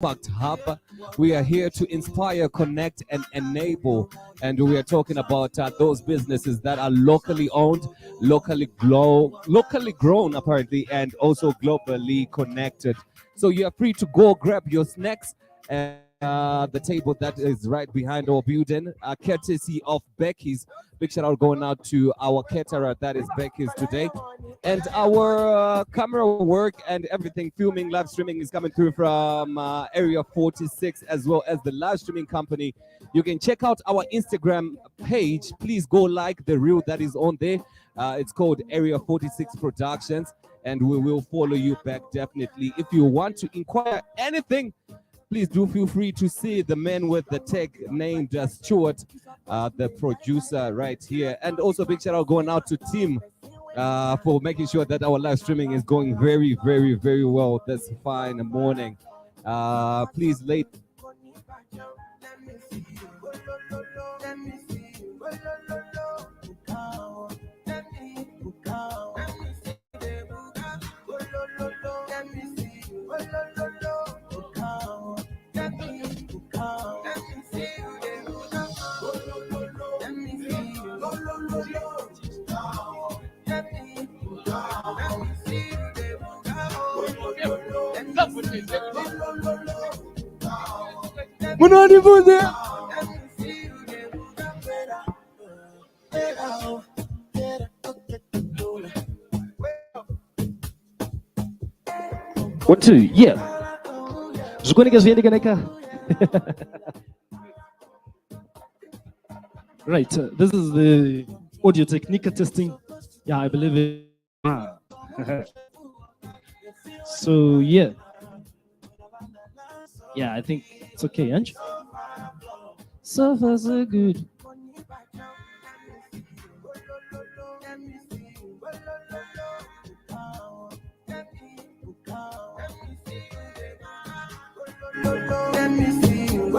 Impact Hub. We are here to inspire, connect, and enable. And we are talking about those businesses that are locally owned, locally grown, apparently, and also globally connected. So you are free to go grab your snacks at the table that is right behind our building, courtesy of Becky's. Big shout out going out to our caterer, that is Becky's today. And our camera work and everything, filming, live streaming is coming through from Area 46, as well as the live streaming company. You can check out our Instagram page. Please go like the reel that is on there. It's called Area 46 Productions, and we will follow you back definitely. If you want to inquire anything, please do feel free to see the man with the tech named Stuart, the producer right here. And also big shout out going out to Tim for making sure that our live streaming is going very, very, very well this fine morning. Please late. One, two, yeah. Right, this is the audio technica testing. Yeah, I believe it. So, yeah. Yeah, I think it's okay, Ange. So far, so good. Let me see you.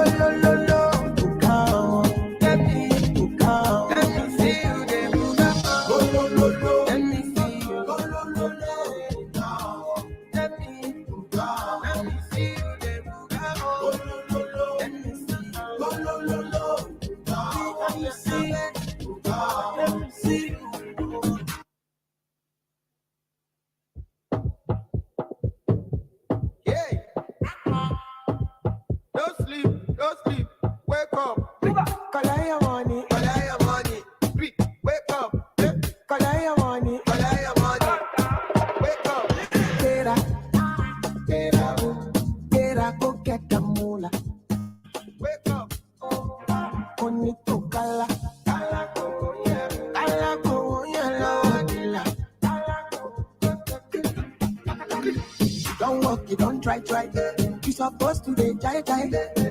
Don't sleep, wake up. Collect your money, wake up. Collect your money, wake up. Tera, go get the moolah. Wake up. Only to kala go yellow. Don't walk, you don't try. You supposed to be jai.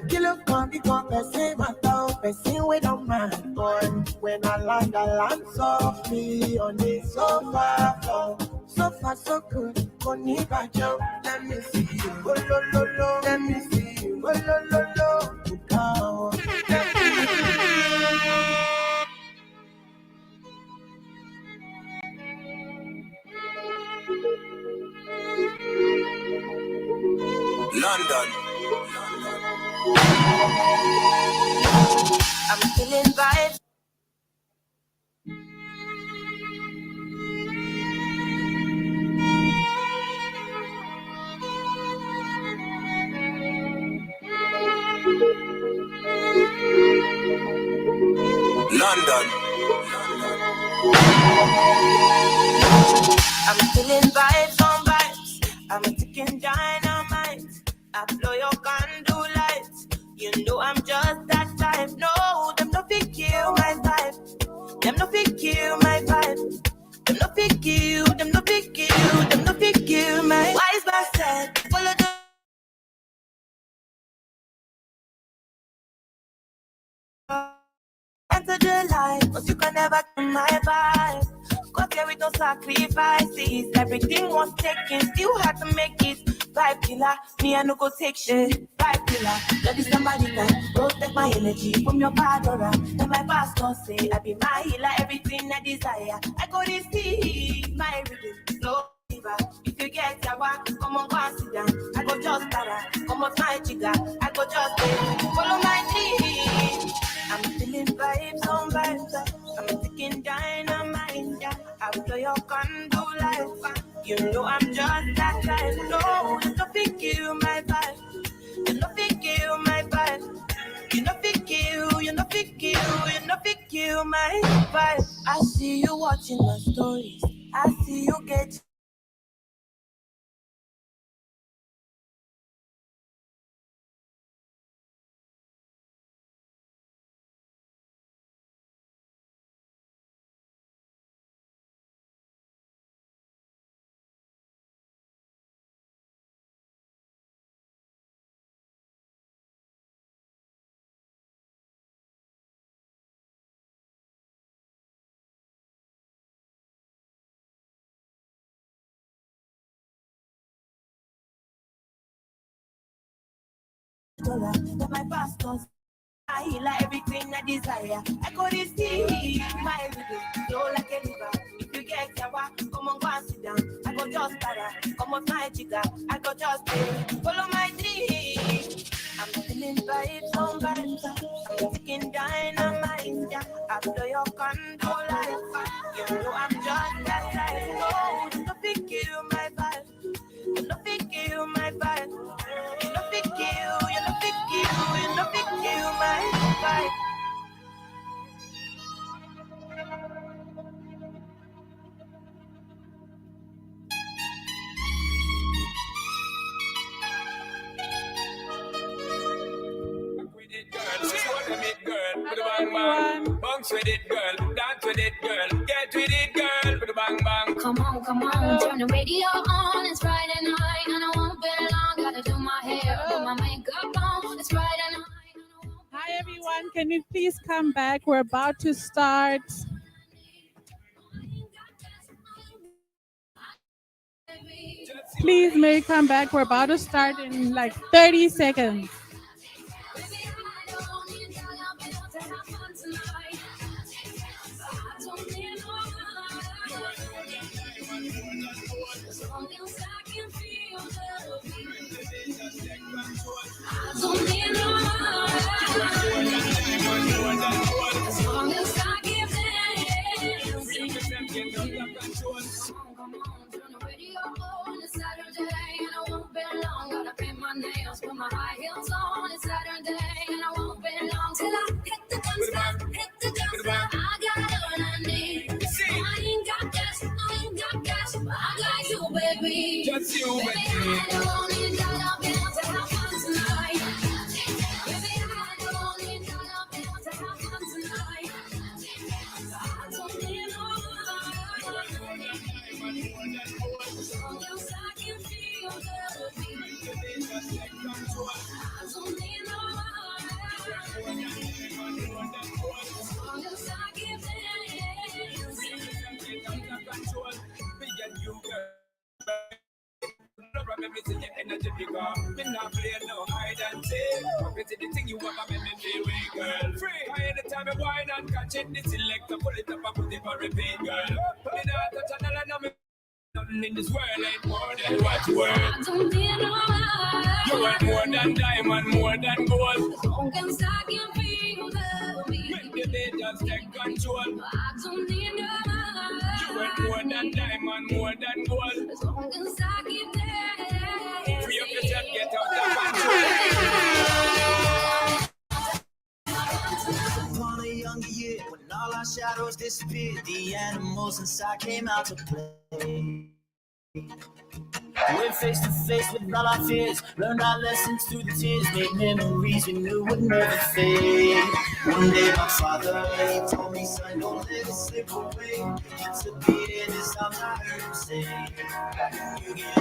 Kilo can't become person, person we don't mind. Boy, when I land softly on the sofa floor. So far so good, Geneva jump. Let me see you, lo. Let me see you, lo. Come. London. I'm feeling vibes. London. I'm feeling vibes on vibes. I'm a ticking dynamite. I blow your candle lights. You know I'm just that type. No, them no fit kill my vibe. Them no fit kill my vibe. Them no fit kill. Them no fit kill. Them no fit kill my wise man said. Follow the enter the light, but you can never kill my vibe. Got here with no sacrifices. Everything was taken, still had to make it. Vibe killer, me I no go take shit. Vibe killer, love is somebody that protect my energy from your bad aura. And my pastor say I be my healer, everything I desire. I go to see my rhythm slowly. liver. If you get your work, come on, go and sit down. I go just para, come on, my jigger. I go just follow my lead. I'm feeling vibes on vibes. I'm taking dynamite. Yeah. After your condo life, you know I'm just that type. No, you don't think you my vibe. You don't think you my vibe. You know pick you know pick you know pick you my vibe. I see you watching my stories. I see you get dollar that my pastors. I heal everything I desire. I go to see my everything flow like a river. If you get your work, come on, go and sit down. I go just para, come on, my jigger. I go just follow my dream. I'm feeling vibes on vibes. I'm taking dynamite. Yeah. After your condo life, you know I'm just that type. Oh, you know pick you my vibe. You know pick you my vibe. You know pick you. You know pick you. You know pick you my vibe. With it, girl. Show them it, girl. Put a bang bang. Bounce with it, girl. Dance with it, girl. Get with it, girl. Put a bang bang. Come on, turn the radio on. It's Friday night, and I won't be long. Gotta do my hair, put my makeup on. It's Friday night. Hi everyone, can you please come back? We're about to start. Please, may you come back? We're about to start in like 30 seconds. Nails, put my high heels on. It's Saturday, and I won't be long till I hit the dance floor. Hit the dance floor. I got what I need. I ain't got cash, but I got you, baby. Just you, baby. I don't need dollar bills to have fun tonight. Baby, I don't need dollar bills to have fun tonight. I don't need no money. As long as I can feel the beat. Energy bigger. Me not play no hide and seek. It's the thing you want to make me feel weak, girl. Free. Anytime you whine and catch it, the selector pull it up and put it for repeat, girl. Me not touch another now me. Nothing in this world ain't more than what you worth. I don't need no money. You want more than diamond, more than gold. As long as I can feel the beat. When the day just take control. I don't need no money. You want more than diamond, more than gold. As long as I keep dancing. Free up yourself, get out of control. Upon a younger year, when all our shadows disappeared, the animals inside came out to play. Went face to face with all our fears, learned our lessons through the tears, made memories we knew would never fade. One day my father, he told me, son, don't let it slip away. It's a beat in his arms, I heard him say, you get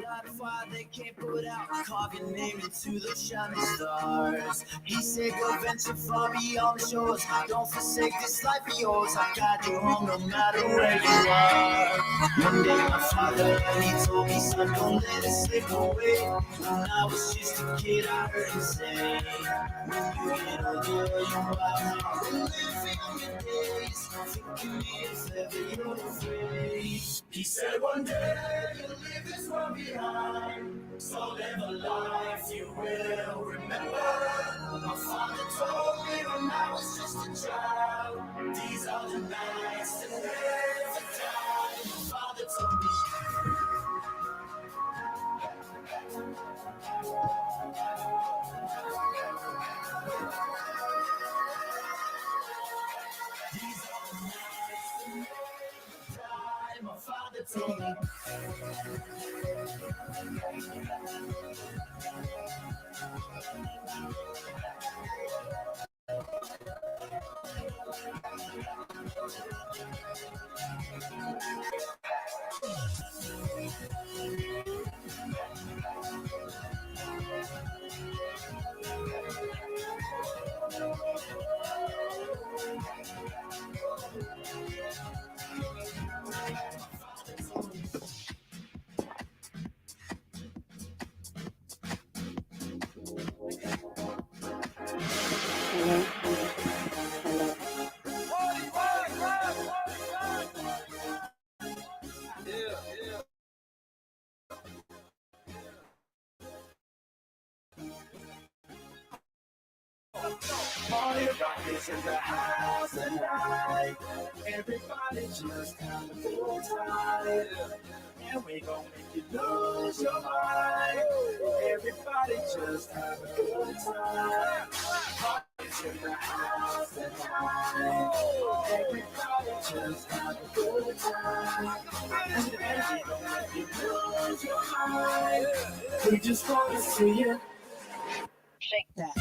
Light a fire they can't put out. Carve your name into the shining stars. He said, go venture far beyond the shores. Don't forsake this life of yours. I got you home no matter where you are. One day my father, he told me, son, don't let it slip away. When I was just a kid, I heard him say, when you get older, you out and live in your days. Think of me if ever you're afraid. He said, one day you'll leave this world behind, so live a life you will remember. My father told me when I was just a child, these are the nights that never die. My father told me. These are the nights that never die. My father told me. Party rockers in the house tonight. Everybody just have a good time. And we gon' make you lose your mind. Everybody just have a good time. Parties in the house tonight. Everybody just have a good time. And we gon' make you lose your mind. We just wanna see you shake that.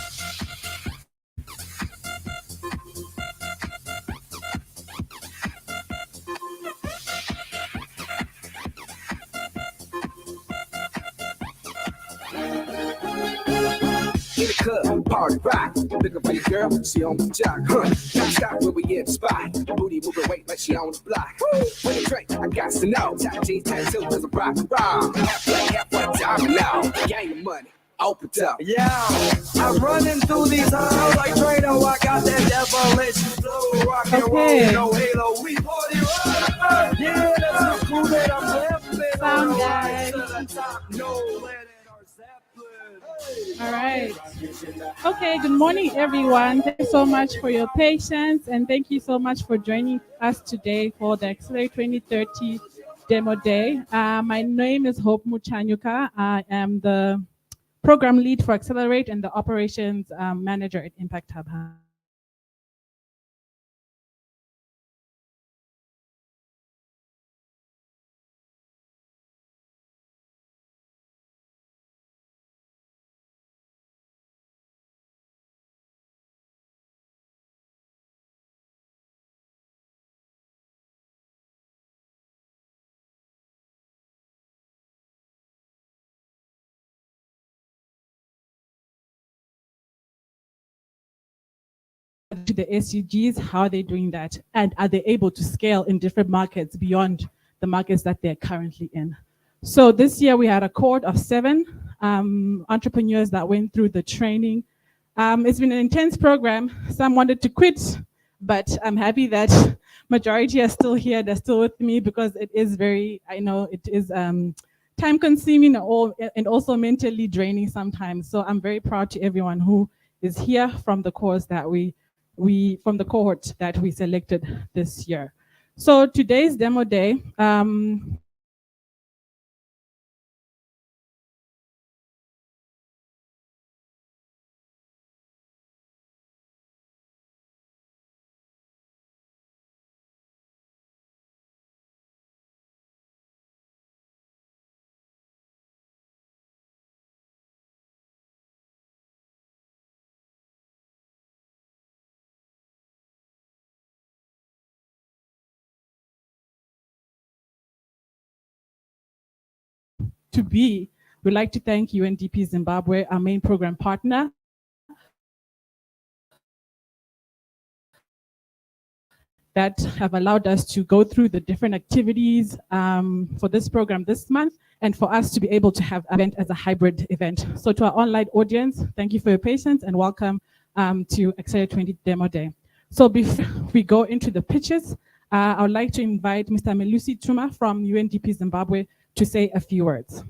In the club, party rock. Looking for your girl, she on the jock. Can't stop when we in the spot. Booty moving weight like she on the block. When you drink, I got to know. Tight jeans, tattoo, cause I'm rock and roll. Half one time now. Gang of money, open up. Yeah, I'm running through these halls like Drano. I got that devilish flow, rock and Okay. roll, no halo. We party rock. Yeah, that's the crew that I'm repping. Sound guys. To the top, no lead in our Zeppelin. All right. Okay, good morning, everyone. Thank you so much for your patience, and thank you so much for joining us today for the Accelerate 2030 Demo Day. My name is Hope Muchanyuka. I am the program lead for Accelerate and the operations manager at Impact Hub. To the SDGs, how are they doing that? And are they able to scale in different markets beyond the markets that they're currently in? So this year we had a cohort of 7 entrepreneurs that went through the training. It's been an intense program. Some wanted to quit, but I'm happy that majority are still here. They're still with me because it is very, I know it is time consuming and also mentally draining sometimes. So I'm very proud to everyone who is here from the course that from the cohort that we selected this year. So today's demo day, to be, we'd like to thank UNDP Zimbabwe, our main program partner, that have allowed us to go through the different activities for this program this month, and for us to be able to have an event as a hybrid event. So to our online audience, thank you for your patience and welcome to Accelerate 20 Demo Day. So before we go into the pitches, I would like to invite Mr. Melusi Tuma from UNDP Zimbabwe to say a few words.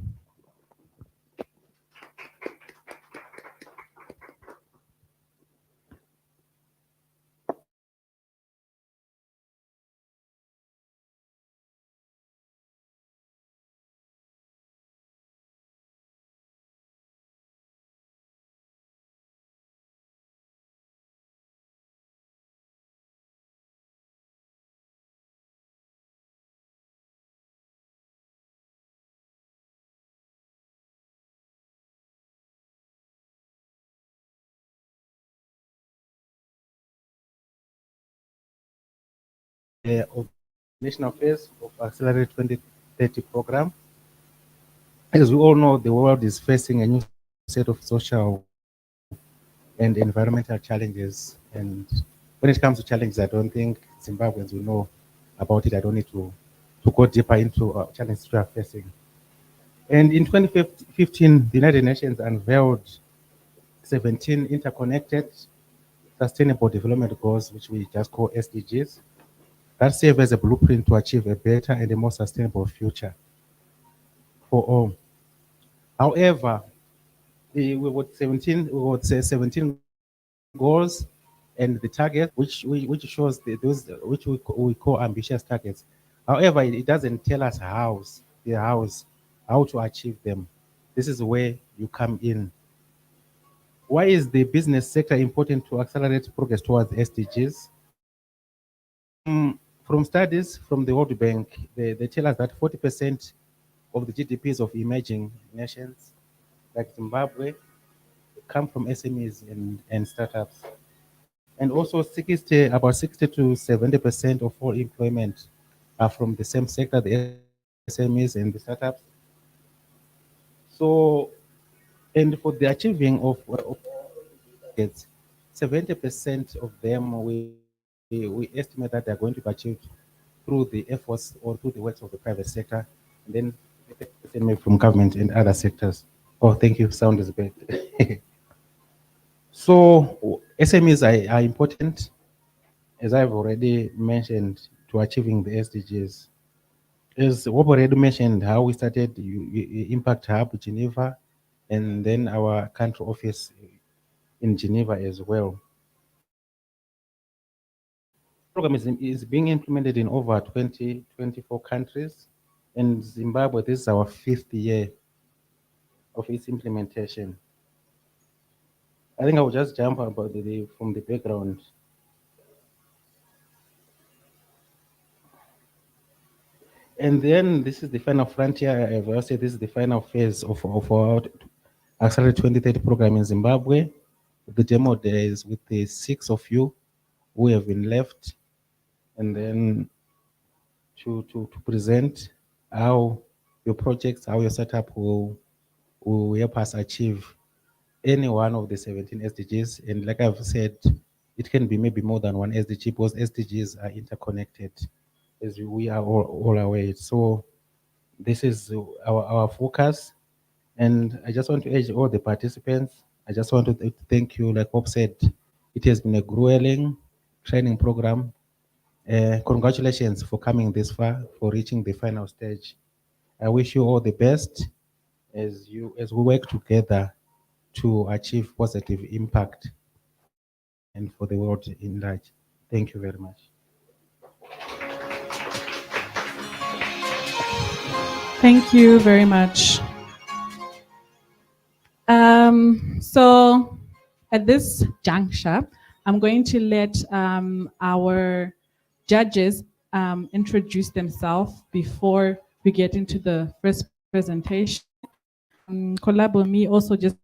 Of national phase of Accelerate 2030 program. As we all know, the world is facing a new set of social and environmental challenges. And when it comes to challenges, I don't think Zimbabweans will know about it. I don't need to go deeper into challenges we are facing. And in 2015, the United Nations unveiled 17 interconnected sustainable development goals, which we just call SDGs, that serve as a blueprint to achieve a better and a more sustainable future for all. However, we would 17 goals and the target, which shows those which we call ambitious targets. However, it doesn't tell us how to achieve them. This is where you come in. Why is the business sector important to accelerate progress towards SDGs? From studies from the World Bank, they tell us that 40% of the GDPs of emerging nations like Zimbabwe come from SMEs and startups. And also about 60 to 70% of all employment are from the same sector, the SMEs and the startups. So, and for the achieving of 70% of them, we estimate that they're going to be achieved through the efforts or through the works of the private sector, and then from government and other sectors. Oh, thank you. Sound is bad. So SMEs are important, as I've already mentioned, to achieving the SDGs. As Rob already mentioned, how we started Impact Hub Geneva, and then our country office in Geneva as well. The program is being implemented in over 24 countries. In Zimbabwe, this is our 5th year of its implementation. I think I will just jump about from the background. And then this is the final frontier. I will say this is the final phase of our Accelerate 2030 program in Zimbabwe. The demo days with the 6 of you who have been left, and then to present how your projects, how your setup will help us achieve any one of the 17 SDGs. And like I've said, it can be maybe more than one SDG because SDGs are interconnected, as we are all aware. So this is our focus. And I just want to urge all the participants, I just want to thank you. Like Bob said, it has been a grueling training program. Congratulations for coming this far, for reaching the final stage. I wish you all the best as we work together to achieve positive impact and for the world in large. Thank you very much. Thank you very much. So at this juncture, I'm going to let our judges introduce themselves before we get into the first presentation. Collab me also just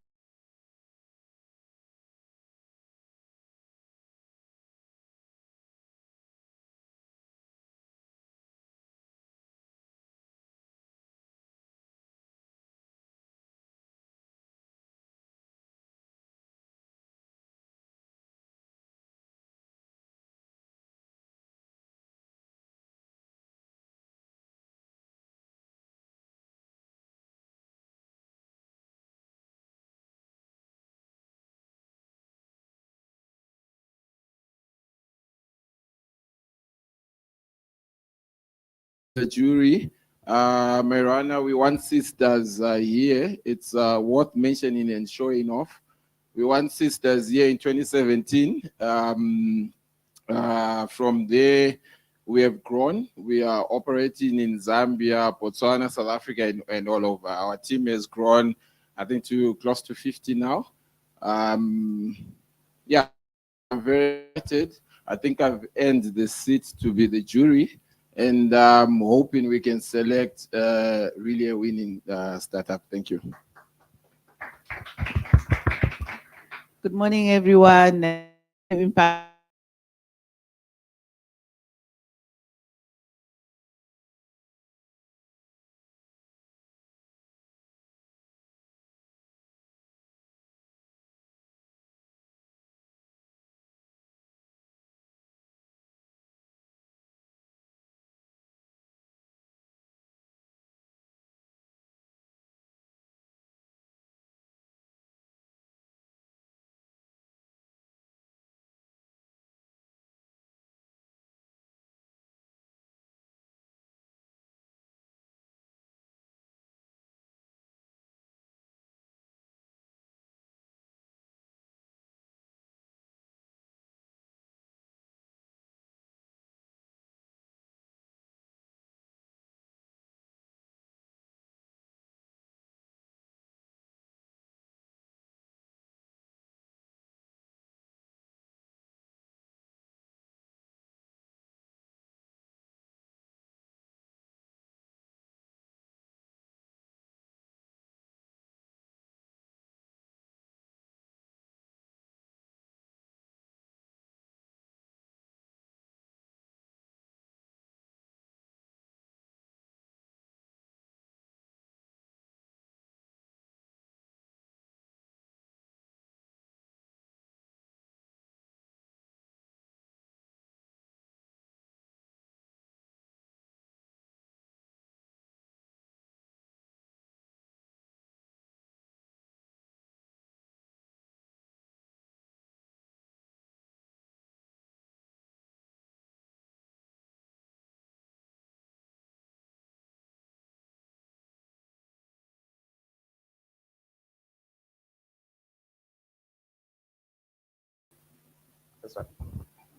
the jury. Mariana, we want sisters here. It's worth mentioning and showing off. We want sisters here in 2017. From there, we have grown. We are operating in Zambia, Botswana, South Africa, and all over. Our team has grown, I think, to close to 50 now. Yeah, I'm very excited. I think I've earned the seat to be the jury, and I'm hoping we can select really a winning startup. Thank you. Good morning, everyone. Impact.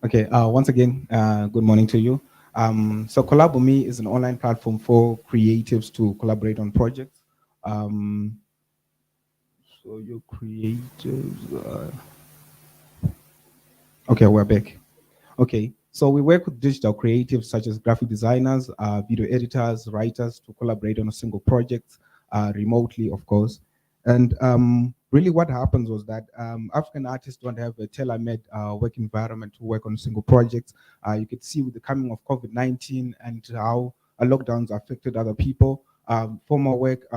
Okay, once again, good morning to you. So Collab.me is an online platform for creatives to collaborate on projects. So your creatives, okay, we're back. Okay, so we work with digital creatives such as graphic designers, video editors, writers to collaborate on a single project, remotely, of course. And really what happens was that African artists don't have a tailor-made work environment to work on a single project. You could see with the coming of COVID-19 and how lockdowns affected other people. Former work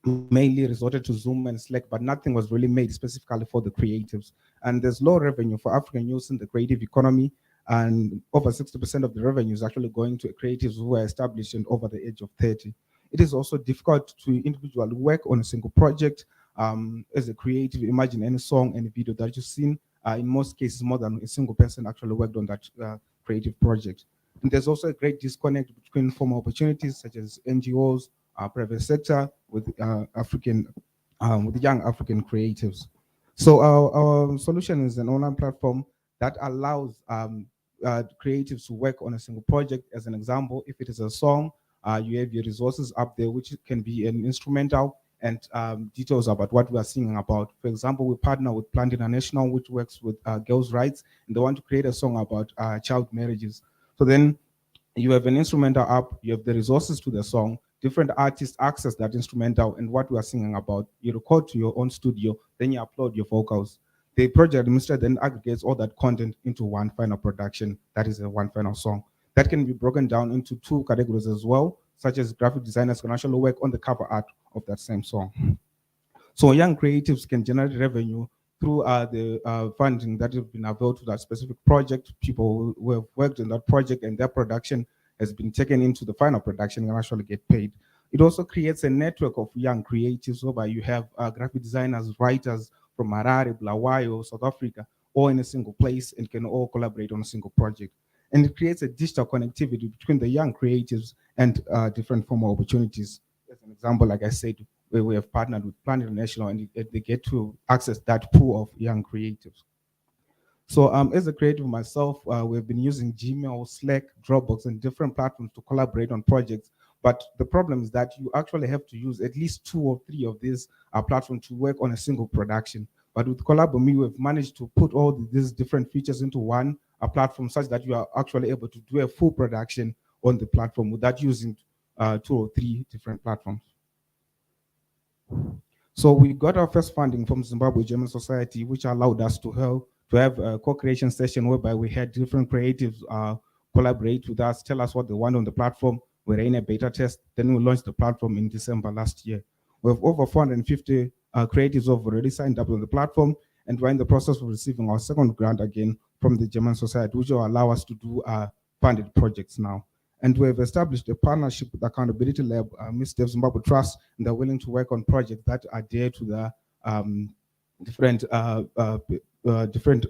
mainly resorted to Zoom and Slack, but nothing was really made specifically for the creatives. And there's low revenue for African youth in the creative economy, and over 60% of the revenue is actually going to creatives who are established and over the age of 30. It is also difficult to individually work on a single project. As a creative, imagine any song, any video that you've seen. In most cases, more than a single person actually worked on that creative project. And there's also a great disconnect between formal opportunities such as NGOs, private sector with with young African creatives. So our solution is an online platform that allows creatives to work on a single project. As an example, if it is a song, you have your resources up there, which can be an instrumental and details about what we are singing about. For example, we partner with Plant International, which works with girls' rights, and they want to create a song about child marriages. So then you have an instrumental up, you have the resources to the song, different artists access that instrumental and what we are singing about. You record to your own studio, then you upload your vocals. The project administrator then aggregates all that content into one final production, that is a one final song. That can be broken down into two categories as well, such as graphic designers can actually work on the cover art of that same song. So young creatives can generate revenue through the funding that has been available to that specific project. People who have worked in that project and their production has been taken into the final production and actually get paid. It also creates a network of young creatives whereby you have graphic designers, writers from Harare, Bulawayo, South Africa, all in a single place and can all collaborate on a single project. and it creates a digital connectivity between the young creatives and different formal opportunities. As an example, like I said, where we have partnered with Plan International, and they get to access that pool of young creatives. So as a creative myself, we've been using Gmail, Slack, Dropbox, and different platforms to collaborate on projects. But the problem is that you actually have to use at least 2 or 3 of these platforms to work on a single production. But with Collab.me, we've managed to put all these different features into one platform such that you are actually able to do a full production on the platform without using 2 or 3 different platforms. So we got our first funding from Zimbabwe German Society, which allowed us to have a co-creation session whereby we had different creatives collaborate with us, tell us what they want on the platform. We ran a beta test, then we launched the platform in December last year. We have over 450 creatives who have already signed up on the platform, and we're in the process of receiving our second grant again from the German Society, which will allow us to do funded projects now. And we have established a partnership with Accountability Lab, Miss Dev Zimbabwe Trust, and they're willing to work on projects that adhere to the different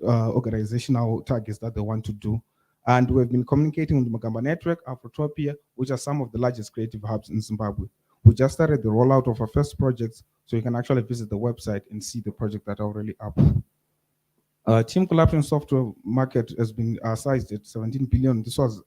organizational targets that they want to do. And we've been communicating with the Magamba Network, Afrotopia, which are some of the largest creative hubs in Zimbabwe. We just started the rollout of our first projects, so you can actually visit the website and see the project that are already up. Team collaboration software market has been sized at 17 billion. This was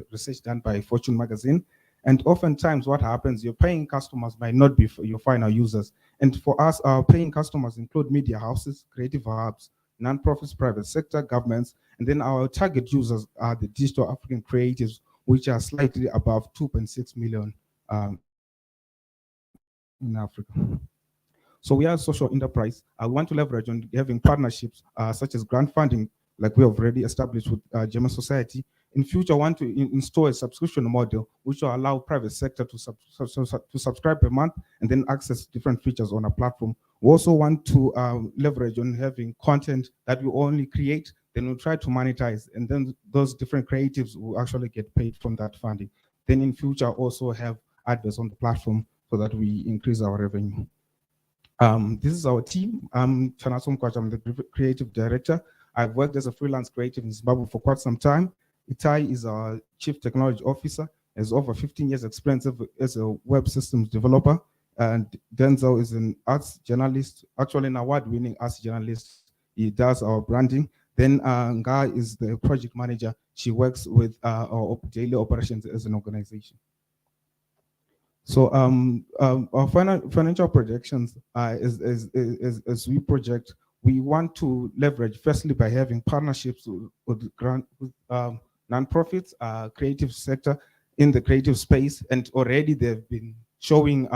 research done by Fortune magazine. And oftentimes what happens, your paying customers might not be your final users. And for us, our paying customers include media houses, creative hubs, non-profits, private sector, governments, and then our target users are the digital African creatives, which are slightly above 2.6 million in Africa. So we are a social enterprise. I want to leverage on having partnerships such as grant funding, like we have already established with German Society. In future, I want to install a subscription model, which will allow private sector to subscribe per month and then access different features on a platform. We also want to leverage on having content that we only create, then we'll try to monetize, and then those different creatives will actually get paid from that funding. Then in future, also have adverts on the platform so that we increase our revenue. This is our team. I'm Chanasom Kwacha, I'm the creative director. I've worked as a freelance creative in Zimbabwe for quite some time. Itai is our chief technology officer, has over 15 years experience as a web systems developer. And Denzel is an arts journalist, actually an award-winning arts journalist. He does our branding. Then Nga is the project manager. She works with our daily operations as an organization. So our financial projections as we project, we want to leverage firstly by having partnerships with non-profits, creative sector in the creative space, and already they've been showing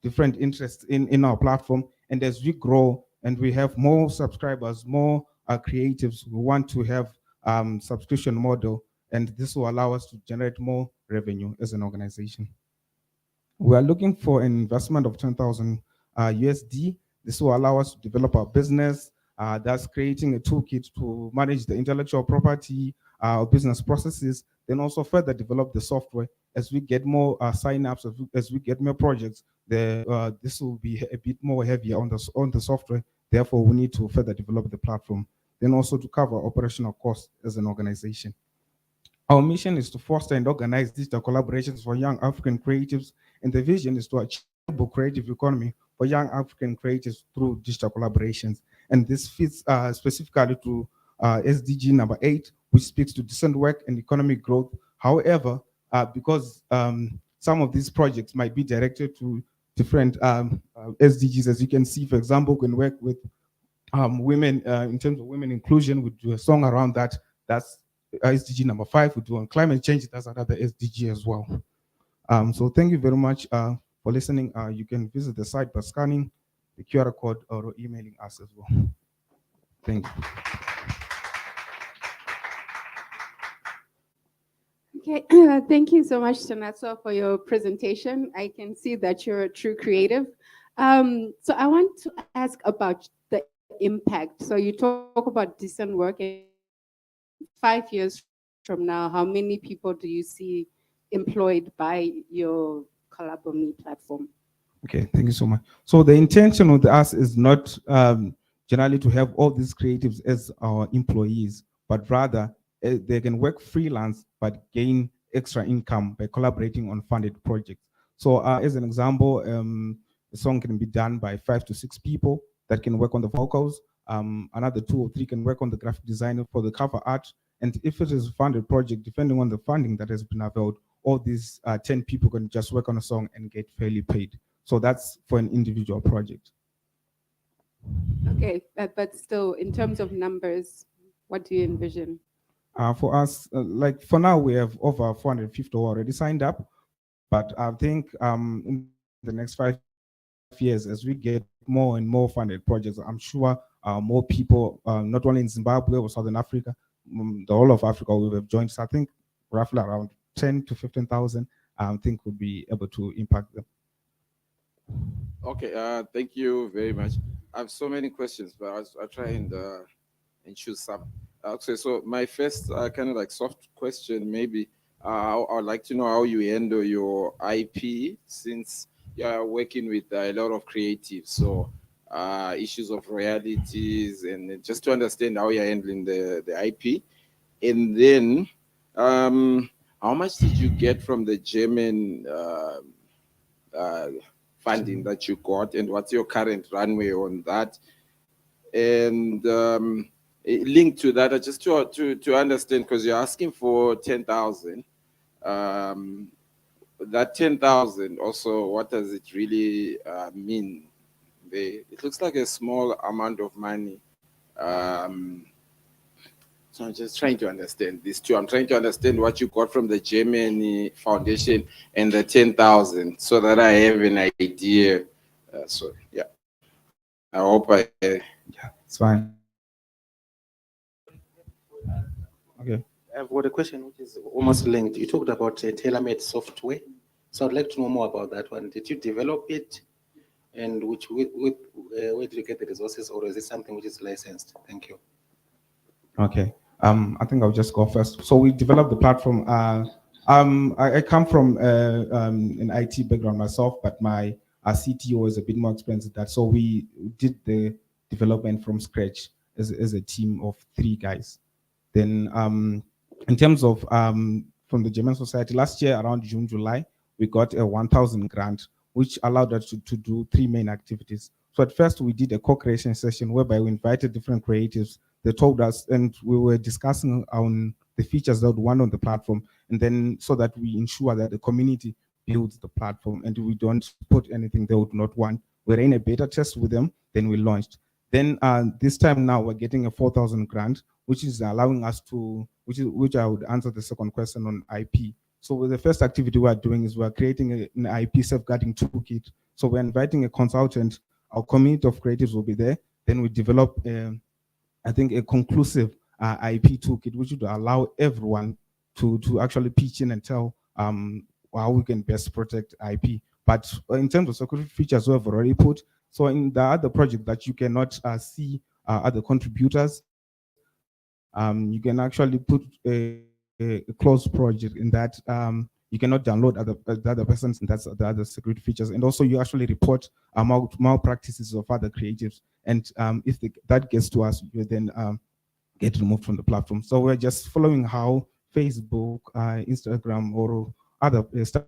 different interests in our platform. And as we grow and we have more subscribers, more creatives, we want to have subscription model, and this will allow us to generate more revenue as an organization. We are looking for an investment of 10,000 USD. This will allow us to develop our business. That's creating a toolkit to manage the intellectual property, our business processes, then also further develop the software. As we get more sign-ups, as we get more projects, this will be a bit more heavier on the software. Therefore, we need to further develop the platform. Then also to cover operational costs as an organization. Our mission is to foster and organize digital collaborations for young African creatives, and the vision is to achieve a creative economy for young African creatives through digital collaborations. And this fits specifically to SDG number 8, which speaks to decent work and economic growth. However, because some of these projects might be directed to different SDGs, as you can see, for example, we can work with women in terms of women inclusion. We do a song around that. That's SDG number 5. We do on climate change. That's another SDG as well. So thank you very much for listening. You can visit the site by scanning the QR code or emailing us as well. Thank you. Okay, thank you so much, Tanatso, for your presentation. I can see that you're a true creative. So I want to ask about the impact. So you talk about decent work. 5 years from now, how many people do you see employed by your Collab.me platform? Okay, thank you so much. So the intention with us is not generally to have all these creatives as our employees, but rather they can work freelance but gain extra income by collaborating on funded projects. So as an example, a song can be done by 5 to 6 people that can work on the vocals. Another 2 or 3 can work on the graphic design for the cover art. And if it is a funded project, depending on the funding that has been availed, all these 10 people can just work on a song and get fairly paid. So that's for an individual project. Okay, but still, in terms of numbers, what do you envision? For us, like for now, we have over 450 already signed up. But I think in the next 5 years, as we get more and more funded projects, I'm sure more people, not only in Zimbabwe or Southern Africa, the whole of Africa will have joined. So I think roughly around 10 to 15,000, I think would be able to impact them. Okay, thank you very much. I have so many questions, but I'll try and choose some. Okay, so my first kind of like soft question, maybe I would like to know how you handle your IP, since you are working with a lot of creatives. So issues of royalties, and just to understand how you're handling the IP. And then how much did you get from the German funding that you got, and what's your current runway on that? And linked to that, just to understand, because you're asking for 10,000, that 10,000 also, what does it really mean? It looks like a small amount of money. So I'm just trying to understand these two. I'm trying to understand what you got from the Germany Foundation and the 10,000, so that I have an idea. So yeah, I hope yeah, it's fine. Okay. I've got a question which is almost linked. You talked about tailor-made software, so I'd like to know more about that one. Did you develop it, and where did you get the resources, or is it something which is licensed? Thank you. Okay. I think I'll just go first. So we developed the platform. I come from an IT background myself, but my CTO is a bit more expensive than that. So we did the development from scratch as a team of 3 guys. Then in terms of from the German Society, last year around June, July, we got a 1,000 grant, which allowed us to do 3 main activities. So at first we did a co-creation session whereby we invited different creatives. They told us, and we were discussing on the features that we want on the platform, and then so that we ensure that the community builds the platform and we don't put anything they would not want. We ran a beta test with them, then we launched. Then this time now we're getting a 4,000 grant, which is allowing us to, which I would answer the second question on IP. So with the first activity we're doing is we're creating an IP safeguarding toolkit. So we're inviting a consultant, our community of creatives will be there. Then we develop I think a conclusive IP toolkit, which would allow everyone to actually pitch in and tell how we can best protect IP. But in terms of security features, we have already put. So in the other project that you cannot see other contributors, you can actually put a closed project in that you cannot download the other persons, and that's the other security features. And also you actually report malpractices of other creatives. And if that gets to us, you then get removed from the platform. So we're just following how Facebook, Instagram, or other stuff.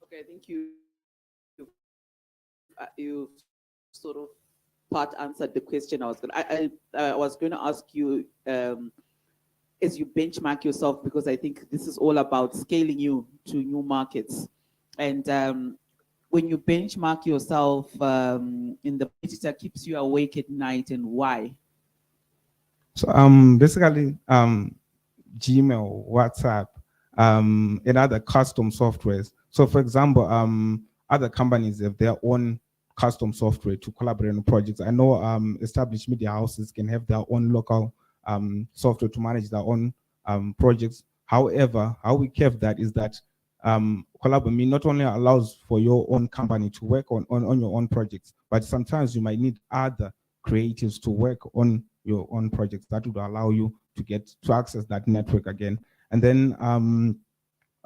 Okay, thank you. You sort of part answered the question I was going to. I was going to ask you as you benchmark yourself, because I think this is all about scaling you to new markets. And when you benchmark yourself in the that keeps you awake at night, and why? So basically Gmail, WhatsApp, and other custom softwares. So for example, other companies have their own custom software to collaborate on projects. I know established media houses can have their own local software to manage their own projects. However, how we kept that is that Collab.me not only allows for your own company to work on your own projects, but sometimes you might need other creatives to work on your own projects. That would allow you to access that network again. And then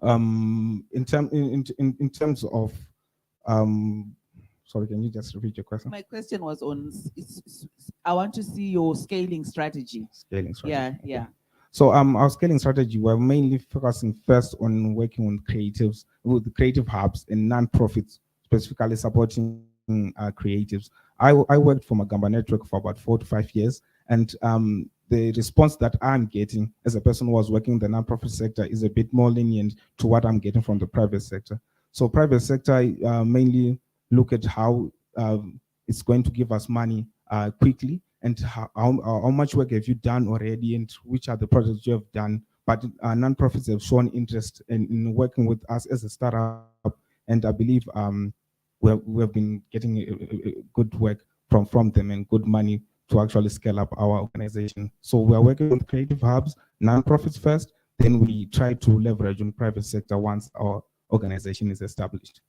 in terms of Sorry, can you just repeat your question? My question was on, I want to see your scaling strategy. Scaling strategy. Yeah. So our scaling strategy, we're mainly focusing first on working on creatives, with creative hubs and non-profits, specifically supporting creatives. I worked for Magamba Network for about 4 to 5 years, and the response that I'm getting as a person who was working in the non-profit sector is a bit more lenient to what I'm getting from the private sector. So private sector mainly look at how it's going to give us money quickly, and how much work have you done already, and which are the projects you have done. But non-profits have shown interest in working with us as a startup, and I believe we have been getting good work from them and good money to actually scale up our organization. So we are working on creative hubs, non-profits first, then we try to leverage on private sector once our organization is established.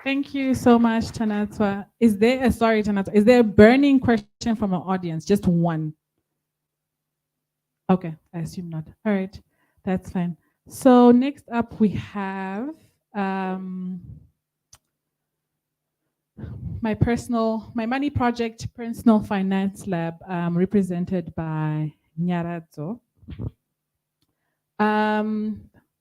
Thank you so much, Tanatwa. Tanatwa, is there a burning question from our audience? Just one. Okay, I assume not. All right, that's fine. So next up we have my money project, Personal Finance Lab, represented by Nyaradzo.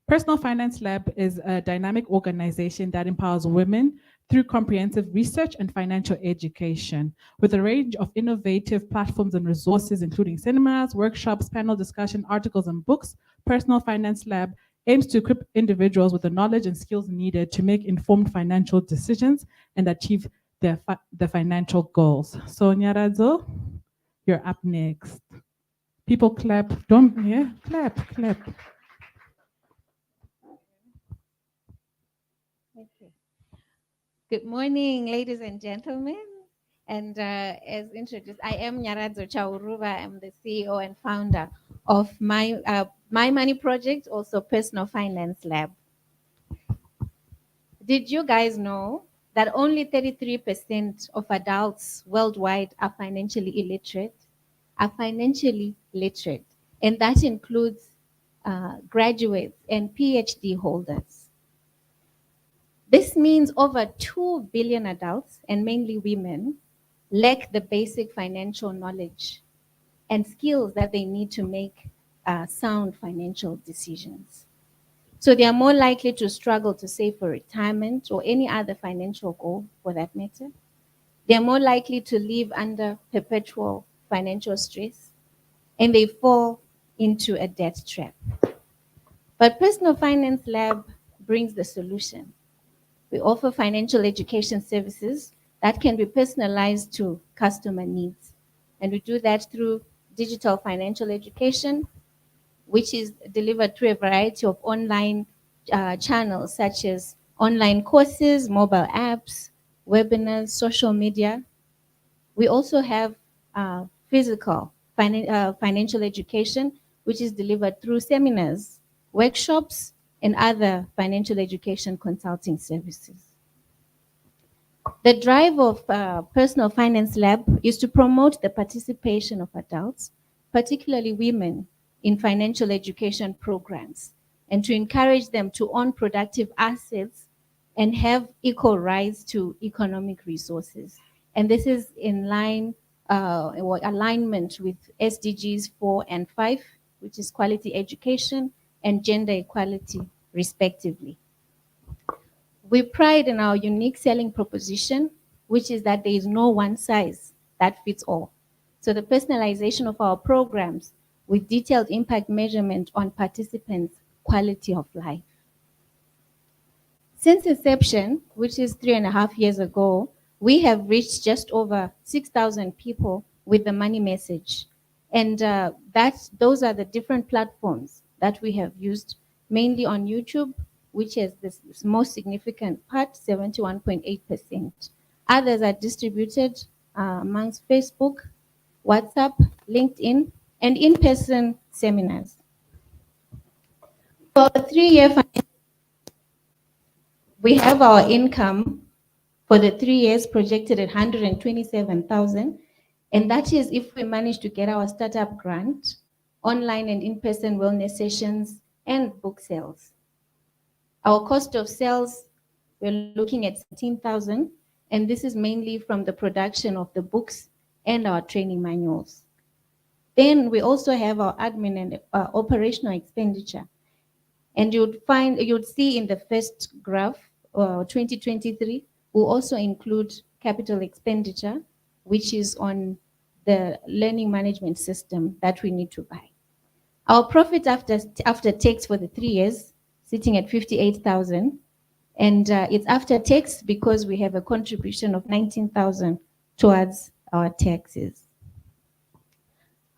Personal Finance Lab is a dynamic organization that empowers women through comprehensive research and financial education. With a range of innovative platforms and resources, including seminars, workshops, panel discussion, articles, and books, Personal Finance Lab aims to equip individuals with the knowledge and skills needed to make informed financial decisions and achieve their financial goals. So Nyaradzo, you're up next. People clap, clap. Good morning, ladies and gentlemen. And as introduced, I am Nyaradzo Chauruba. I'm the CEO and founder of My Money Project, also Personal Finance Lab. Did you guys know that only 33% of adults worldwide are financially illiterate? Are financially literate, and that includes graduates and PhD holders. This means over 2 billion adults, and mainly women, lack the basic financial knowledge and skills that they need to make sound financial decisions. So they are more likely to struggle to save for retirement or any other financial goal for that matter. They are more likely to live under perpetual financial stress, and they fall into a debt trap. But Personal Finance Lab brings the solution. We offer financial education services that can be personalized to customer needs. And we do that through digital financial education, which is delivered through a variety of online channels, such as online courses, mobile apps, webinars, social media. We also have physical financial education, which is delivered through seminars, workshops, and other financial education consulting services. The drive of Personal Finance Lab is to promote the participation of adults, particularly women, in financial education programs, and to encourage them to own productive assets and have equal rights to economic resources. And this is in line or alignment with SDGs 4 and 5, which is quality education and gender equality, respectively. We pride in our unique selling proposition, which is that there is no one size that fits all. So the personalization of our programs with detailed impact measurement on participants' quality of life. Since inception, which is 3.5 years ago, we have reached just over 6,000 people with the money message. And those are the different platforms that we have used, mainly on YouTube, which is this most significant part, 71.8%. Others are distributed amongst Facebook, WhatsApp, LinkedIn, and in-person seminars. For the 3-year, we have our income for the 3 years projected at 127,000, and that is if we manage to get our startup grant online and in-person wellness sessions, and book sales. Our cost of sales, we're looking at 17,000, and this is mainly from the production of the books and our training manuals. Then we also have our admin and operational expenditure. And you'd see in the first graph, 2023, will also include capital expenditure, which is on the learning management system that we need to buy. Our profit after tax for the 3 years, sitting at 58,000, and it's after tax because we have a contribution of 19,000 towards our taxes.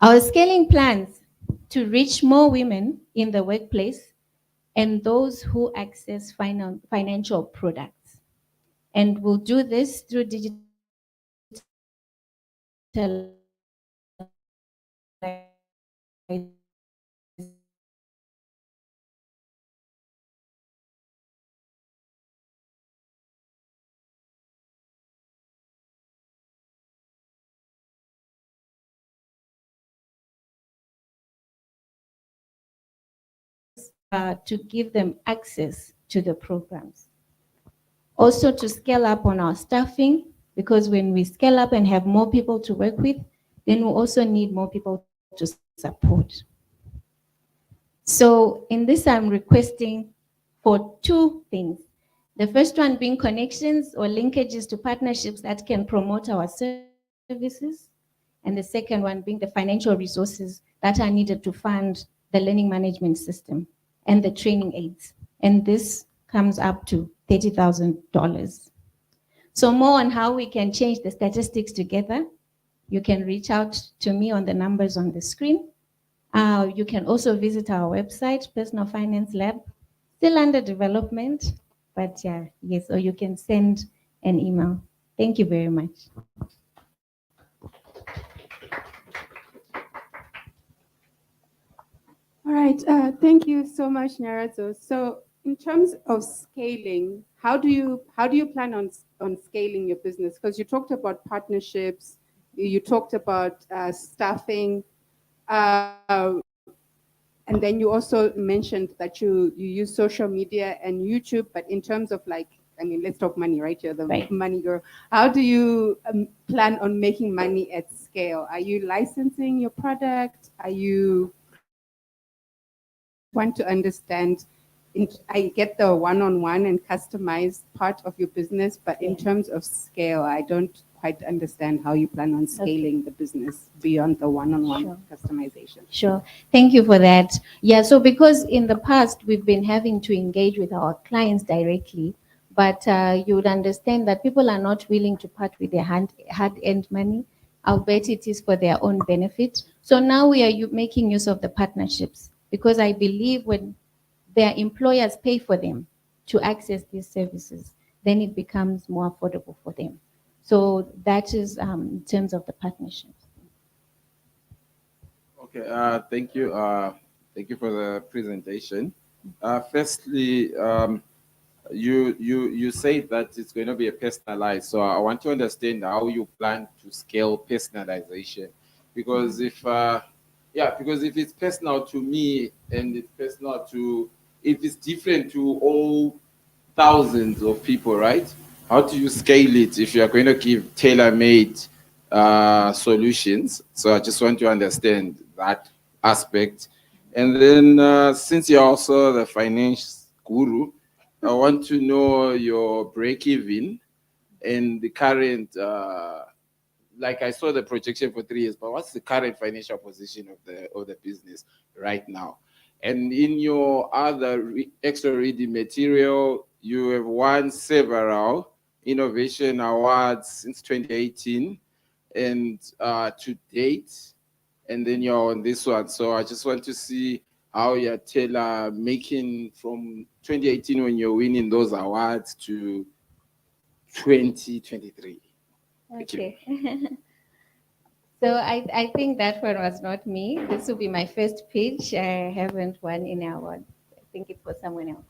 Our scaling plans to reach more women in the workplace and those who access financial products. And we'll do this through digital to give them access to the programs. Also to scale up on our staffing, because when we scale up and have more people to work with, then we also need more people to support. So in this, I'm requesting for 2 things. The first one being connections or linkages to partnerships that can promote our services. And the second one being the financial resources that are needed to fund the learning management system and the training aids. And this comes up to $30,000. So more on how we can change the statistics together, you can reach out to me on the numbers on the screen. You can also visit our website, Personal Finance Lab, still under development, but yeah, yes, or you can send an email. Thank you very much. All right, thank you so much, Nyarazo. So in terms of scaling, how do you plan on scaling your business? Because you talked about partnerships, you talked about staffing, and then you also mentioned that you use social media and YouTube, but in terms of like, I mean, let's talk money, right? You're the money girl. How do you plan on making money at scale? Are you licensing your product? Are you want to understand, I get the one-on-one and customized part of your business, but in terms of scale, I don't quite understand how you plan on scaling the business beyond the one-on-one customization. Sure, thank you for that. Yeah, so because in the past, we've been having to engage with our clients directly, but you would understand that people are not willing to part with their hard-earned money. I'll bet it is for their own benefit. So now we are making use of the partnerships, because I believe when their employers pay for them to access these services, then it becomes more affordable for them. So that is in terms of the partnerships. Okay, thank you. Thank you for the presentation. Firstly, you say that it's going to be a personalized. So I want to understand how you plan to scale personalization, because if it's personal to me and it's personal to, if it's different to all thousands of people, right? How do you scale it if you are going to give tailor-made solutions? So I just want to understand that aspect. And then since you're also the finance guru, I want to know your break-even and the current, like I saw the projection for 3 years, but what's the current financial position of the business right now? And in your other extra reading material, you have won several innovation awards since 2018 and to date, and then you're on this one. So I just want to see how you're making from 2018 when you're winning those awards to 2023. Okay. So I think that one was not me. This will be my first pitch. I haven't won any award. I think it was someone else.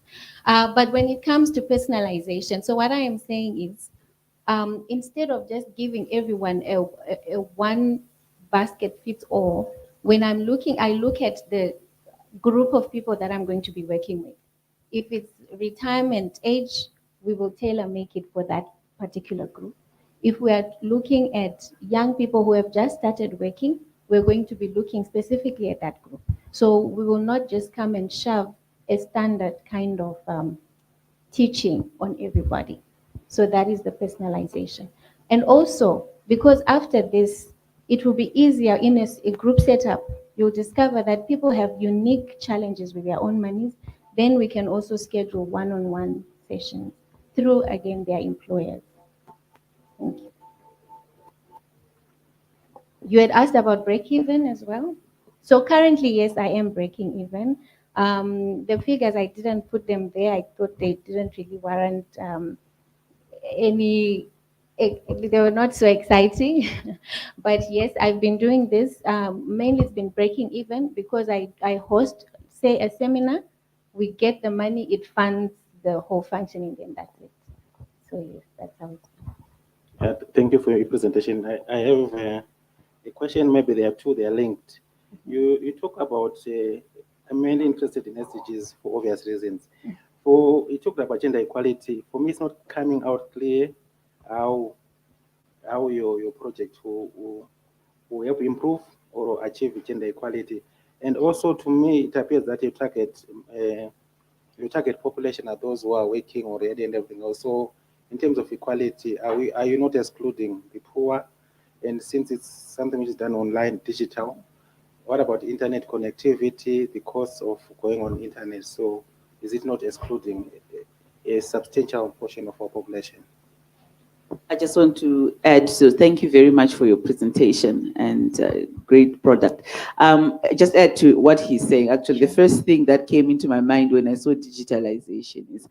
But when it comes to personalization, so what I am saying is, instead of just giving everyone a one basket fits all, when I'm looking, I look at the group of people that I'm going to be working with. If it's retirement age, we will tailor make it for that particular group. If we are looking at young people who have just started working, we're going to be looking specifically at that group. So we will not just come and shove a standard kind of teaching on everybody. So that is the personalization. And also, because after this, it will be easier in a group setup. You'll discover that people have unique challenges with their own monies. Then we can also schedule one-on-one sessions through, again, their employers. Thank you. You had asked about break-even as well. So currently, yes, I am breaking even. The figures, I didn't put them there. I thought they didn't really warrant they were not so exciting. But yes, I've been doing this. Mainly it's been breaking even because I host, say, a seminar. We get the money, it funds the whole functioning, and that's it. So yes, that's how it's. Thank you for your presentation. I have a question, maybe there are two, they are linked. You talk about, I'm mainly interested in SDGs for obvious reasons. You talked about gender equality. For me, it's not coming out clear how your project will help improve or achieve gender equality. And also, to me, it appears that you target population are those who are working already and everything else. So, in terms of equality, are you not excluding the poor? And since it's something which is done online, digital, what about internet connectivity, the cost of going on internet? So, is it not excluding a substantial portion of our population? I just want to add, so thank you very much for your presentation and great product. Just add to what he's saying. Actually, the first thing that came into my mind when I saw digitalization is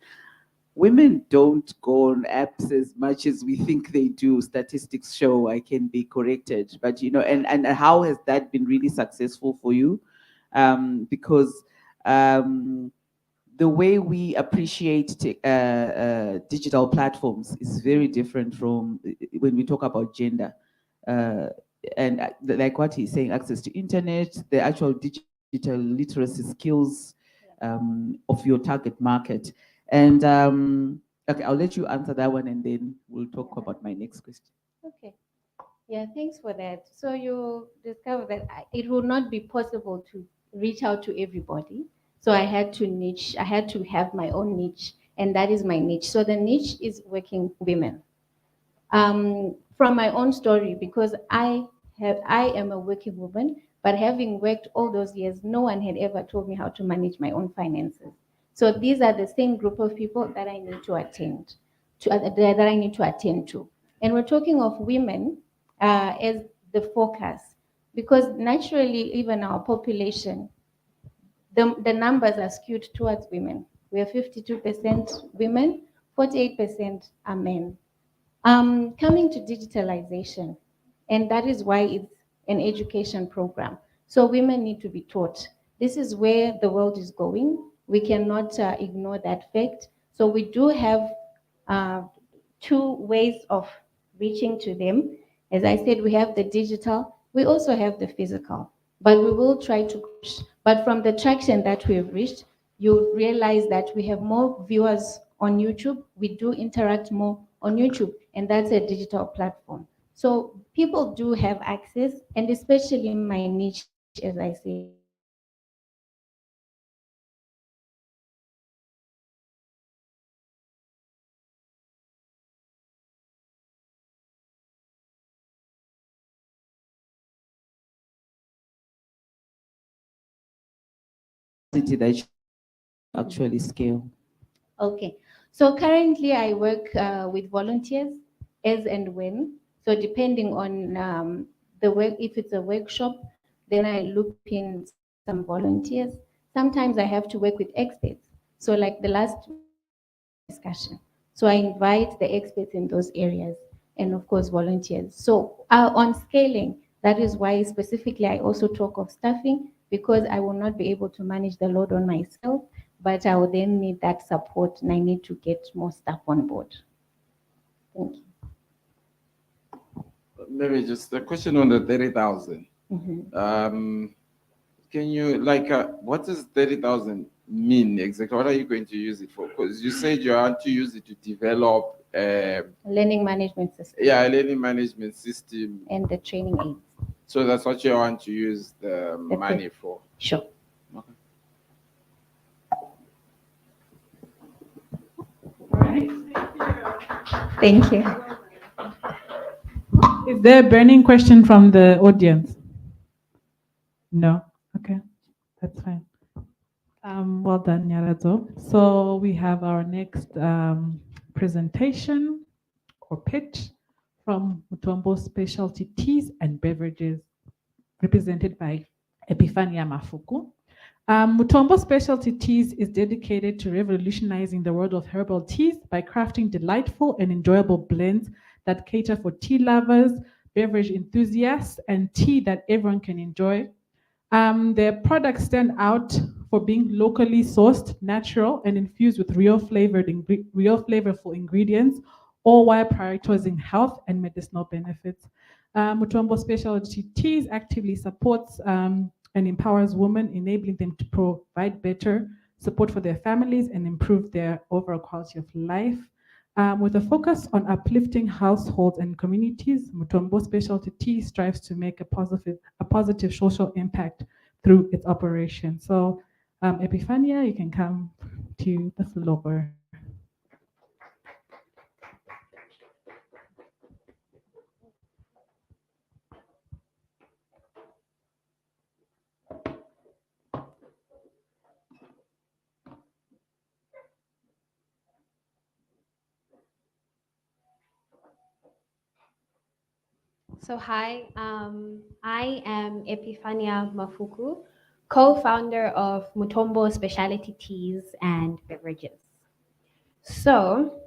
women don't go on apps as much as we think they do. Statistics show, I can be corrected, but and how has that been really successful for you? Because the way we appreciate digital platforms is very different from when we talk about gender. And like what he's saying, access to internet, the actual digital literacy skills of your target market. And okay, I'll let you answer that one and then we'll talk about my next question. Okay. Yeah, thanks for that. So you discover that it will not be possible to reach out to everybody. So I had to niche, I had to have my own niche, and that is my niche. So the niche is working women. From my own story, because I am a working woman, but having worked all those years, no one had ever told me how to manage my own finances. So these are the same group of people that I need to attend to. And we're talking of women as the focus, because naturally, even our population, the numbers are skewed towards women. We are 52% women, 48% are men. Coming to digitalization, and that is why it's an education program. So women need to be taught. This is where the world is going. We cannot ignore that fact. So we do have two ways of reaching to them. As I said, we have the digital, we also have the physical, but we will try to push. But from the traction that we have reached, you realize that we have more viewers on YouTube. We do interact more on YouTube, and that's a digital platform. So people do have access, and especially in my niche, as I say, that you actually scale. okay. So currently I work with volunteers as and when. So depending on the work, if it's a workshop, then I look in some volunteers. Sometimes I have to work with experts. So like the last discussion. So I invite the experts in those areas and of course volunteers. So on scaling, that is why specifically I also talk of staffing, because I will not be able to manage the load on myself, but I will then need that support and I need to get more staff on board. Thank you. Maybe just a question on the 30,000. Can you, like, what does 30,000 mean exactly? What are you going to use it for? Because you said you want to use it to develop Learning management system. yeah, a learning management system. And the training aids. So that's what you want to use the money for? Sure. Okay. Thank you. Is there a burning question from the audience? No? Okay, that's fine. Well done, Nyarazo. So we have our next presentation or pitch from Mutombo Specialty Teas and Beverages, represented by Epifania Mafuku. Mutombo Specialty Teas is dedicated to revolutionizing the world of herbal teas by crafting delightful and enjoyable blends that cater for tea lovers, beverage enthusiasts, and tea that everyone can enjoy. Their products stand out for being locally sourced, natural, and infused with real flavorful ingredients, all while prioritizing health and medicinal benefits. Mutombo Specialty Teas actively supports and empowers women, enabling them to provide better support for their families and improve their overall quality of life. With a focus on uplifting households and communities, Mutombo Specialty Tea strives to make a positive social impact through its operation. So, Epifania, you can come to the floor. So hi, I am Epifania Mafuku, co-founder of Mutombo Specialty Teas and Beverages. So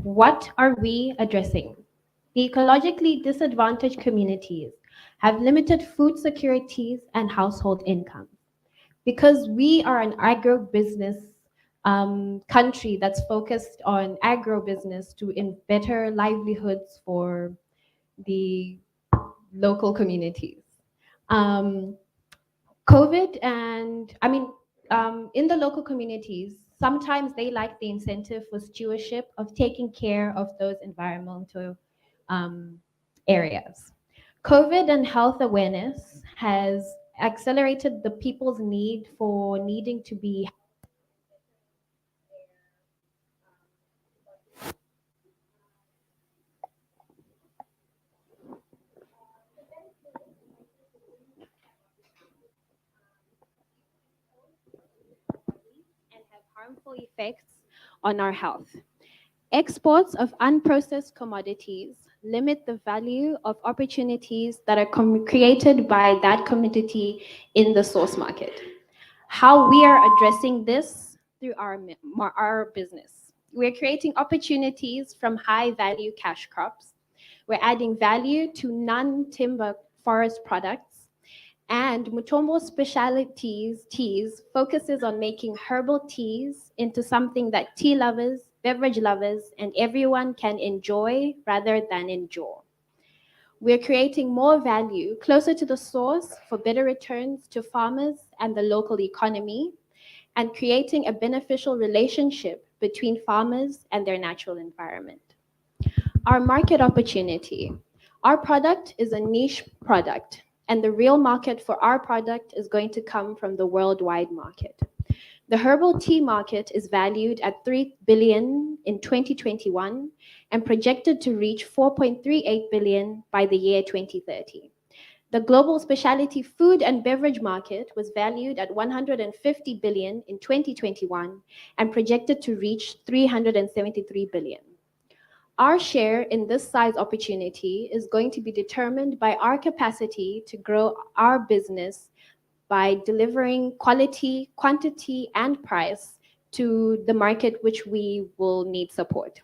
what are we addressing? The ecologically disadvantaged communities have limited food securities and household income. Because we are an agro-business country that's focused on agro-business to better livelihoods for the local communities. COVID and, in the local communities, sometimes they like the incentive for stewardship of taking care of those environmental areas. COVID and health awareness has accelerated the people's need for needing to be harmful effects on our health. Exports of unprocessed commodities limit the value of opportunities that are created by that commodity in the source market. How we are addressing this through our business. We're creating opportunities from high value cash crops. We're adding value to non-timber forest products. And Mutombo Specialty Teas focuses on making herbal teas into something that tea lovers, beverage lovers, and everyone can enjoy rather than endure. We're creating more value closer to the source for better returns to farmers and the local economy, and creating a beneficial relationship between farmers and their natural environment. Our market opportunity. Our product is a niche product, and the real market for our product is going to come from the worldwide market. The herbal tea market is valued at $3 billion in 2021 and projected to reach $4.38 billion by the year 2030. The global specialty food and beverage market was valued at $150 billion in 2021 and projected to reach $373 billion. Our share in this size opportunity is going to be determined by our capacity to grow our business by delivering quality, quantity, and price to the market which we will need support.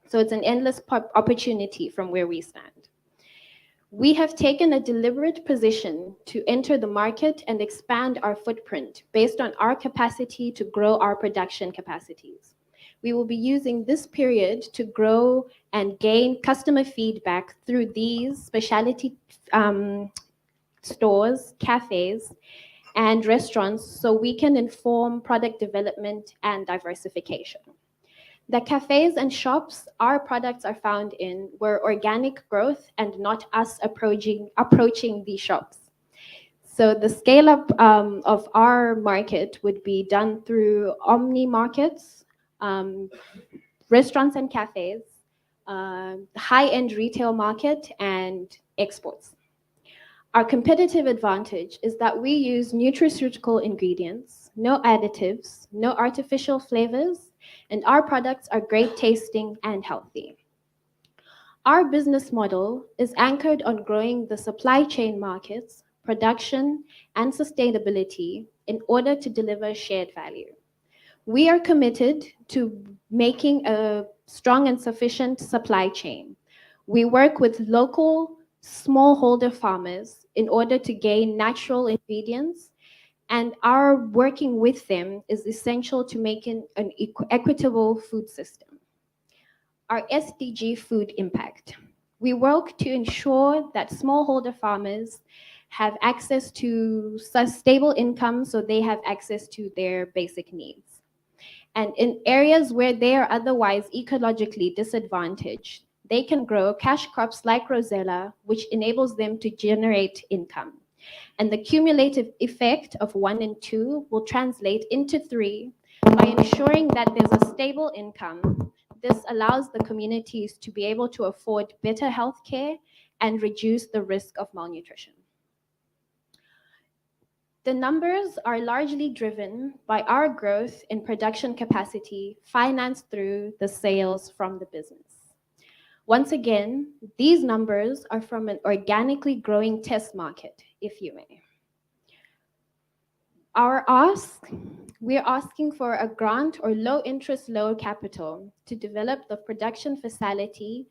So it's an endless opportunity from where we stand. We have taken a deliberate position to enter the market and expand our footprint based on our capacity to grow our production capacities. We will be using this period to grow and gain customer feedback through these specialty stores, cafes, and restaurants so we can inform product development and diversification. The cafes and shops our products are found in were organic growth and not us approaching these shops. So the scale up of our market would be done through omni markets, restaurants and cafes, high-end retail market, and exports. Our competitive advantage is that we use nutraceutical ingredients, no additives, no artificial flavors, and our products are great tasting and healthy. Our business model is anchored on growing the supply chain markets, production, and sustainability in order to deliver shared value. We are committed to making a strong and sufficient supply chain. We work with local smallholder farmers in order to gain natural ingredients, and our working with them is essential to making an equitable food system. Our SDG food impact. We work to ensure that smallholder farmers have access to stable income so they have access to their basic needs. And in areas where they are otherwise ecologically disadvantaged, they can grow cash crops like Rosella, which enables them to generate income. And the cumulative effect of 1 and 2 will translate into 3 by ensuring that there's a stable income. This allows the communities to be able to afford better health care and reduce the risk of malnutrition. The numbers are largely driven by our growth in production capacity financed through the sales from the business. Once again, these numbers are from an organically growing test market, if you may. Our ask, we're asking for a grant or low interest, low capital to develop the production facility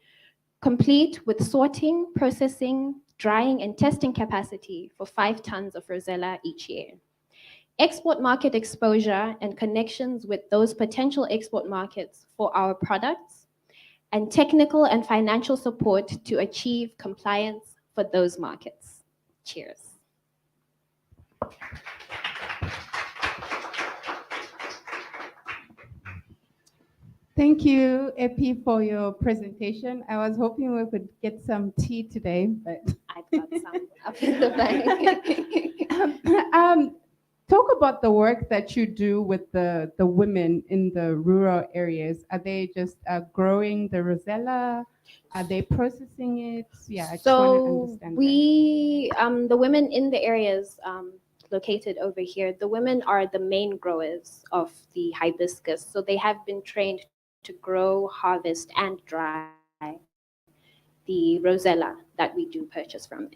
complete with sorting, processing, drying, and testing capacity for 5 tons of Rosella each year. Export market exposure and connections with those potential export markets for our products, and technical and financial support to achieve compliance for those markets. Cheers. Thank you, Epi, for your presentation. I was hoping we could get some tea today, but I've got some up in the back. Talk about the work that you do with the women in the rural areas. Are they just growing the Rosella? Are they processing it? Yeah, I just want to understand. We, the women in the areas located over here, the women are the main growers of the hibiscus. So they have been trained to grow, harvest, and dry the Rosella that we do purchase from them.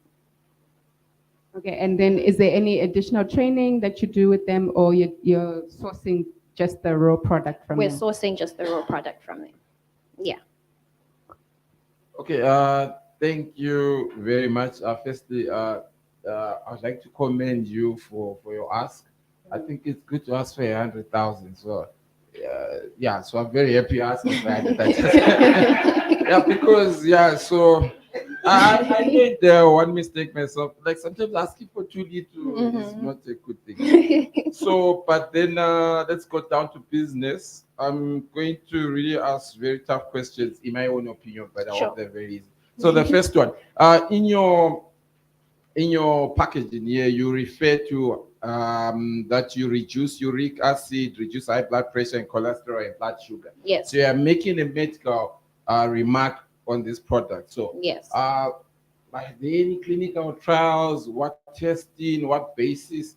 Okay, and then is there any additional training that you do with them, or you're sourcing just the raw product from them? We're sourcing just the raw product from them. Yeah. Okay, thank you very much. Firstly, I'd like to commend you for your ask. I think it's good to ask for 100,000. So, yeah, so I'm very happy asking for 100,000. Yeah, because, yeah, so I made one mistake myself. Like sometimes asking for too little is not a good thing. So, but then let's go down to business. I'm going to really ask very tough questions in my own opinion, but I hope they're very easy. So the first one, in your packaging here, you refer to that you reduce uric acid, reduce high blood pressure and cholesterol and blood sugar. Yes. So you are making a medical remark on this product. So yes. Are there any clinical trials? What testing? What basis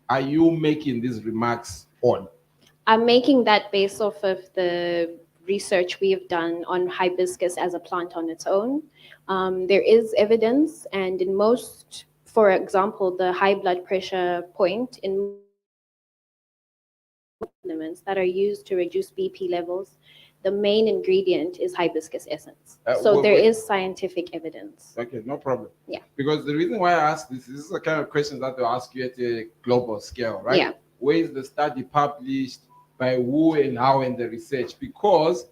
are you making these remarks on? I'm making that based off of the research we have done on hibiscus as a plant on its own. There is evidence, and in most, for example, the high blood pressure point in supplements that are used to reduce BP levels, the main ingredient is hibiscus essence. So there is scientific evidence. Okay, no problem. Yeah. Because the reason why I ask this is the kind of questions that they ask you at a global scale, right? Yeah. Where is the study published, by who and how in the research? Because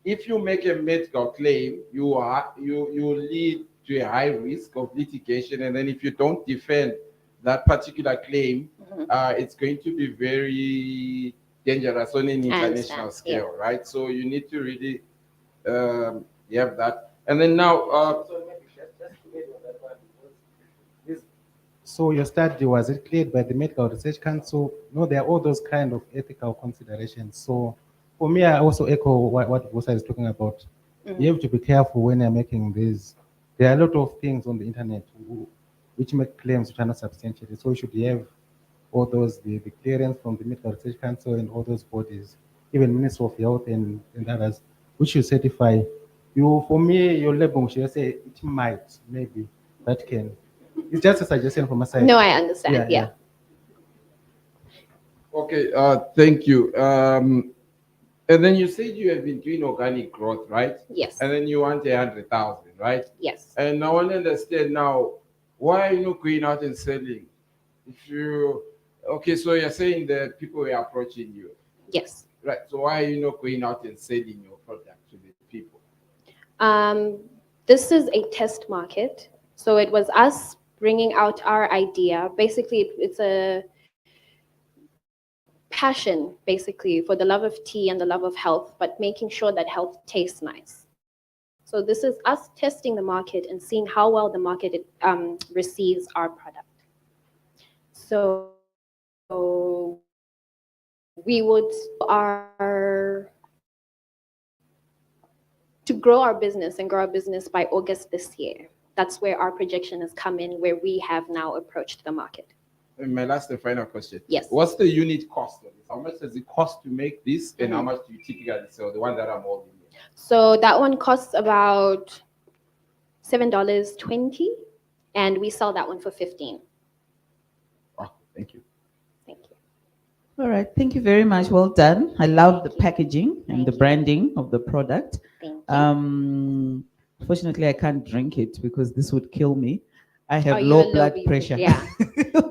if you make a medical claim, you lead to a high risk of litigation, and then if you don't defend that particular claim, it's going to be very dangerous on an international scale, right? So you need to really have that. And then now, so your study, was it cleared by the Medical Research Council? No, there are all those kind of ethical considerations. So for me, I also echo what Bosa is talking about. You have to be careful when you're making these. There are a lot of things on the internet which make claims which are not substantiated. So you should have all those, the clearance from the Medical Research Council and all those bodies, even Ministry of Health and others, which should certify. You, for me, your label should say it might, maybe, that can. It's just a suggestion from my side. No, I understand. Yeah. Okay, thank you. And then you said you have been doing organic growth, right? Yes. And then you want 100,000, right? Yes. And I want to understand now, why are you not going out and selling? If you, okay, so you're saying that people are approaching you. Yes. Right. So why are you not going out and selling your product to the people? This is a test market. So it was us bringing out our idea. Basically, it's a passion, basically, for the love of tea and the love of health, but making sure that health tastes nice. So this is us testing the market and seeing how well the market receives our product. So we would to grow our business and grow our business by August this year. That's where our projection has come in, where we have now approached the market. And my last and final question. Yes. What's the unit cost of this? How much does it cost to make this, and how much do you typically sell, the one that I'm holding here? So that one costs about $7.20, and we sell that one for $15. Oh, thank you. Thank you. All right, thank you very much. Well done. I love the packaging and the branding of the product. Thank you. Fortunately, I can't drink it because this would kill me. I have You're low low blood BP, pressure. yeah.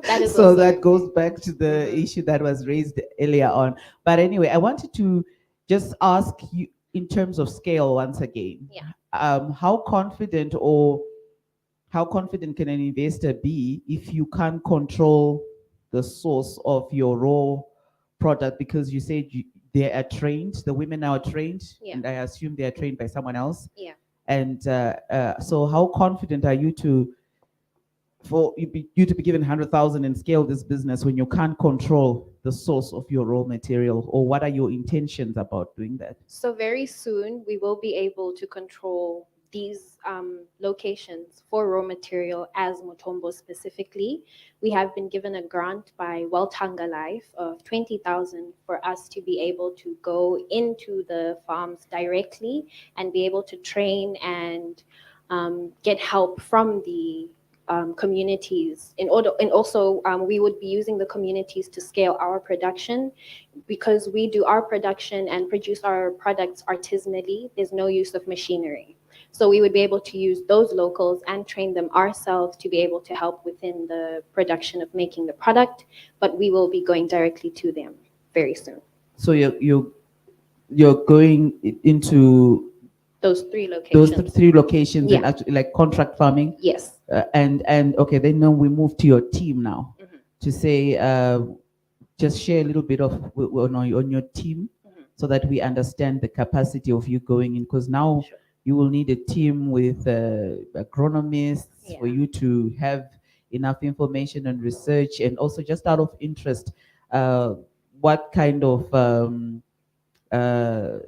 That is So also that goes back to the issue that was raised earlier on. But anyway, I wanted to just ask you in terms of scale once again. Yeah. How confident can an investor be if you can't control the source of your raw product? Because you said they are trained, the women are trained, and I assume they are trained by someone else. Yeah. And so how confident are you to be given 100,000 and scale this business when you can't control the source of your raw material? Or what are your intentions about doing that? So very soon we will be able to control these locations for raw material as Mutombo specifically. We have been given a grant by Weltanga Life of 20,000 for us to be able to go into the farms directly and be able to train and get help from the communities and also we would be using the communities to scale our production, because we do our production and produce our products artisanally. There's no use of machinery. So we would be able to use those locals and train them ourselves to be able to help within the production of making the product, but we will be going directly to them very soon. So you're going into those three locations. And actually like contract farming. Yes. And okay, then now we move to your team now to say, just share a little bit of on your team so that we understand the capacity of you going in, because now you will need a team with agronomists for you to have enough information and research. And also, just out of interest, what kind of can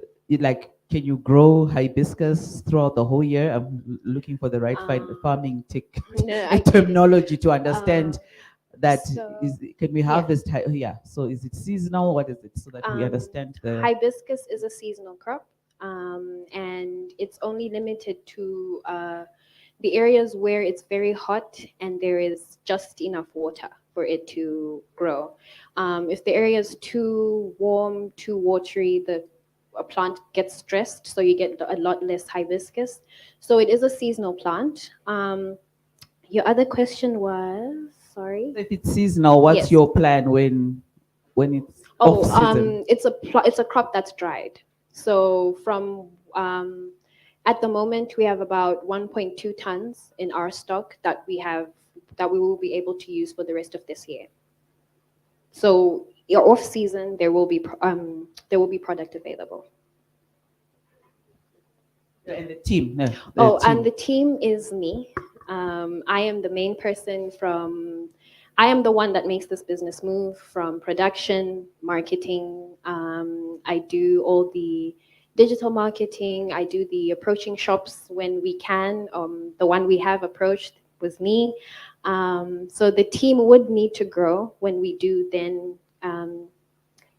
you grow hibiscus throughout the whole year? I'm looking for the right farming terminology to understand that. Can we harvest? So is it seasonal? What is it, so that we understand the hibiscus is a seasonal crop, and it's only limited to the areas where it's very hot and there is just enough water for it to grow. If the area is too warm, too watery, a plant gets stressed, so you get a lot less hibiscus. So it is a seasonal plant. Your other question was, sorry? If it's seasonal, what's your plan when it's off-season? It's a crop that's dried. So from at the moment we have about 1.2 tons in our stock that we have that we will be able to use for the rest of this year. So your off season, there will be product available. And the team. No, And the team is me. I am the main person I am the one that makes this business move from production, marketing. I do all the digital marketing. I do the approaching shops when we can. The one we have approached was me. So the team would need to grow when we do then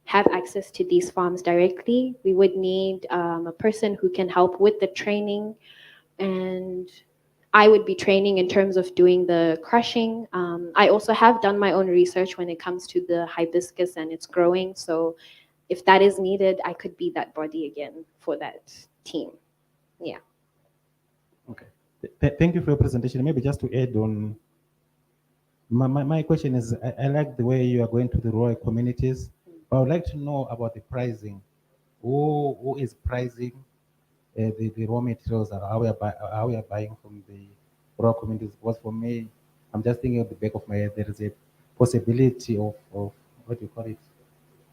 have access to these farms directly. We would need a person who can help with the training, and I would be training in terms of doing the crushing. I also have done my own research when it comes to the hibiscus and its growing. So if that is needed, I could be that body again for that team. Yeah. Okay. Thank you for your presentation. Maybe just to add on, my question is, I like the way you are going to the rural communities, but I would like to know about the pricing. Who is pricing the raw materials that we are buying from the rural communities? Because for me, I'm just thinking at the back of my head, there is a possibility of what do you call it?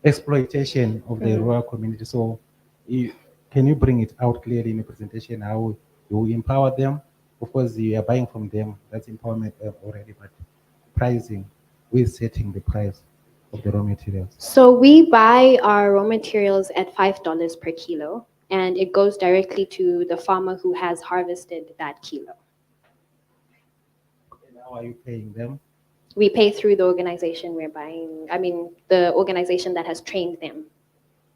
Exploitation of the rural community. So can you bring it out clearly in the presentation, how you empower them? Of course, you are buying from them, that's empowerment already, but pricing, who is setting the price of the raw materials? So we buy our raw materials at $5 per kilo, and it goes directly to the farmer who has harvested that kilo. And how are you paying them? We pay through the organization we're buying, the organization that has trained them.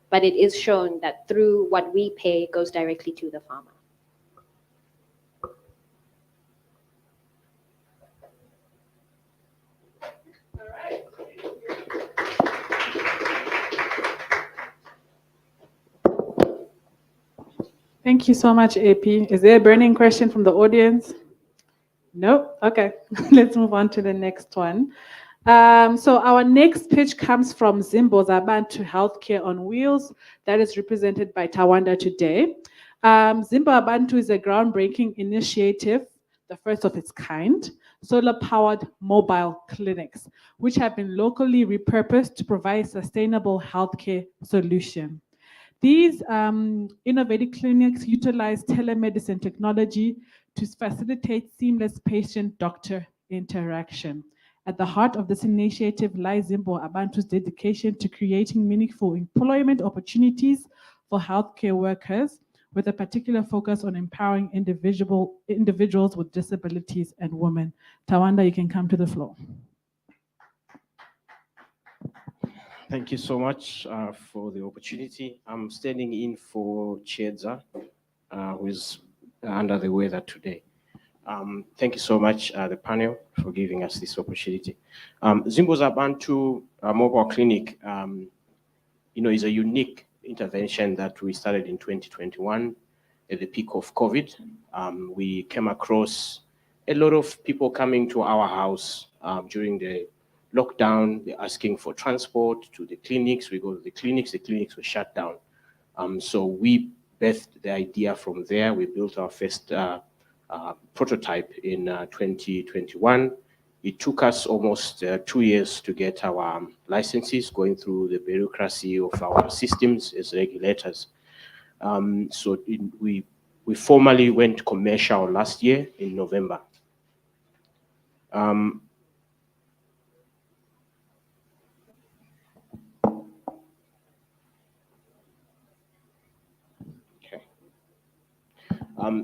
But it is shown that through what we pay goes directly to the farmer. Thank you so much, AP. Is there a burning question from the audience? No? Okay, let's move on to the next one. So our next pitch comes from Zimbo Zabantu Healthcare on Wheels, that is represented by Tawanda today. Zimbo Zabantu is a groundbreaking initiative, the first of its kind, solar-powered mobile clinics, which have been locally repurposed to provide sustainable healthcare solution. These innovative clinics utilize telemedicine technology to facilitate seamless patient-doctor interaction. At the heart of this initiative lies Zimbo Abantu's dedication to creating meaningful employment opportunities for healthcare workers, with a particular focus on empowering individuals with disabilities and women. Tawanda, you can come to the floor. Thank you so much for the opportunity. I'm standing in for Chedza, who is under the weather today. Thank you so much, the panel, for giving us this opportunity. Zimbo Zabantu Mobile Clinic, is a unique intervention that we started in 2021 at the peak of COVID. We came across a lot of people coming to our house during the lockdown. They're asking for transport to the clinics. We go to the clinics were shut down. So we birthed the idea from there. We built our first prototype in 2021. It took us almost 2 years to get our licenses, going through the bureaucracy of our systems as regulators. We formally went commercial last year in November.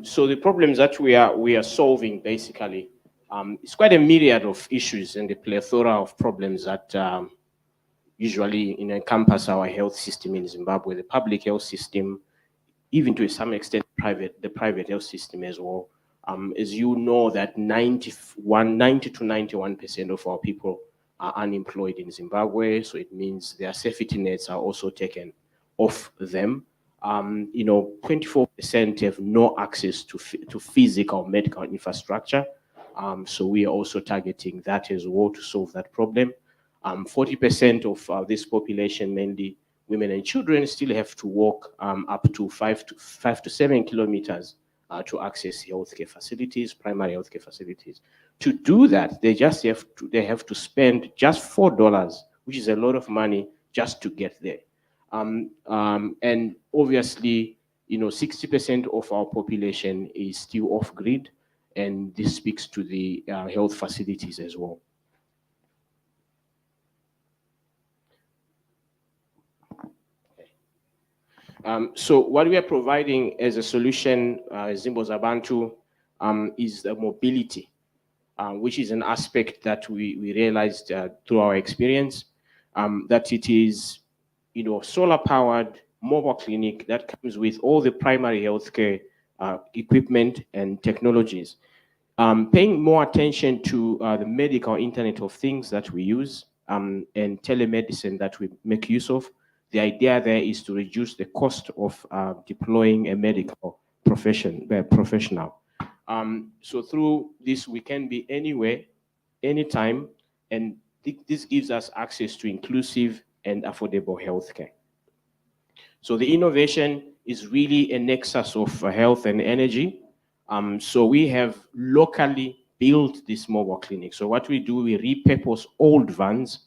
So the problems that we are solving basically, it's quite a myriad of issues and a plethora of problems that usually encompass our health system in Zimbabwe, the public health system, even to some extent the private health system as well. As you know, that 90 to 91% of our people are unemployed in Zimbabwe, so it means their safety nets are also taken off them. 24% have no access to physical medical infrastructure. So we are also targeting that as well to solve that problem. 40% of this population, mainly women and children, still have to walk up to 5 to 7 kilometers to access healthcare facilities, primary healthcare facilities. To do that, they have to spend just $4, which is a lot of money just to get there. And obviously, 60% of our population is still off grid, and this speaks to the health facilities as well. So what we are providing as a solution, Zimbo Zabantu, is the mobility, which is an aspect that we realized through our experience, that it is, solar-powered mobile clinic that comes with all the primary healthcare equipment and technologies. Paying more attention to the medical Internet of Things that we use and telemedicine that we make use of. The idea there is to reduce the cost of deploying a medical professional. So through this, we can be anywhere, anytime, and this gives us access to inclusive and affordable healthcare. So the innovation is really a nexus of health and energy. So we have locally built this mobile clinic. So what we do, we repurpose old vans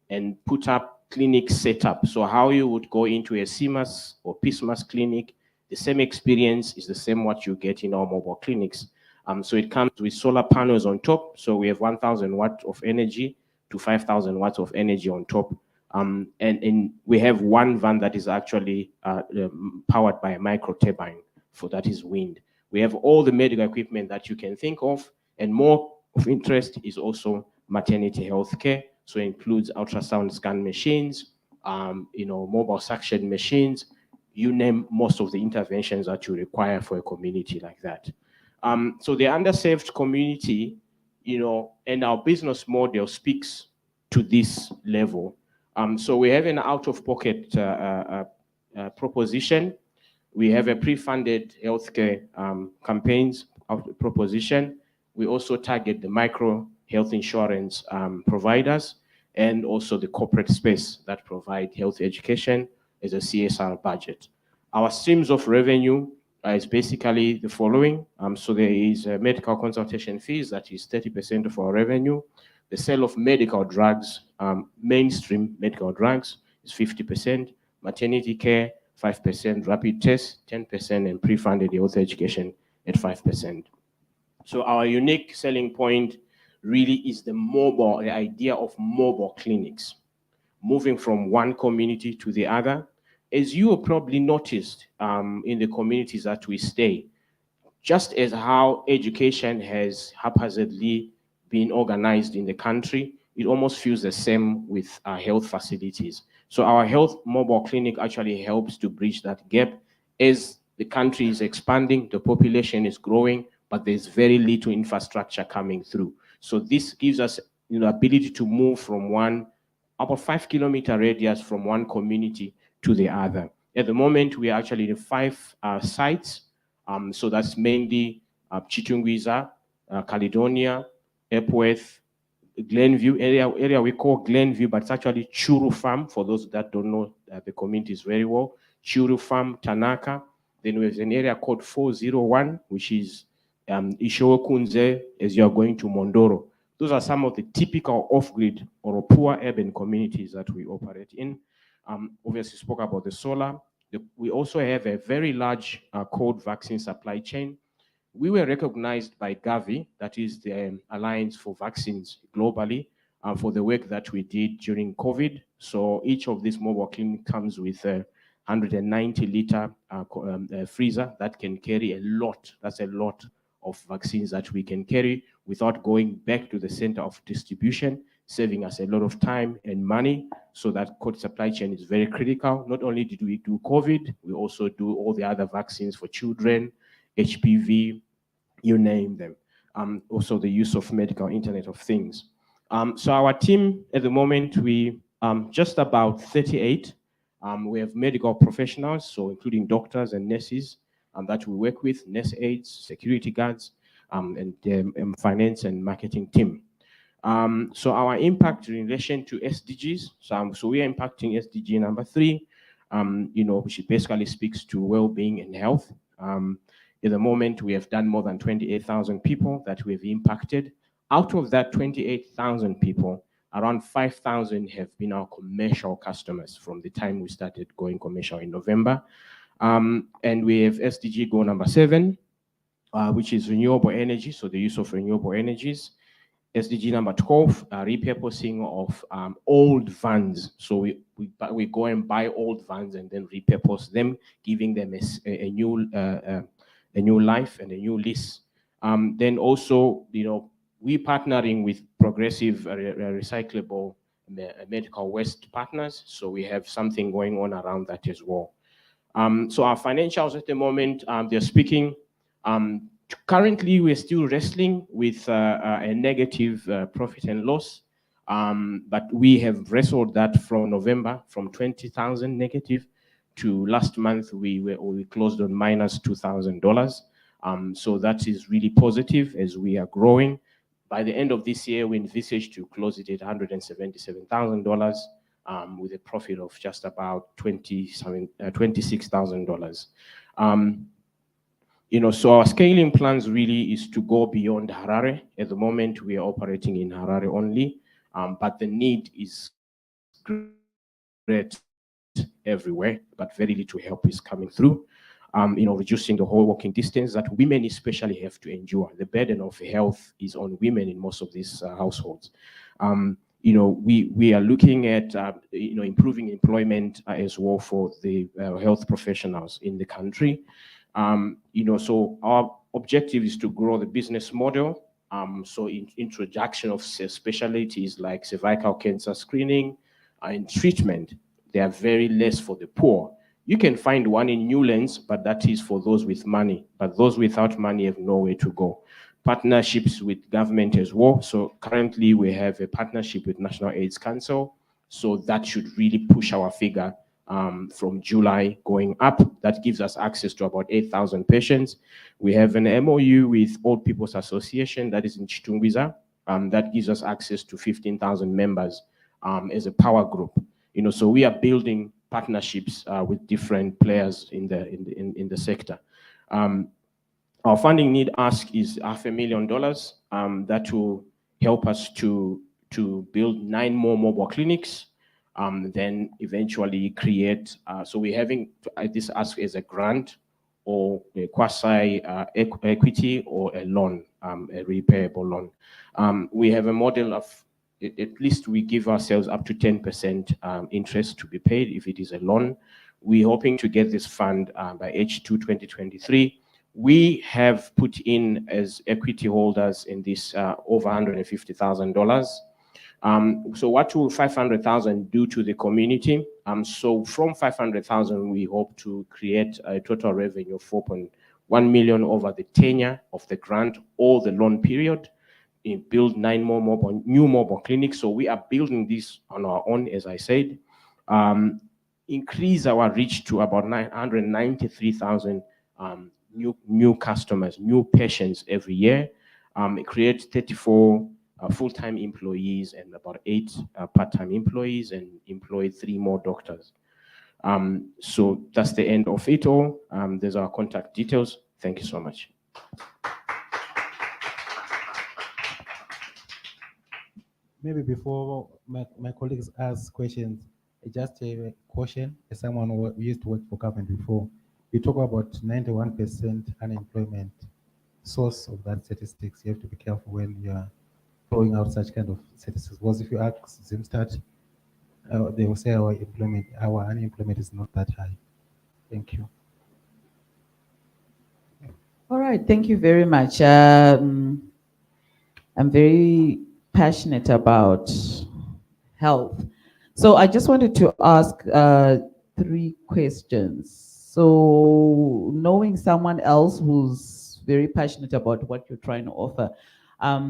and put up clinic setup. So how you would go into a CMAS or PSMAS clinic, the same experience is the same what you get in our mobile clinics. So it comes with solar panels on top. So we have 1,000 watts of energy to 5,000 watts of energy on top. And we have one van that is actually powered by a micro turbine, for that is wind. We have all the medical equipment that you can think of, and more of interest is also maternity health care. So it includes ultrasound scan machines, mobile suction machines, you name most of the interventions that you require for a community like that. So the underserved community, and our business model speaks to this level. So we have an out-of-pocket proposition. We have a pre-funded healthcare campaigns proposition. We also target the micro health insurance providers and also the corporate space that provide health education as a CSR budget. Our streams of revenue is basically the following. So there is medical consultation fees, that is 30% of our revenue. The sale of medical drugs, mainstream medical drugs, is 50%. Maternity care, 5%. Rapid tests, 10%. And pre-funded health education at 5%. So our unique selling point really is the idea of mobile clinics, moving from one community to the other. As you have probably noticed in the communities that we stay, just as how education has haphazardly been organized in the country, it almost feels the same with our health facilities. So our health mobile clinic actually helps to bridge that gap. As the country is expanding, the population is growing, but there's very little infrastructure coming through. So this gives us the ability to move from about 5 kilometer radius from one community to the other. At the moment, we are actually in 5 sites. So that's mainly Chitungwiza, Caledonia, Epworth, Glenview area we call Glenview, but it's actually Churu Farm, for those that don't know the communities very well. Churu Farm, Tanaka. Then we have an area called 401, which is Ishokunze, as you are going to Mondoro. Those are some of the typical off-grid or poor urban communities that we operate in. Obviously spoke about the solar. We also have a very large cold vaccine supply chain. We were recognized by Gavi, that is the Alliance for Vaccines globally, for the work that we did during COVID. So each of these mobile clinics comes with a 190-liter freezer that can carry a lot. That's a lot of vaccines that we can carry without going back to the center of distribution, saving us a lot of time and money. So that cold supply chain is very critical. Not only did we do COVID, we also do all the other vaccines for children, HPV, you name them. Also the use of medical Internet of Things. So our team at the moment, we just about 38. We have medical professionals, so including doctors and nurses that we work with, nurse aides, security guards, and finance and marketing team. So our impact in relation to SDGs, so we are impacting SDG number 3, which basically speaks to well-being and health. At the moment, we have done more than 28,000 people that we've impacted. Out of that 28,000 people, around 5,000 have been our commercial customers from the time we started going commercial in November. And we have SDG goal number 7, which is renewable energy, so the use of renewable energies. SDG number 12, repurposing of old vans. So we go and buy old vans and then repurpose them, giving them a new life and a new lease. Then also, we partnering with progressive recyclable medical waste partners. So we have something going on around that as well. So our financials at the moment, they're speaking. Currently, we're still wrestling with a negative profit and loss, but we have wrestled that from November, from 20,000 negative to last month, we closed on minus $2,000. So that is really positive as we are growing. By the end of this year, we envisage to close it at $177,000 with a profit of just about $26,000. So our scaling plans really is to go beyond Harare. At the moment, we are operating in Harare only, but the need is great everywhere, but very little help is coming through. Reducing the whole walking distance that women especially have to endure. The burden of health is on women in most of these households. We are looking at improving employment as well for the health professionals in the country. So our objective is to grow the business model. So introduction of specialties like cervical cancer screening and treatment, they are very less for the poor. You can find one in Newlands, but that is for those with money. But those without money have nowhere to go. Partnerships with government as well. So currently we have a partnership with National AIDS Council. So that should really push our figure from July going up. That gives us access to about 8,000 patients. We have an MOU with Old People's Association that is in Chitungwiza. That gives us access to 15,000 members as a power group. So we are building partnerships with different players in the sector. Our funding need ask is $500,000. That will help us to build 9 more mobile clinics. Then eventually create, so we're having this ask as a grant or a quasi equity or a loan, a repayable loan. We have a model of, at least we give ourselves up to 10% interest to be paid if it is a loan. We're hoping to get this fund by H2 2023. We have put in as equity holders in this over $150,000. So what will 500,000 do to the community? So from 500,000, we hope to create a total revenue of 4.1 million over the tenure of the grant or the loan period. Build 9 more new mobile clinics. So we are building this on our own, as I said. Increase our reach to about 993,000 new customers, new patients every year. Create 34 full-time employees and about 8 part-time employees, and employ 3 more doctors. So that's the end of it all. There's our contact details. Thank you so much. Maybe before my colleagues ask questions, just a caution as someone who used to work for government before. You talk about 91% unemployment. Source of that statistics, you have to be careful when you are throwing out such kind of statistics. Because if you ask Zimstat, they will say our unemployment is not that high. Thank you. All right, thank you very much. I'm very passionate about health. So I just wanted to ask 3 questions. So knowing someone else who's very passionate about what you're trying to offer, I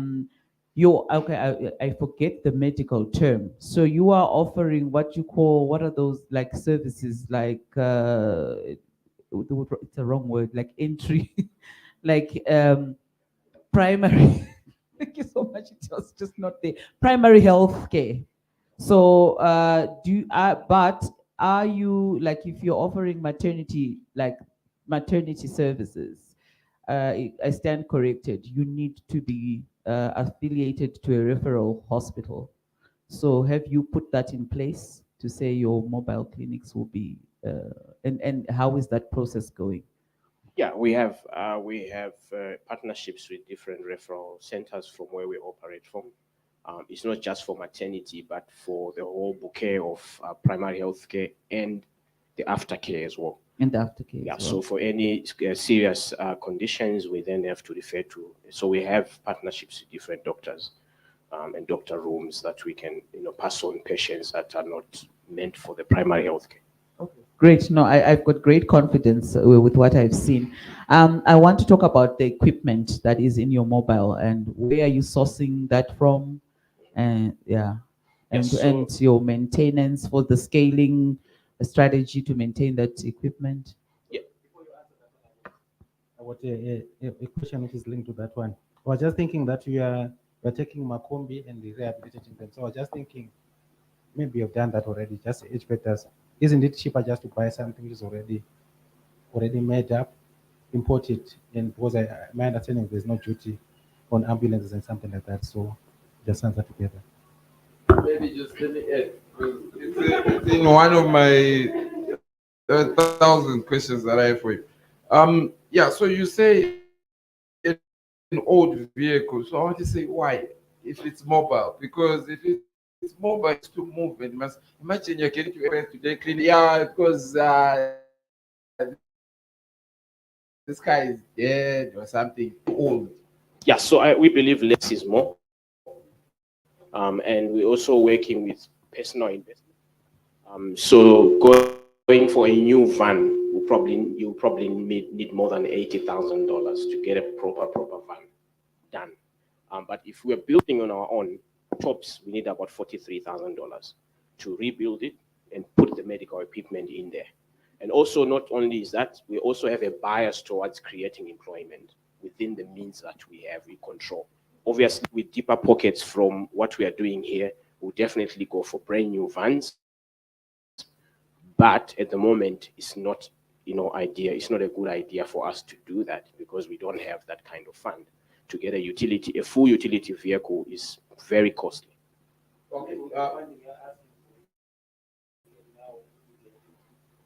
forget the medical term. So you are offering what you call, what are those like services like, it's a wrong word, like entry, like primary, thank you so much, it was just not there, primary health care. So but are you, like if you're offering maternity, like maternity services, I stand corrected. You need to be affiliated to a referral hospital. So have you put that in place to say your mobile clinics will be, and how is that process going? Yeah, we have partnerships with different referral centers from where we operate from. It's not just for maternity, but for the whole bouquet of primary health care and the aftercare as well. And the aftercare. Yeah, as well. so for any serious conditions, we then have to refer to. So we have partnerships with different doctors and doctor rooms that we can, pass on patients that are not meant for the primary health care. Great. No, I've got great confidence with what I've seen. I want to talk about the equipment that is in your mobile and where are you sourcing that from? And and your maintenance for the scaling strategy to maintain that equipment. What a question which is linked to that one. I was just thinking that we're taking Makombi and rehabilitating them. So I was just thinking, maybe you've done that already, just educate us. Isn't it cheaper just to buy something which is already made up, import it, and because my understanding there's no duty on ambulances and something like that. So just answer together. Maybe just let me add, because it's in one of my 1,000 questions that I have for you. Yeah, so you say an old vehicle. So I want to say why, if it's mobile, because if it's mobile, it's to move. And you must imagine you're getting to a place today, clean. Yeah, because this guy is dead or something old. Yeah, so we believe less is more. And we're also working with personal investment. So going for a new van, you probably need more than $80,000 to get a proper van done. But if we're building on our own, tops, we need about $43,000 to rebuild it and put the medical equipment in there. And also, not only is that, we also have a bias towards creating employment within the means that we have, we control. Obviously, with deeper pockets from what we are doing here, we'll definitely go for brand new vans. But at the moment, it's not, it's not a good idea for us to do that because we don't have that kind of fund. To get a full utility vehicle is very costly. Okay.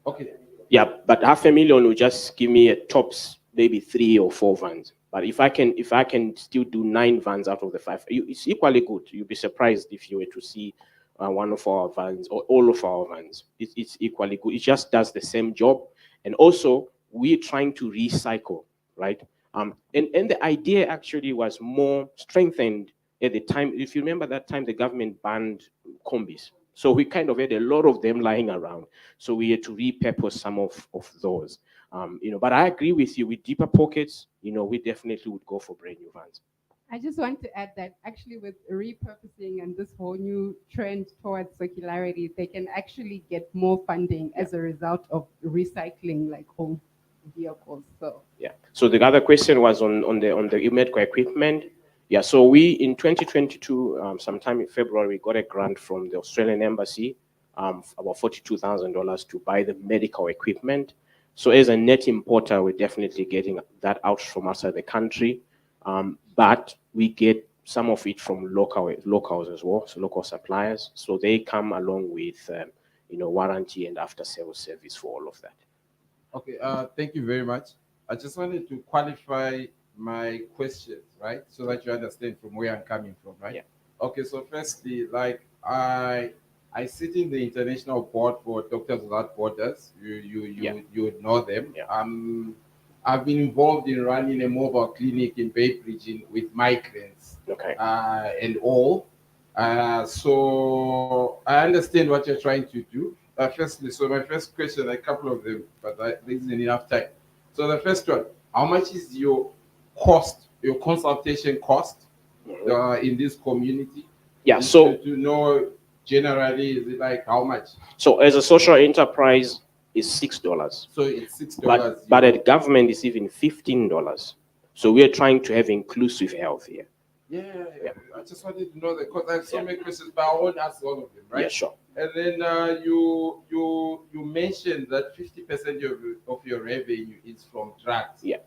Okay. Yeah, but $500,000 will just give me a tops, maybe 3 or 4 vans. But if I can still do 9 vans out of the 5, it's equally good. You'll be surprised if you were to see one of our vans or all of our vans. It's equally good. It just does the same job. And also, we're trying to recycle, right? And the idea actually was more strengthened at the time. If you remember that time, the government banned combis. So we kind of had a lot of them lying around. So we had to repurpose some of those. But I agree with you, with deeper pockets, we definitely would go for brand new vans. I just want to add that actually with repurposing and this whole new trend towards circularity, they can actually get more funding as a result of recycling like home vehicles. So yeah. So the other question was on the medical equipment. Yeah. So we in 2022, sometime in February, we got a grant from the Australian Embassy, about $42,000 to buy the medical equipment. So as a net importer, we're definitely getting that out from outside the country, but we get some of it from locals as well, so local suppliers. So they come along with, warranty and after-sales service for all of that. Okay, thank you very much. I just wanted to qualify my questions, right? So that you understand from where I'm coming from, right? Yeah. Okay, so firstly, like I sit in the international board for Doctors Without Borders. You would know them. Yeah. I've been involved in running a mobile clinic in Bay Bridge with migrants. Okay. And all. So I understand what you're trying to do. Firstly, so my first question, a couple of them, but there isn't enough time. So the first one, how much is your cost, your consultation cost in this community? Yeah, And so to know generally, is it like how much? So as a social enterprise, is $6. So it's $6. But at government, it's even $15. So we are trying to have inclusive health here. Yeah. I just wanted to know that because I have so many questions, but I won't ask all of them, right? Yeah, sure. And then you mentioned that 50% of your revenue is from drugs. Yeah.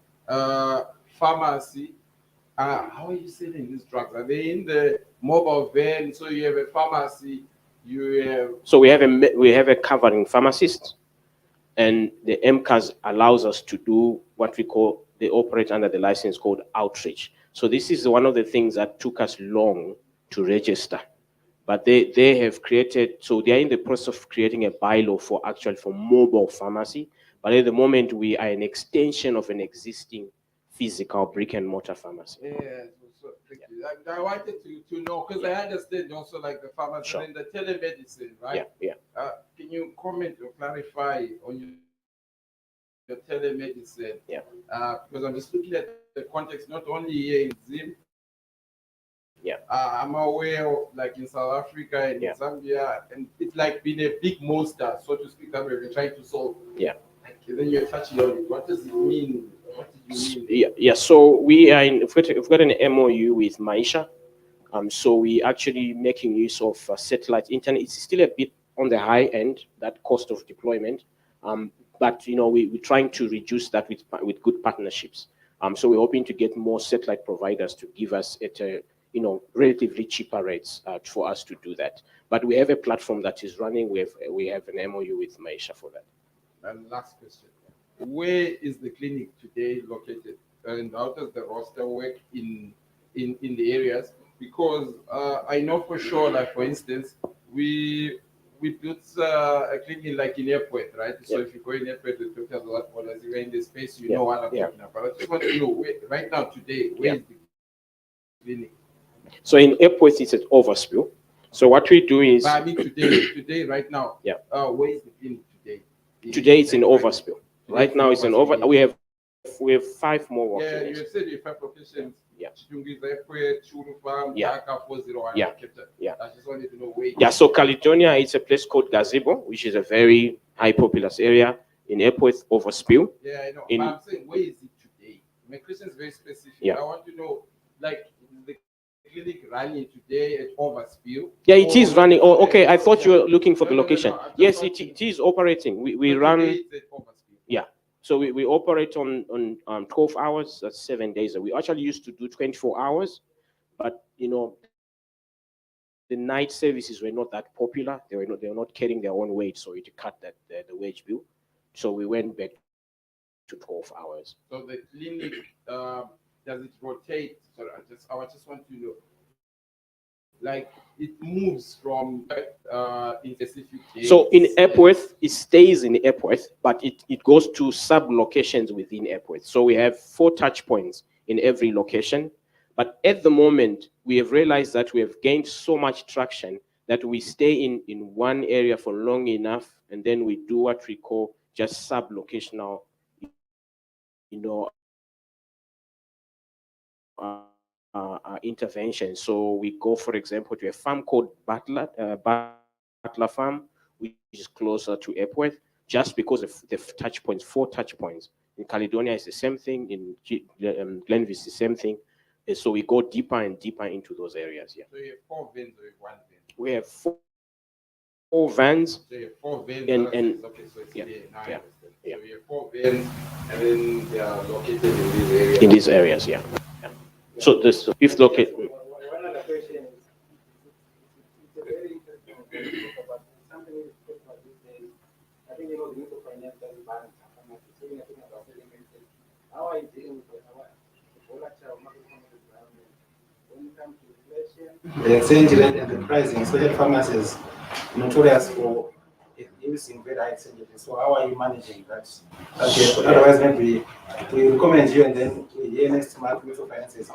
pharmacy, how are you selling these drugs? Are they in the mobile van? So you have a pharmacy, you have... So we have a covering pharmacist, and the MCAS allows us to do what we call, they operate under the license called outreach. So this is one of the things that took us long to register. But they have created, so they are in the process of creating a bylaw for mobile pharmacy. But at the moment, we are an extension of an existing physical brick and mortar pharmacy. Yeah, so thank you. I wanted to know, because I understand also like the pharmacy and the telemedicine, right? Yeah. Can you comment or clarify on your telemedicine? Yeah. Because I'm just looking at the context, not only here in Zim. Yeah. I'm aware of, like in South Africa and in Zambia, and it's like been a big monster, so to speak, that we're trying to solve. Yeah. Like, then you're touching on it. What does it mean? What did you mean? Yeah. So we are we've got an MOU with Maisha. So we actually making use of satellite internet. It's still a bit on the high end, that cost of deployment. But we're trying to reduce that with good partnerships. So we're hoping to get more satellite providers to give us at a relatively cheaper rates for us to do that. But we have a platform that is running. We have an MOU with Maisha for that. And last question: where is the clinic today located, and how does the roster work in the areas? Because I know for sure, like for instance, we built a clinic like in airport, right? So if you go in airport, the doctors are what well, as you're in the space, you know what I'm talking about. I just want to know right now today, where is the clinic? So in airports, it's at Overspill. So what we do is... But I mean today, right now, where is the clinic today? Today it's in Overspill. Right now it's in Over. We have 5 more working. Yeah, you said you have 5 locations. Yeah. Yeah. I just wanted to know where. Yeah, so Caledonia, it's a place called Gazebo, which is a very high populous area in airport Overspill. Yeah, I know. But I'm saying, where is it today? My question is very specific. Yeah. I want to know, like, is the clinic running today at Overspill? Yeah, it is running. Oh, okay. I thought you were looking for the location. Yes, it is operating. We run. Yeah. So we operate on 12 hours. That's 7 days. We actually used to do 24 hours, but the night services were not that popular. They were not carrying their own weight, so it cut the wage bill. So we went back to 12 hours. So the clinic does it rotate? Sorry, I just want to know. Like it moves from in specific days. So in Epworth, it stays in Epworth, but it goes to sub-locations within Epworth. So we have 4 touch points in every location. But at the moment, we have realized that we have gained so much traction that we stay in one area for long enough, and then we do what we call just sub-locational, intervention. So we go, for example, to a farm called Butler Farm, which is closer to Epworth, just because of the touch points, 4 touch points. In Caledonia, it's the same thing. In Glenville, it's the same thing. And so we go deeper and deeper into those areas. Yeah. So you have 4 vans or 1 van? We have 4 vans. So you have 4 vans. And okay, so it's yeah. So you have 4 vans, and then they are located in these areas. In these areas, yeah. So this if located. One other question is, it's a very interesting thing about something we talk about these days. I think the need for financial balance. I'm saying about medicine. How are you dealing with our volatile macroeconomic environment when it comes to inflation? The exchange rate and the pricing, especially farmers, notorious for using very high exchange rate. So how are you managing that? Otherwise, maybe we recommend you, and then next month we for finances.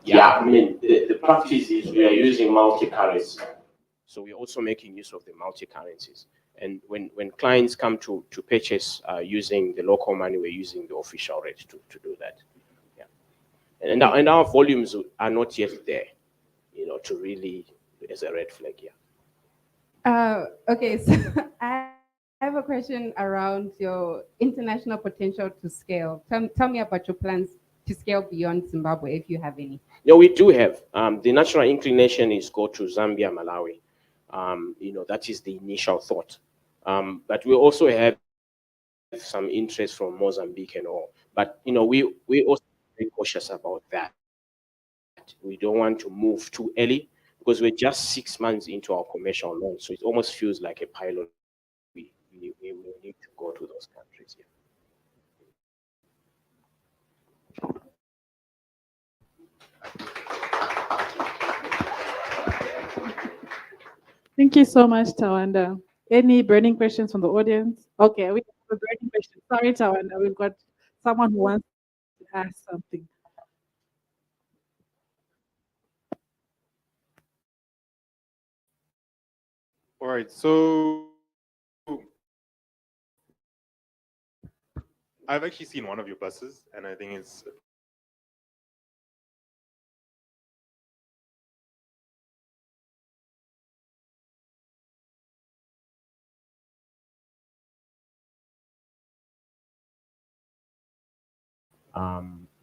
Yeah, I mean, the practice is we are using multi-currency. So we're also making use of the multi-currencies. And when clients come to purchase using the local money, we're using the official rate to do that. Yeah. And our volumes are not yet there, to really, as a red flag, yeah. Okay, so I have a question around your international potential to scale. Tell me about your plans to scale beyond Zimbabwe, if you have any. Yeah, we do have. The natural inclination is go to Zambia, Malawi. That is the initial thought. But we also have some interest from Mozambique and all. But, we also very cautious about that. We don't want to move too early because we're just 6 months into our commercial launch. So it almost feels like a pilot. We need to go to those countries. Yeah. Thank you so much, Tawanda. Any burning questions from the audience? Okay, we have a burning question. Sorry, Tawanda, we've got someone who wants to ask something. All right, so I've actually seen one of your buses, and I think it's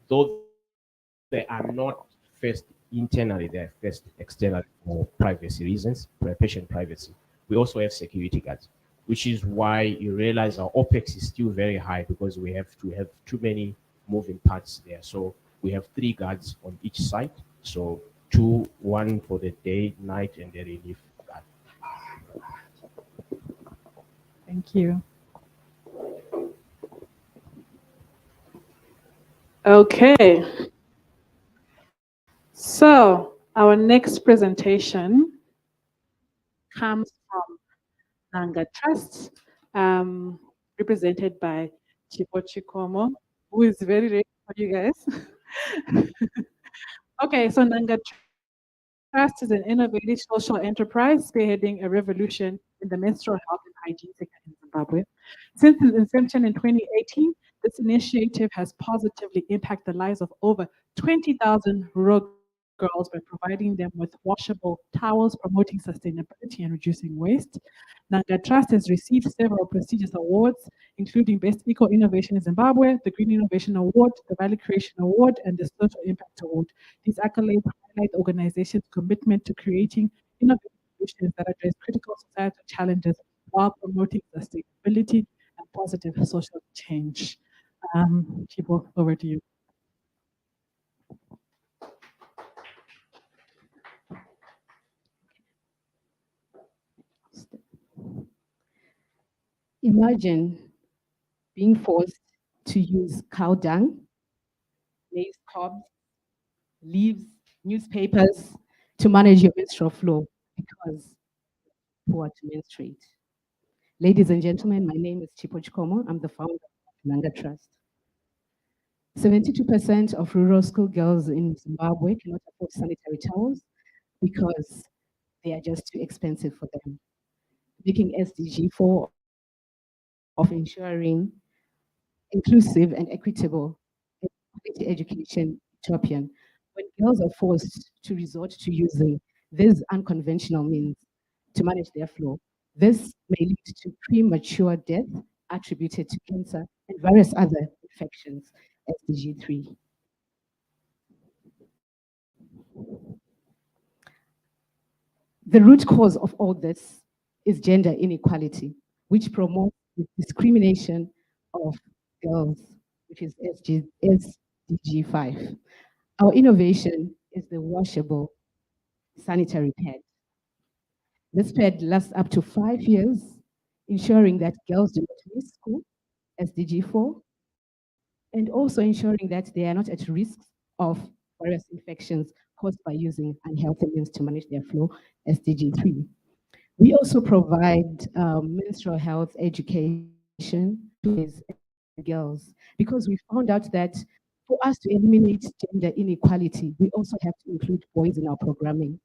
Though they are not first internally, they are first externally for privacy reasons, patient privacy. We also have security guards, which is why you realize our OPEX is still very high because we have to have too many moving parts there. So we have 3 guards on each side. So 2, 1 for the day, night, and the relief guard. Thank you. Okay. So our next presentation comes from Nanga Trust, represented by Chipo Chikomo, who is very ready for you guys. Okay, so Nanga Trust is an innovative social enterprise spearheading a revolution in the menstrual health and hygiene sector in Zimbabwe. Since its inception in 2018, this initiative has positively impacted the lives of over 20,000 rural girls by providing them with washable towels, promoting sustainability and reducing waste. Nanga Trust has received several prestigious awards, including Best Eco Innovation in Zimbabwe, the Green Innovation Award, the Value Creation Award, and the Social Impact Award. These accolades highlight the organization's commitment to creating innovative solutions that address critical societal challenges while promoting sustainability and positive social change. Chibo, over to you. Imagine being forced to use cow dung, maize cobs, leaves, newspapers to manage your menstrual flow because you're poor to menstruate. Ladies and gentlemen, my name is Chipo Chikomo. I'm the founder of Nanga Trust. 72% of rural school girls in Zimbabwe cannot afford sanitary towels because they are just too expensive for them, making SDG 4 of ensuring inclusive and equitable quality education utopian. When girls are forced to resort to using these unconventional means to manage their flow, this may lead to premature death attributed to cancer and various other infections, SDG 3. The root cause of all this is gender inequality, which promotes the discrimination of girls, which is SDG 5. Our innovation is the washable sanitary pad. This pad lasts up to 5 years, ensuring that girls do not miss school, SDG 4, and also ensuring that they are not at risk of various infections caused by using unhealthy means to manage their flow, SDG 3. We also provide menstrual health education to girls because we found out that for us to eliminate gender inequality, we also have to include boys in our programming.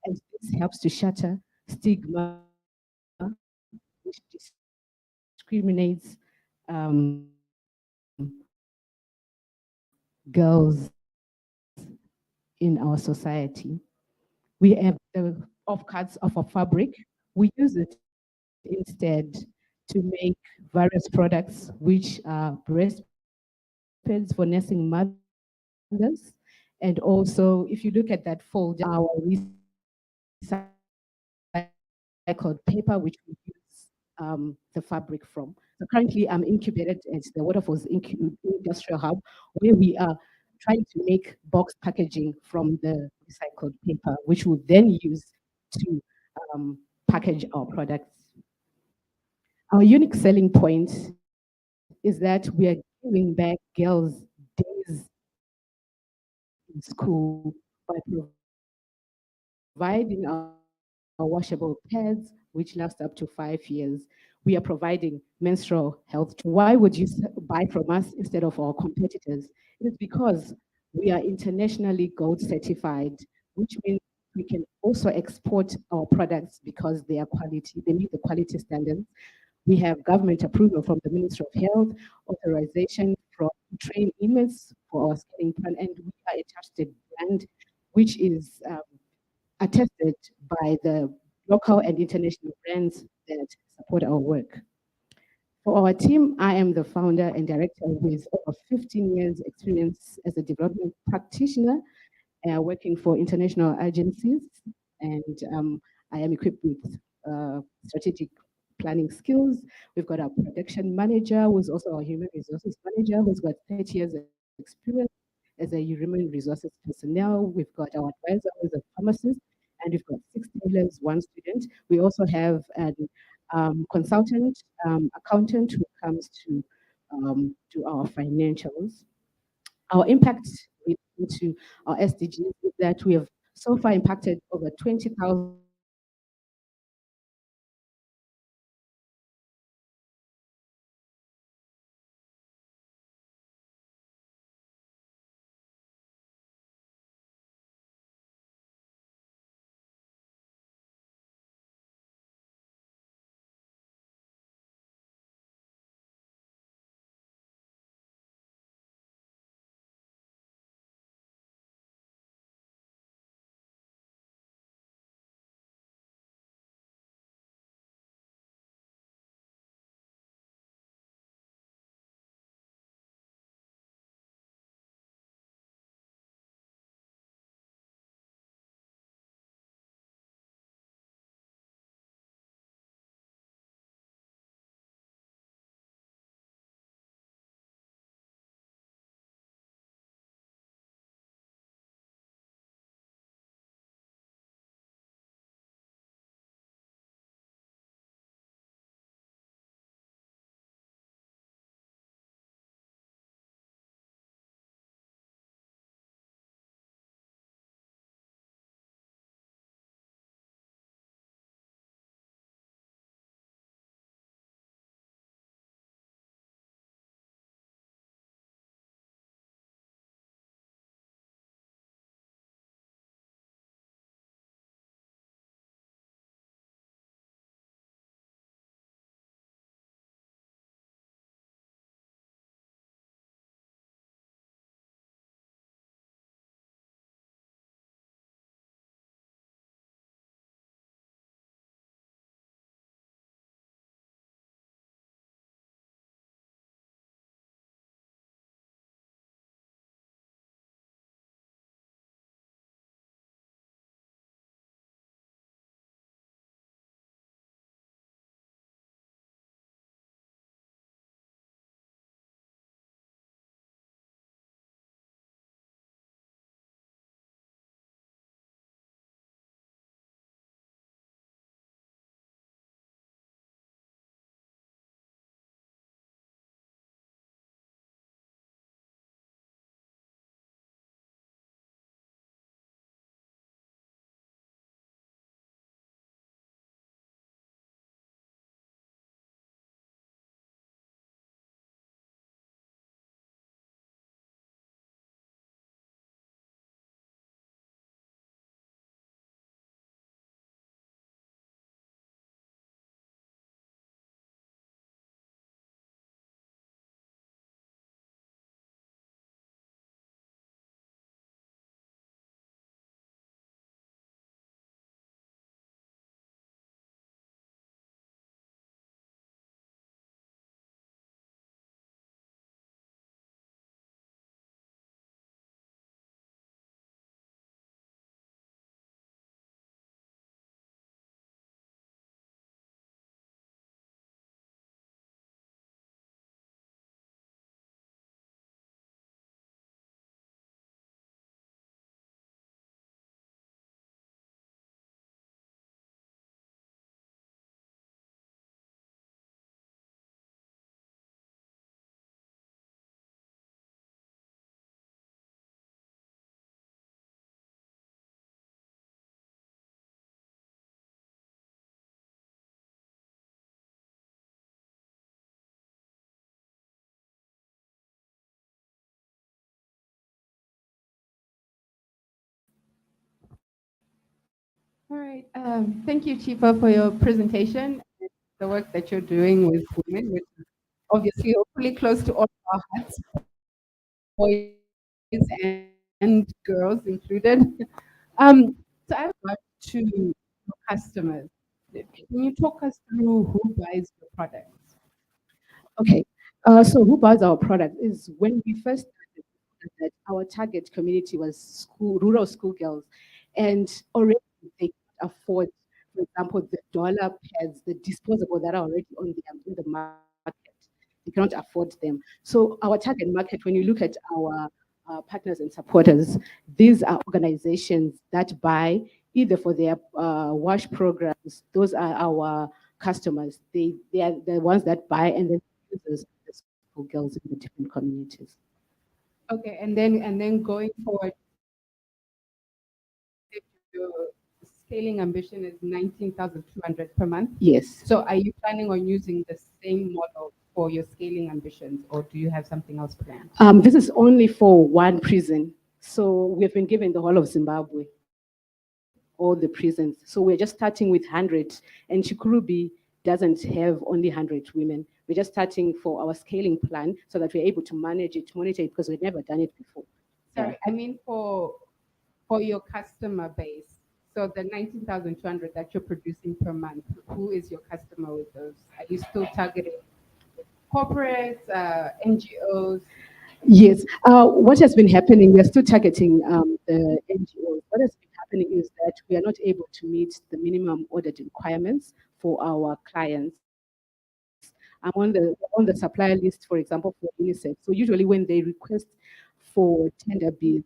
And this helps to shatter stigma, which discriminates girls in our society. We have the offcuts of a fabric. We use it instead to make various products, which are breast pads for nursing mothers. And also, if you look at that fold, our recycled paper, which we use the fabric from. So currently, I'm incubated at the Waterfalls Industrial Hub, where we are trying to make box packaging from the recycled paper, which we then use to package our products. Our unique selling point is that we are giving back girls days in school by providing our washable pads, which last up to 5 years. We are providing menstrual health. Why would you buy from us instead of our competitors? It is because we are internationally gold certified, which means we can also export our products because they are quality, they meet the quality standards. We have government approval from the Ministry of Health, authorization from train emails for our scaling plan, and we are a trusted brand, which is attested by the local and international brands that support our work. For our team, I am the founder and director with over 15 years experience as a development practitioner, working for international agencies, and I am equipped with strategic planning skills. We've got our production manager, who's also our human resources manager, who's got 30 years of experience as a human resources personnel. We've got our advisor, who's a pharmacist, and we've got 6 tailors, 1 student. We also have an consultant, accountant who comes to do our financials. Our impact to our SDGs is that we have so far impacted over 20,000 All right. Thank you, Chifa, for your presentation, the work that you're doing with women, which is obviously hopefully close to all of our hearts, boys and girls included. So I want to your customers. Can you talk us through who buys your products? Okay, so who buys our product is when we first started that our target community was rural schoolgirls, and already they could afford, for example, the dollar pads, the disposable that are already in the market. They cannot afford them. So our target market, when you look at our partners and supporters, these are organizations that buy either for their wash programs. Those are our customers. They are the ones that buy, and then users, the school girls in the different communities. Okay, and then going forward, if your scaling ambition is 19,200 per month. Yes. So are you planning on using the same model for your scaling ambitions, or do you have something else planned? This is only for one prison. So we've been given the whole of Zimbabwe, all the prisons. So we're just starting with 100, and Chikurubi doesn't have only 100 women. We're just starting for our scaling plan so that we're able to manage it, monitor it, because we've never done it before. Sorry, I mean for your customer base. So the 19,200 that you're producing per month, who is your customer with those? Are you still targeting corporates, NGOs? Yes. What has been happening, we are still targeting the NGOs. What has been happening is that we are not able to meet the minimum audit requirements for our clients. I'm on the supplier list, for example, for UNICEF. So usually when they request for tender bids,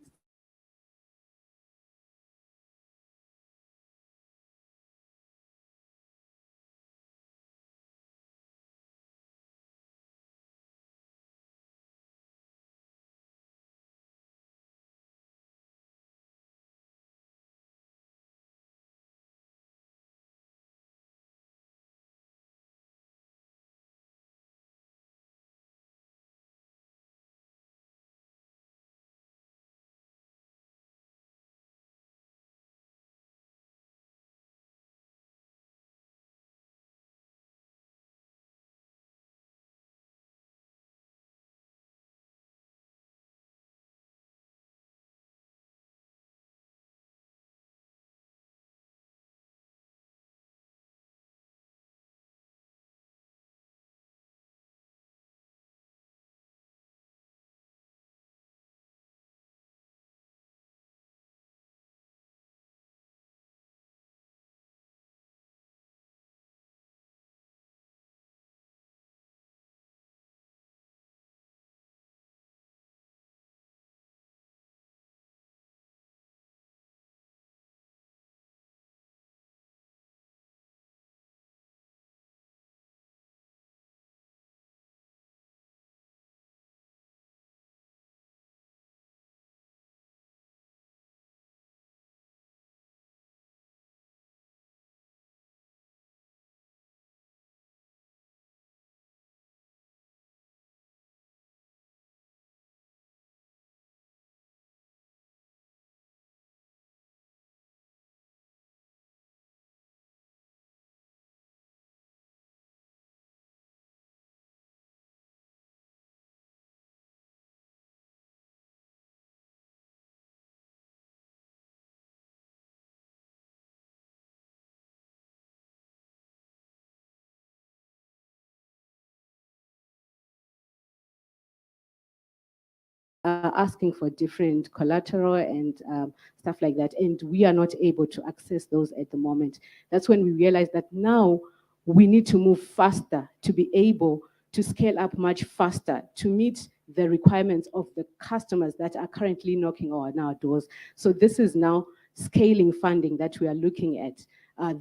asking for different collateral and stuff like that. And we are not able to access those at the moment. That's when we realized that now we need to move faster to be able to scale up much faster to meet the requirements of the customers that are currently knocking on our doors. So this is now scaling funding that we are looking at.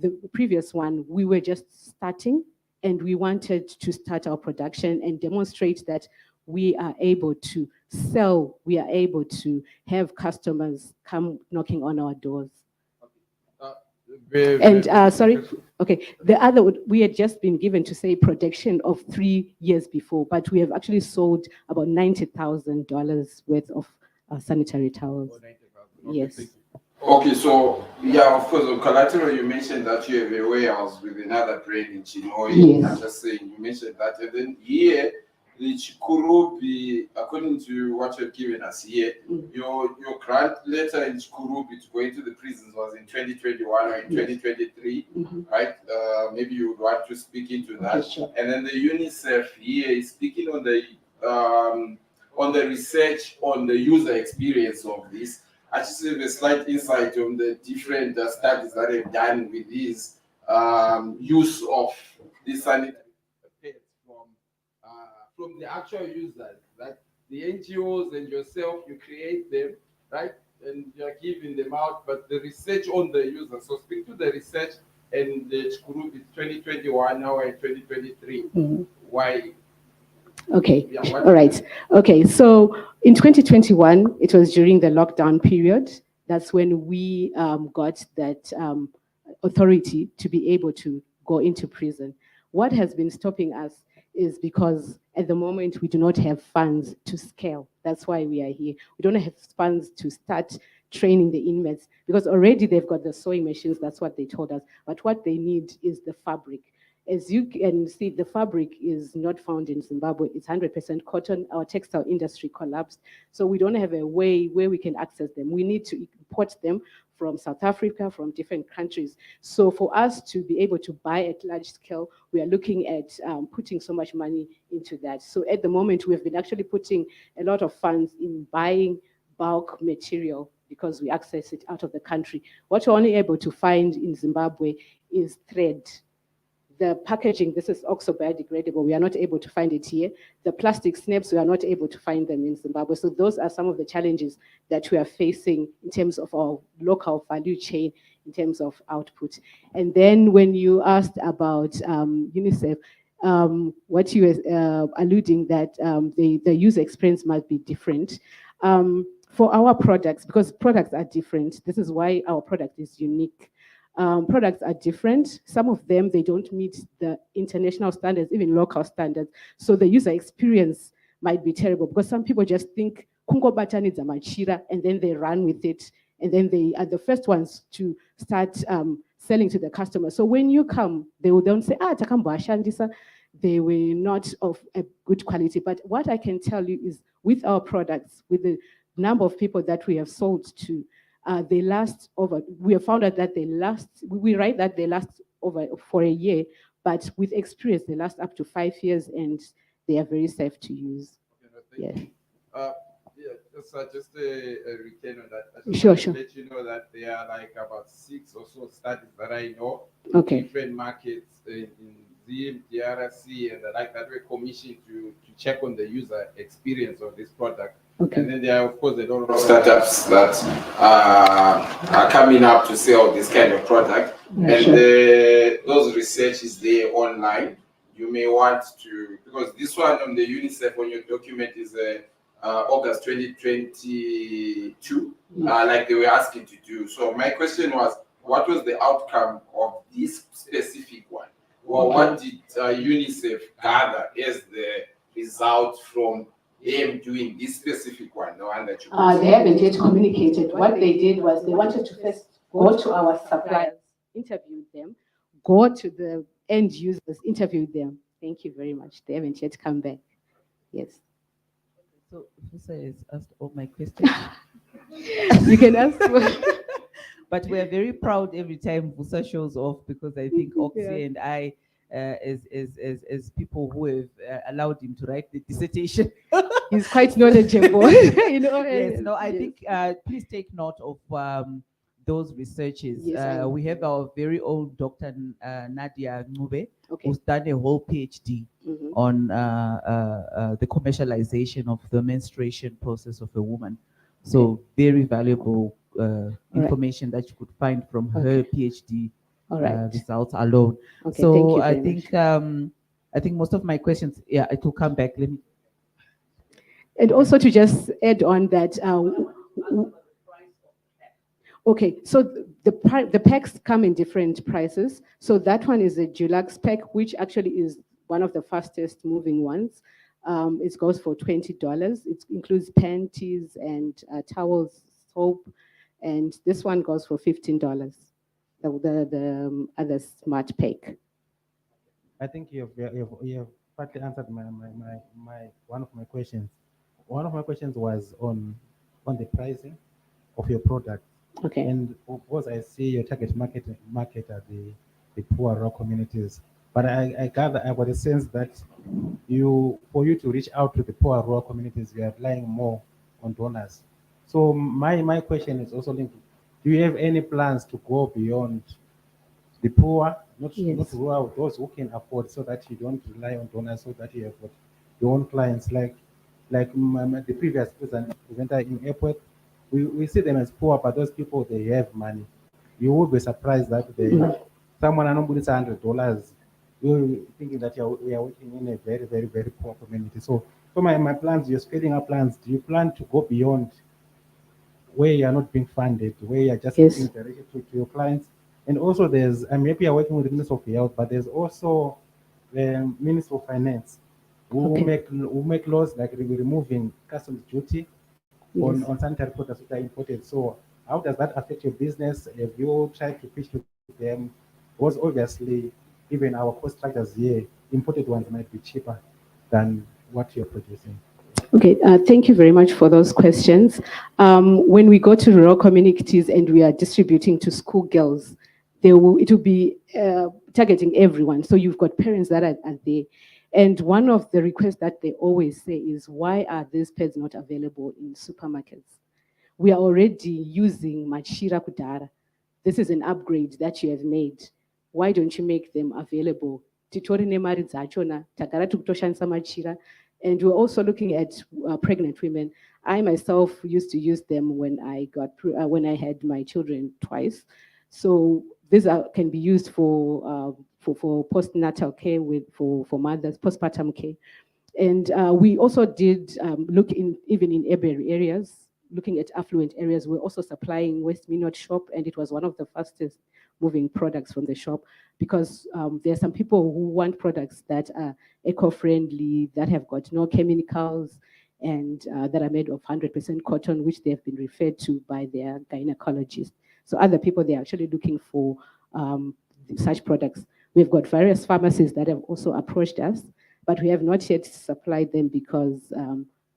The previous one, we were just starting, and we wanted to start our production and demonstrate that we are able to sell, we are able to have customers come knocking on our doors. And sorry, okay, the other, we had just been given to say production of 3 years before, but we have actually sold about $90,000 worth of sanitary towels. Yes. Okay, so yeah, of course, on collateral, you mentioned that you have a warehouse with another brand in Chinoy. Yes. I'm just saying, you mentioned that. And then here, the Chikurubi, according to what you've given us here, your grant letter in Chikurubi to go into the prisons was in 2021 or in 2023, right? Maybe you would want to speak into that. Okay, sure. And then the UNICEF here is speaking on the research on the user experience of this. I just have a slight insight on the different studies that have done with this use of these sanitary pads from the actual users, right? The NGOs and yourself, you create them, right? And you're giving them out, but the research on the user. So speak to the research and the group is 2021, now we're in 2023. Why? Okay, Yeah, what- all right. Okay, so in 2021, it was during the lockdown period. That's when we got that authority to be able to go into prison. What has been stopping us is because at the moment we do not have funds to scale. That's why we are here. We don't have funds to start training the inmates because already they've got the sewing machines. That's what they told us. But what they need is the fabric. As you can see, the fabric is not found in Zimbabwe. It's 100% cotton. Our textile industry collapsed. So we don't have a way where we can access them. We need to import them from South Africa, from different countries. So for us to be able to buy at large scale, we are looking at putting so much money into that. So at the moment, we have been actually putting a lot of funds in buying bulk material because we access it out of the country. What we're only able to find in Zimbabwe is thread. The packaging, this is also biodegradable. We are not able to find it here. The plastic snaps, we are not able to find them in Zimbabwe. So those are some of the challenges that we are facing in terms of our local value chain, in terms of output. And then when you asked about UNICEF, what you were alluding that the user experience might be different. For our products, because products are different, this is why our product is unique. Products are different. Some of them, they don't meet the international standards, even local standards. So the user experience might be terrible because some people just think, Kungo bata needs a machira, and then they run with it. And then they are the first ones to start selling to the customer. So when you come, they will then say, takambo ashandisa. They were not of a good quality. But what I can tell you is with our products, with the number of people that we have sold to, they last over, we have found out that they last, we write that they last over for a year, but with experience, they last up to 5 years and they are very safe to use. Yeah. Just a return on that. I just Sure, want to sure. let you know that there are like about 6 or so studies that I know Okay. in different markets in Zim, DRC, and the like that were commissioned to check on the user experience of this product. Okay. And then there are, of course, a lot of startups that are coming up to sell this kind of product. Yeah, and sure. those research is there online. You may want to, because this one on the UNICEF on your document is August 2022, like they were asking to do. So my question was, what was the outcome of this specific one? Well, what did UNICEF gather as the result from them doing this specific one, the one that you They haven't yet communicated. What they did was they wanted to first go to our suppliers, interview them, go to the end users, interview them. Thank you very much. They haven't yet come back. Yes. So Fusa has asked all my questions. You can ask. But we are very proud every time Fusa shows off because I think Oxy Yeah. and I, as people who have allowed him to write the dissertation. He's quite knowledgeable. You know, Yes, no, I think please take note of those researches. Yes, I will. We have our very own Dr. Nadia Ngube, Okay. who's done a whole PhD Mhm. on the commercialization of the menstruation process of a woman. So very valuable information that you could find from her PhD All right. results alone. Okay, So thank you I very think I think most of my questions, yeah, it will come back. Let me. And also to just add on that, okay, so the packs come in different prices. So that one is a deluxe pack, which actually is one of the fastest moving ones. It goes for $20. It includes panties and towels, soap, and this one goes for $15. The other smart pack. I think you have partly answered one of my questions. One of my questions was on the pricing of your product. Okay. And of course, I see your target market are the poor rural communities. But I gather, I got a sense that for you to reach out to the poor rural communities, you are relying more on donors. So my question is also linked. Do you have any plans to go beyond the poor, not rural, those who can afford, so that you don't rely on donors, so that you have got your own clients, like the previous presenter in airport, we see them as poor, but those people, they have money. You would be surprised that someone anombulisa $100, you're thinking that we are working in a very, very, very poor community. So my plans, you're scaling up plans. Do you plan to go beyond where you are not being funded, where you are just giving directly to your clients? And also there's, maybe you're working with the Minister of Health, but there's also the Minister of Finance who make laws like removing customs duty on sanitary products which are imported. So how does that affect your business? Have you tried to pitch to them? Because obviously, even our cost structures here, imported ones might be cheaper than what you're producing. Okay, thank you very much for those questions. When we go to rural communities and we are distributing to schoolgirls, it will be targeting everyone. So you've got parents that are there. And one of the requests that they always say is, why are these pads not available in supermarkets? We are already using Machira Kudara. This is an upgrade that you have made. Why don't you make them available? Titori nemari dzachona, tagara tikutoshandisa Machira. And we're also looking at pregnant women. I myself used to use them when I had my children twice. So these can be used for postnatal care for mothers, postpartum care. And we also did look even in urban areas, looking at affluent areas. We're also supplying West Minot shop, and it was one of the fastest moving products from the shop, because there are some people who want products that are eco-friendly, that have got no chemicals, and that are made of 100% cotton, which they have been referred to by their gynecologist. So other people, they're actually looking for such products. We've got various pharmacies that have also approached us, but we have not yet supplied them because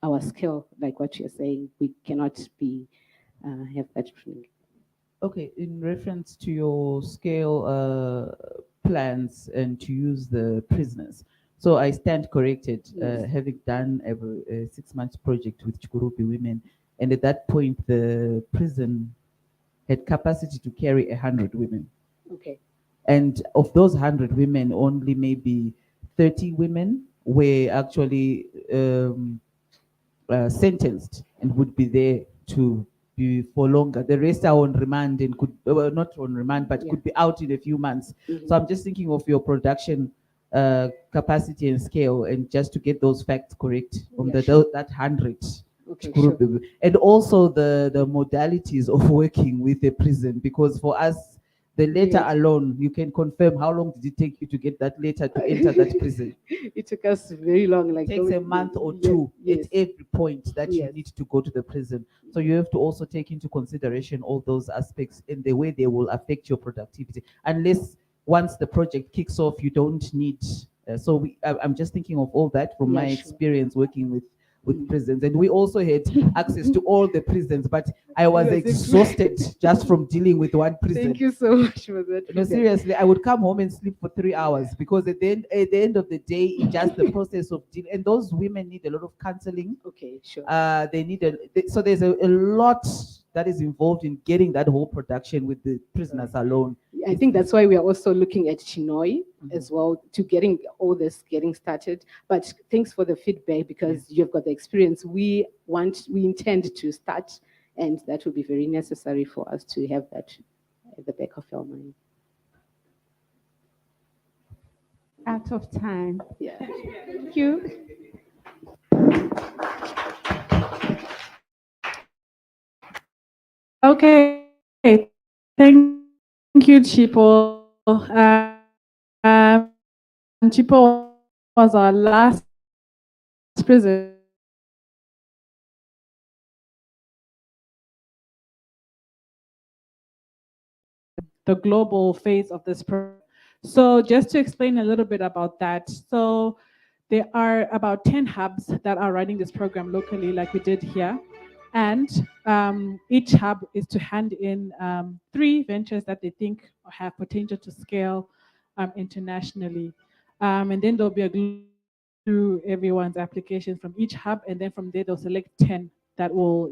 our scale, like what you're saying, we cannot have that. Okay, in reference to your scale plans and to use the prisoners. So I stand corrected, having done a 6-month project with Chikurupi women, and at that point the prison had capacity to carry 100 women. Okay. And of those 100 women, only maybe 30 women were actually sentenced and would be there to be for longer. The rest are on remand and could, well, not on remand, but could be out in a few months. So I'm just thinking of your production capacity and scale, and just to get those facts correct on that 100. Okay, sure. And also the modalities of working with a prison, because for us, the letter alone, you can confirm how long did it take you to get that letter to enter that prison? It took us very long. Like it takes a month or two at every point that you need to go to the prison. So you have to also take into consideration all those aspects in the way they will affect your productivity. Unless once the project kicks off, you don't need. I'm just thinking of all that from my experience working with prisons, and we also had access to all the prisons, but I was exhausted just from dealing with one prison. Thank you so much for that. No, seriously, I would come home and sleep for 3 hours, because at the end of the day, it's just the process of dealing. And those women need a lot of counseling. Okay, sure. They need so there's a lot that is involved in getting that whole production with the prisoners alone. I think that's why we are also looking at Chinoi as well, to getting all this getting started. But thanks for the feedback, because you've got the experience. We intend to start, and that will be very necessary for us to have that at the back of our mind. Out of time. Yeah. Thank you. Okay, thank you, Chipo. Chipo was our last presenter. the global phase of this program. So just to explain a little bit about that. So there are about 10 hubs that are running this program locally, like we did here. And each hub is to hand in 3 ventures that they think have potential to scale internationally. And then there'll be a through everyone's applications from each hub, and then from there they'll select 10 that will,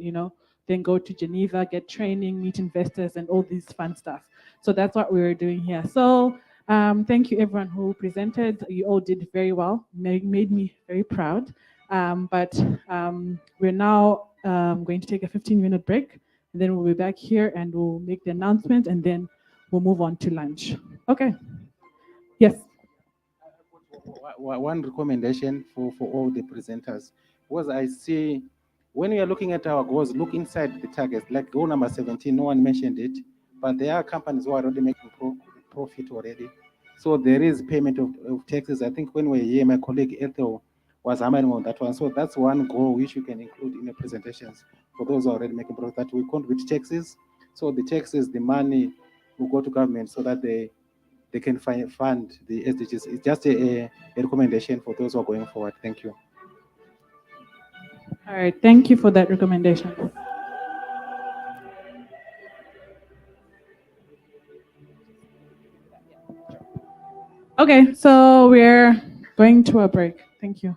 then go to Geneva, get training, meet investors, and all this fun stuff. So that's what we're doing here. So thank you everyone who presented. You all did very well, made me very proud. But we're now going to take a 15-minute break, and then we'll be back here and we'll make the announcement, and then we'll move on to lunch. Okay. Yes. One recommendation for all the presenters was, I see when we are looking at our goals, look inside the targets. Like goal number 17, no one mentioned it, but there are companies who are already making profit already. So there is payment of taxes. I think when we were here, my colleague Ethel was hammering on that one. So that's one goal which you can include in your presentations for those who are already making profit, that we contribute taxes. So the taxes, the money will go to government so that they can fund the SDGs. It's just a recommendation for those who are going forward. Thank you. All right, thank you for that recommendation. Okay, so we're going to a break. Thank you.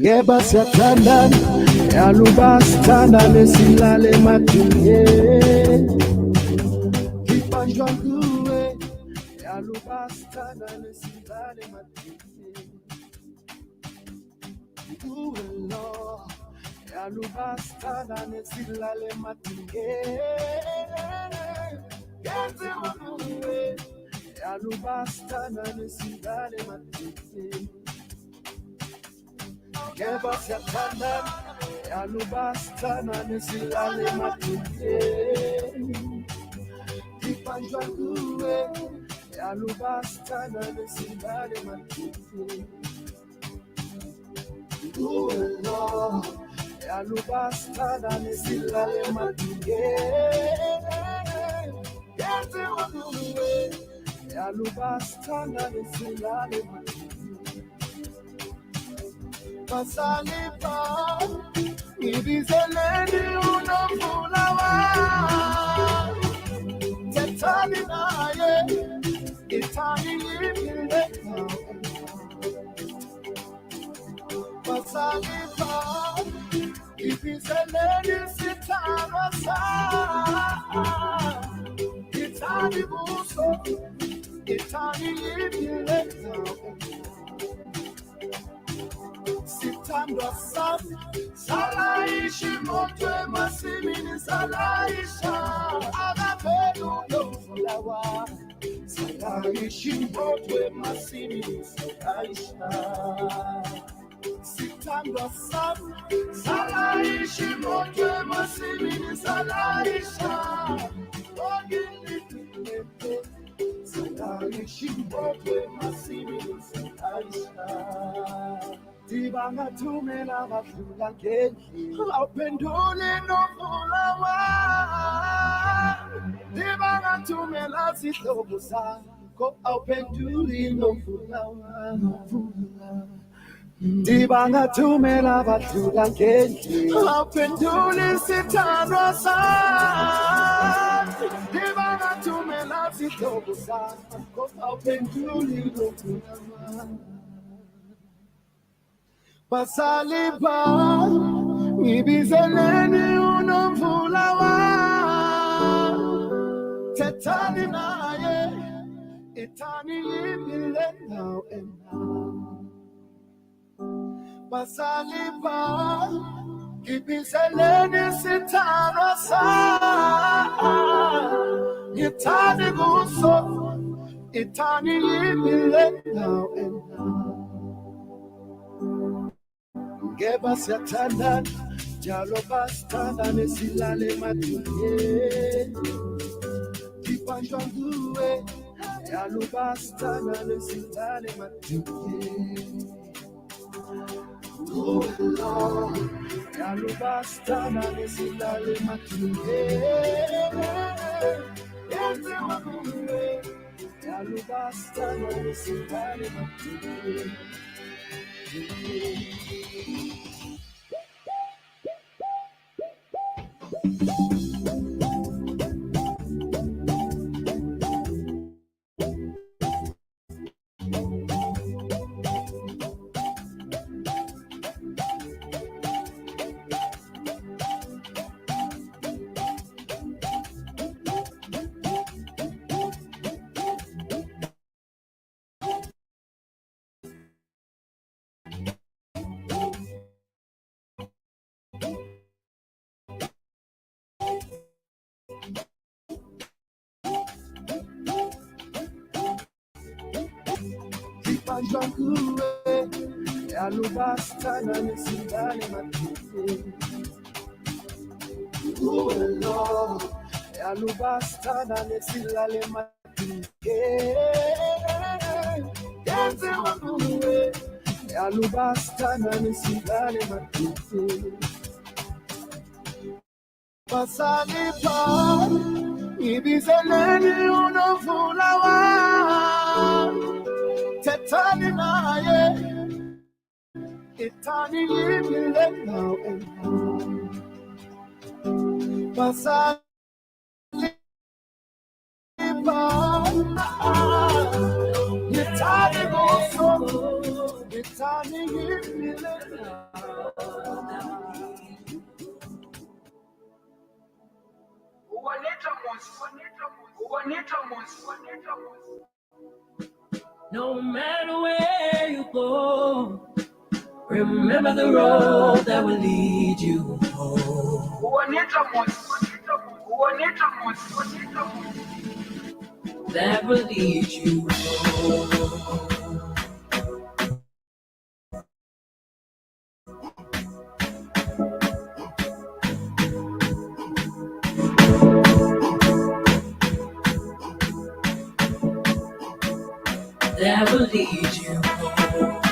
Yeba satandana, yalubastana nesilale matunye. Kipanjwa nguwe, yalubastana nesilale matunye. Nguwe lo, yalubastana nesilale matunye. Genze nguwe, yalubastana nesilale matunye. Yeba satandana, yalubastana nesilale matunye. Kipanjwa nguwe, yalubastana nesilale matunye. Nguwe lo, yalubastana nesilale matunye. Genze nguwe, yalubastana nesilale matunye. Masalipa, ibizeleni unafulawa. Tetani naye, itani yimile. Masalipa, ibizeleni sitarasa. Itani buso, itani yimile. Sitandwa sana, salaishi motwe masimini salaisha. Agapelu lofulawa, salaishi motwe masimini salaisha. Sitandwa sana, salaishi motwe masimini salaisha. Ogili tumepe, salaishi motwe masimini salaisha. Dibanga tumela bafula kenji, upendule no fulawa. Dibanga tumela sitobusa, ko upendule no fulawa. Dibanga tumela bafula kenji, upendule sitanwasa. Dibanga tumela sitobusa, ko upendule no fulawa. Pasalipa, ibizeleni unamfulawa. Tetani naye, itani yimile now and now. Pasalipa, ibizeleni sitarasa. Itani guso, itani yimile now and now. Geba satandana, jalo bastana nesilale matunye. Kipanjwa nguwe, jalo bastana nesilale matunye. Nguwe lo, jalo bastana nesilale matunye. Genze nguwe, jalo bastana nesilale matunye. Sanjangure, Alubastana, Nisindale Matite. Oh, Lord, Alubastana, Nisilale Matite. Kenze Wakure, Alubastana, Nisilale Matite. Pasani pa, ibizeleni unofulawa, tetani naye, itani yimile now and now. Pasani pa, itani moso, itani yimile now. No matter where you go, remember the road that will lead you home. That will lead you home. That will lead you home.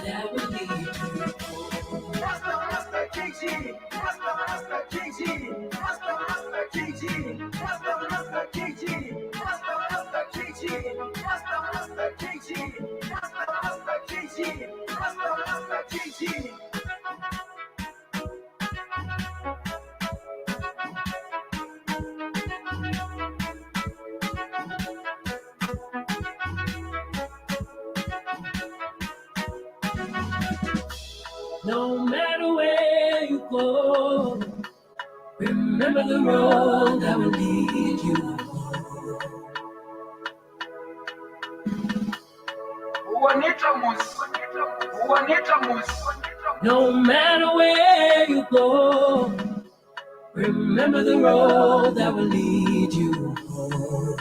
That will lead you home. Master KG, Master KG, Master KG, Master KG, Master KG, Master KG, Master KG, Master KG. No matter where you go, remember the road that will lead you home. No matter where you go, remember the road that will lead you home.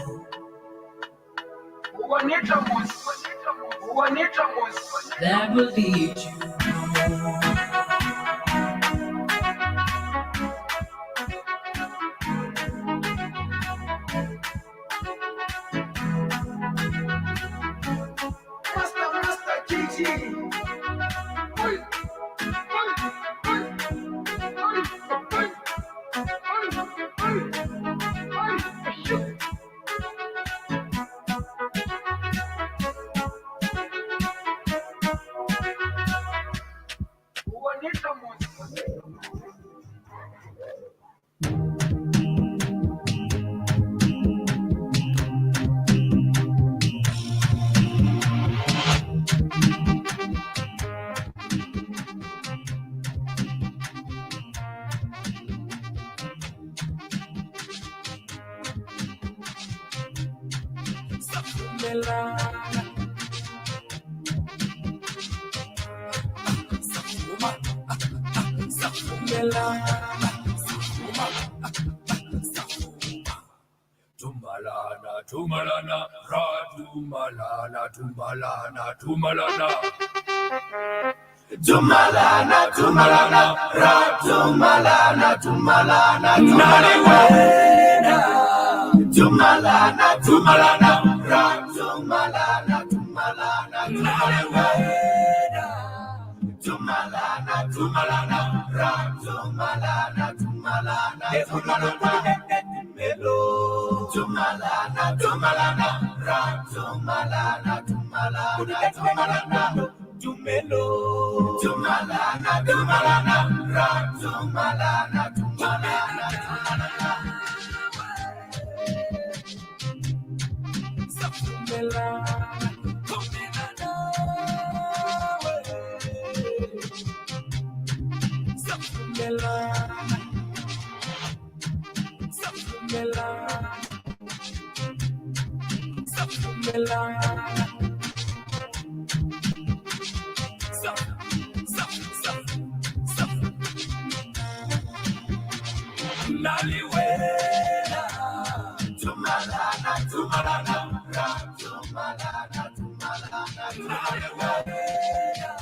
That will lead you home. Master KG. Tumalana, ra tumalana, tumalana, tumalana. Tumalana, tumalana, ra, tumalana, tumalana, tumalana, tumalana, tumalana, ra, tumalana, tumalana, tumalana, tumalana, ra, tumalana, tumalana, melo, tumalana, tumalana, ra, tumalana, tumalana, tumalana. Tumelo, tumalana, tumalana, ra, tumalana, tumalana, tumalana, Naliwela, tumalana, tumalana, ra, tumalana, tumalana, naliwela,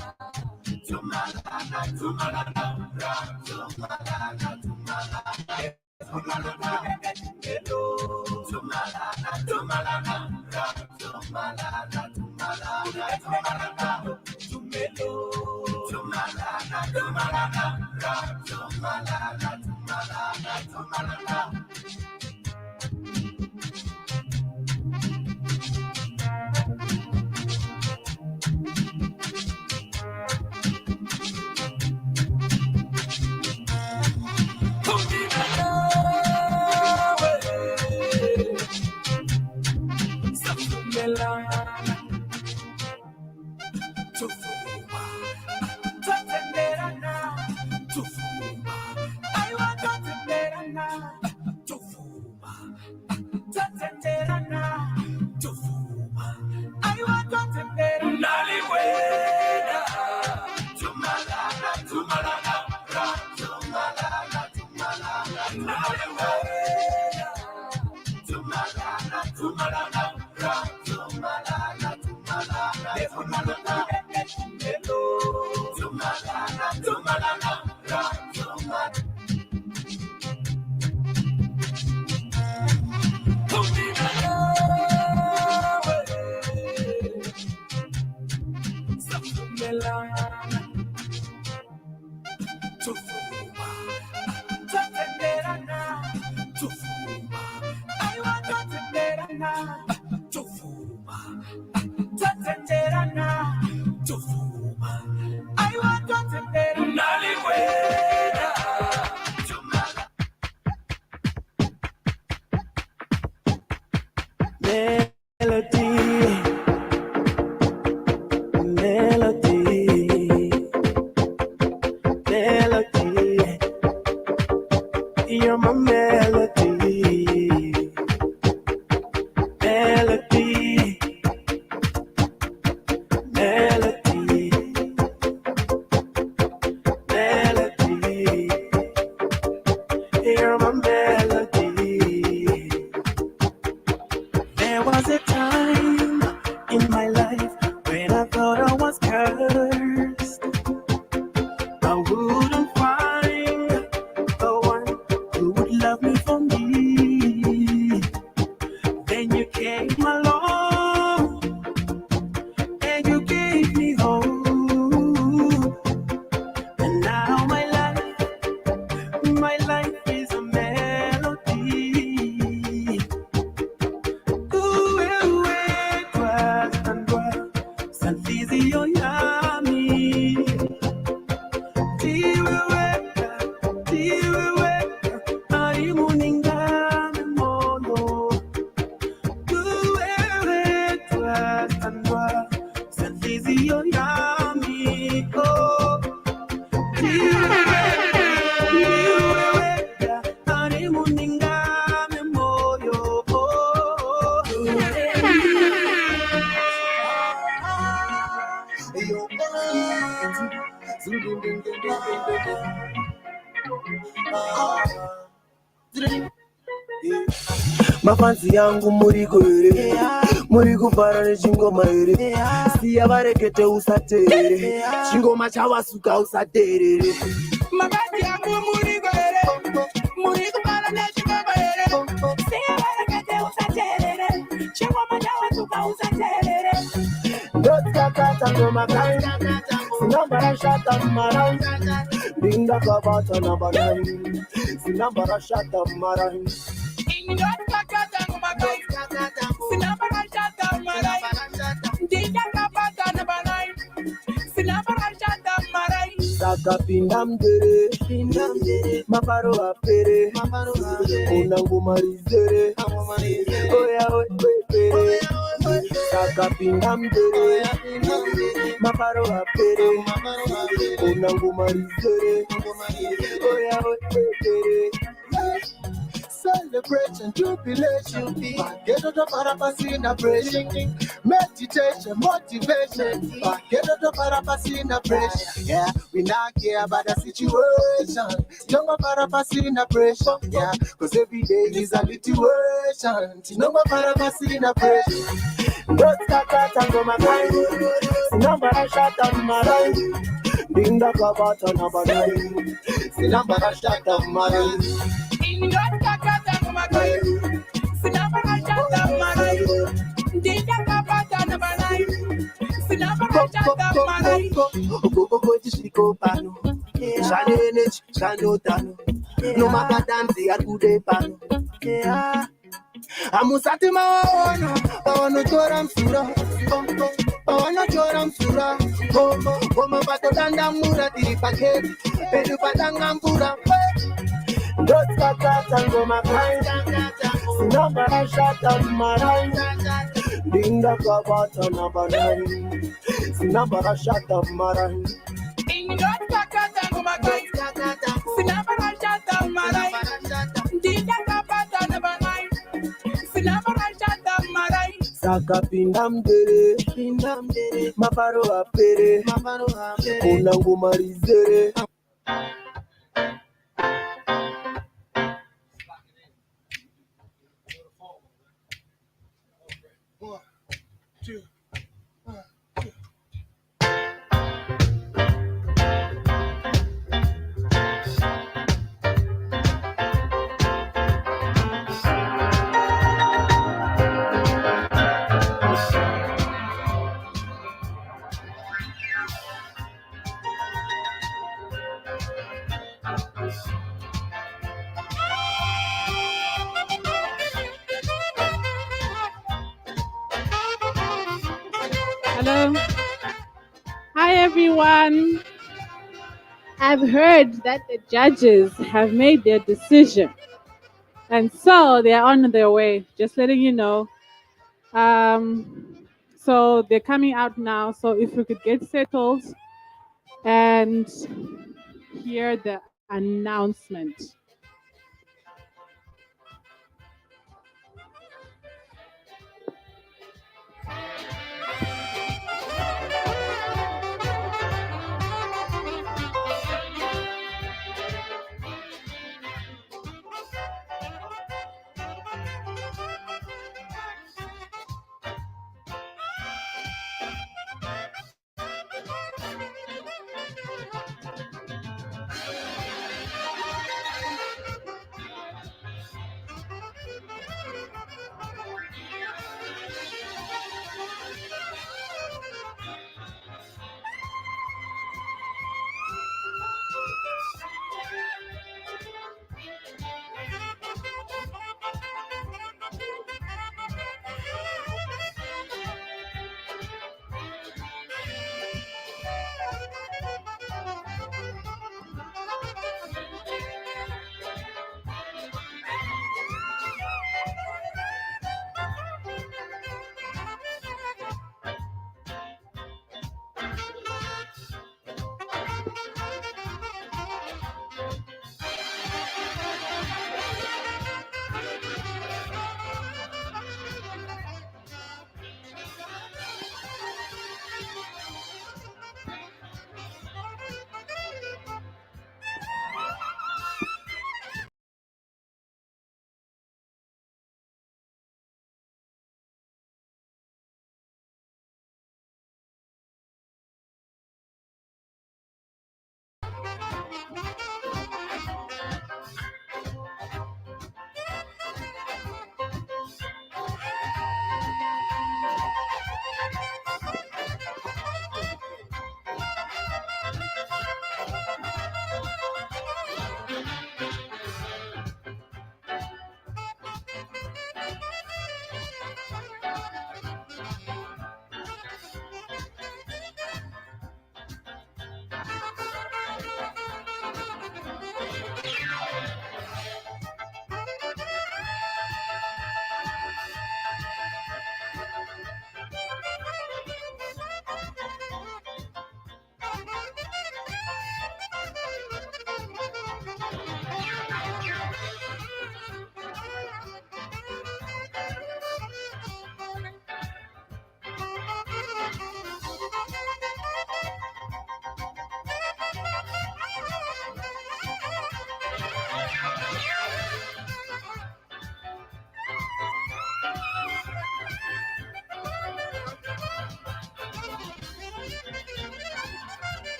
tumalana, tumalana, ra, tumalana, tumalana, hello, tumalana, tumalana, ra, tumalana, tumalana, tumalana, tumelo, tumalana, tumalana, ra, tumalana, tumalana, tumalana. You're my melody, melody, melody, melody. You're my melody. There was a time in my life when I thought I was cursed. I wouldn't find the one who would love me for me. Then you came along and you gave me hope. And now my life is a melody. Sanfizio yami. mafanzi yangu muri kwere muri kuvhara nechingoma here siya varekete usateerere chingoma chavasuka usateerere mafanzi yangu muri kwere muri kuvhara nechingoma here siya varekete usateerere chingoma chavasuka usateerere ndotsakata ngoma kai sinambara shata marai dinga kabata na banai sinambara shata marai Sakapinda mdere maparo apere unangumarizere oya oye sakapinda mdere maparo apere unangumarizere oya oye celebration, jubilation, get out of Parapasina pressure, meditation, motivation, get out of Parapasina pressure. Yeah, we not care about the situation. Don't go Parapasina pressure. Yeah, cause every day is a situation. No more Parapasina pressure. Don't start and go my mind. Number shot on my line. Binda kabata na banai. Sinambara shot on my line. Amusati maona, pawana chora msura, pawana chora msura, koma pato danda mura tiri paketi, pedu patanga mvura. Dotska kata ngoma kai, sinambara shata marai, dinga kabata na banai, sinambara shata marai. Dotska kata ngoma kai, sinambara shata marai, dinga kabata na banai, sinambara shata marai. Saka pindam dere, maparo apere, unangumarizere. Hello. Hi, everyone. I've heard that the judges have made their decision. And so they're on their way, just letting you know. So they're coming out now. So if we could get settled and hear the announcement.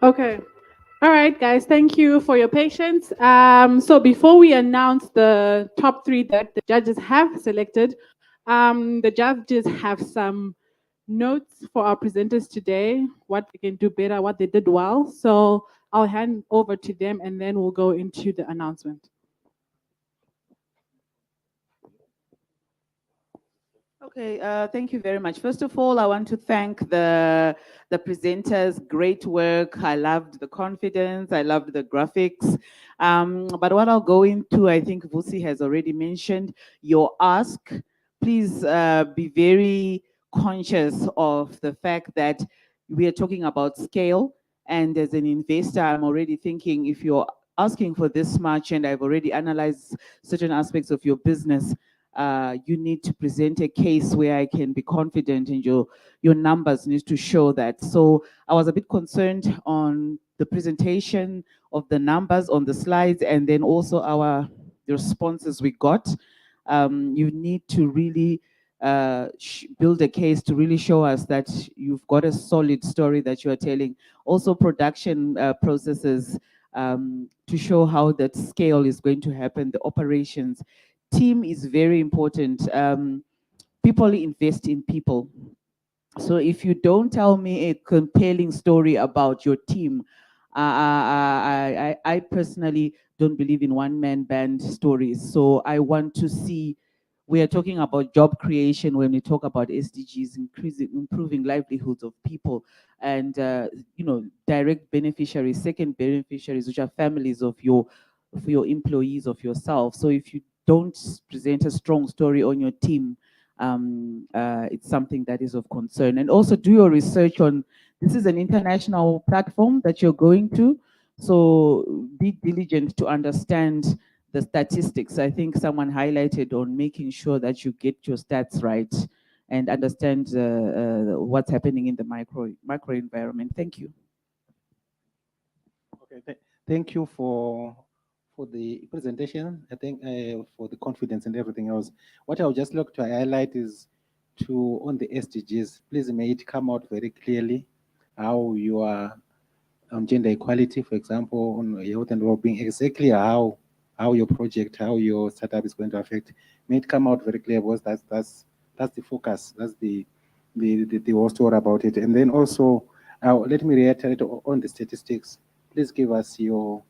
Okay. All right, guys, thank you for your patience. So before we announce the top 3 that the judges have selected, the judges have some notes for our presenters today, what they can do better, what they did well. So I'll hand over to them and then we'll go into the announcement. Okay, thank you very much. First of all, I want to thank the presenters. Great work. I loved the confidence. I loved the graphics. But what I'll go into, I think Vusi has already mentioned, your ask. Please be very conscious of the fact that we are talking about scale. And as an investor, I'm already thinking if you're asking for this much, and I've already analyzed certain aspects of your business, you need to present a case where I can be confident, and your numbers need to show that. So I was a bit concerned on the presentation of the numbers on the slides, and then also the responses we got. You need to really build a case to really show us that you've got a solid story that you are telling. Also production processes to show how that scale is going to happen, the operations. Team is very important. People invest in people. So if you don't tell me a compelling story about your team, I personally don't believe in one-man band stories. So I want to see, we are talking about job creation when we talk about SDGs, improving livelihoods of people, and direct beneficiaries, second beneficiaries, which are families of your employees, of yourself. So if you don't present a strong story on your team, it's something that is of concern. And also do your research on, this is an international platform that you're going to, so be diligent to understand the statistics. I think someone highlighted on making sure that you get your stats right and understand what's happening in the micro environment. Thank you. Okay, thank you for the presentation. I think for the confidence and everything else. What I would just like to highlight is on the SDGs, please may it come out very clearly how you are on gender equality, for example, on health and well-being, exactly how your project, how your startup is going to affect. May it come out very clear, because that's the focus. That's the whole story about it. And then also, let me reiterate on the statistics. Please give us your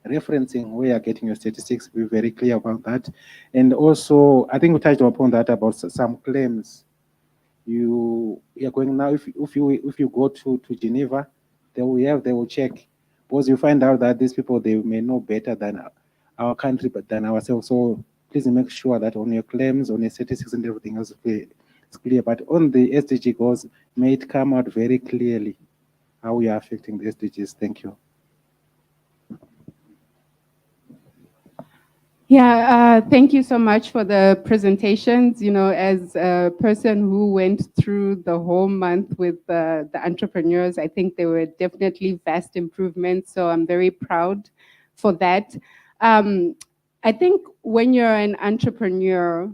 referencing where you're getting your statistics. Be very clear about that. And also, I think we touched upon that about some claims. You are going now. If you go to Geneva, they will check, because you find out that these people, they may know better than our country, but than ourselves. So please make sure that on your claims, on your statistics and everything else, it's clear. But on the SDG goals, may it come out very clearly how we are affecting the SDGs. Thank you. Yeah, thank you so much for the presentations. You know, as a person who went through the whole month with the entrepreneurs, I think there were definitely vast improvements. So I'm very proud for that. I think when you're an entrepreneur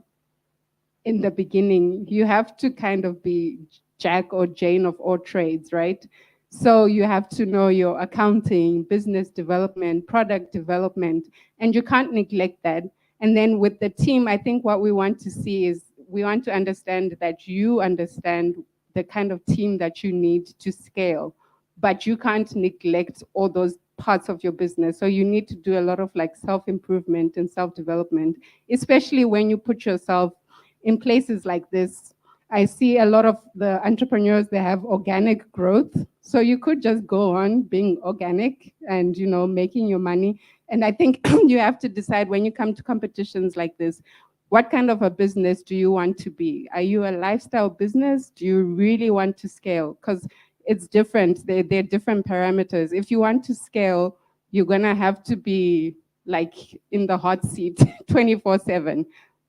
in the beginning, you have to kind of be Jack or Jane of all trades, right? So you have to know your accounting, business development, product development, and you can't neglect that. And then with the team, I think what we want to see is we want to understand that you understand the kind of team that you need to scale, but you can't neglect all those parts of your business. So you need to do a lot of like self-improvement and self-development, especially when you put yourself in places like this. I see a lot of the entrepreneurs, they have organic growth. So you could just go on being organic and, you know, making your money. And I think you have to decide when you come to competitions like this, what kind of a business do you want to be? Are you a lifestyle business? Do you really want to scale? Because it's different. They're different parameters. If you want to scale, you're going to have to be like in the hot seat 24/7.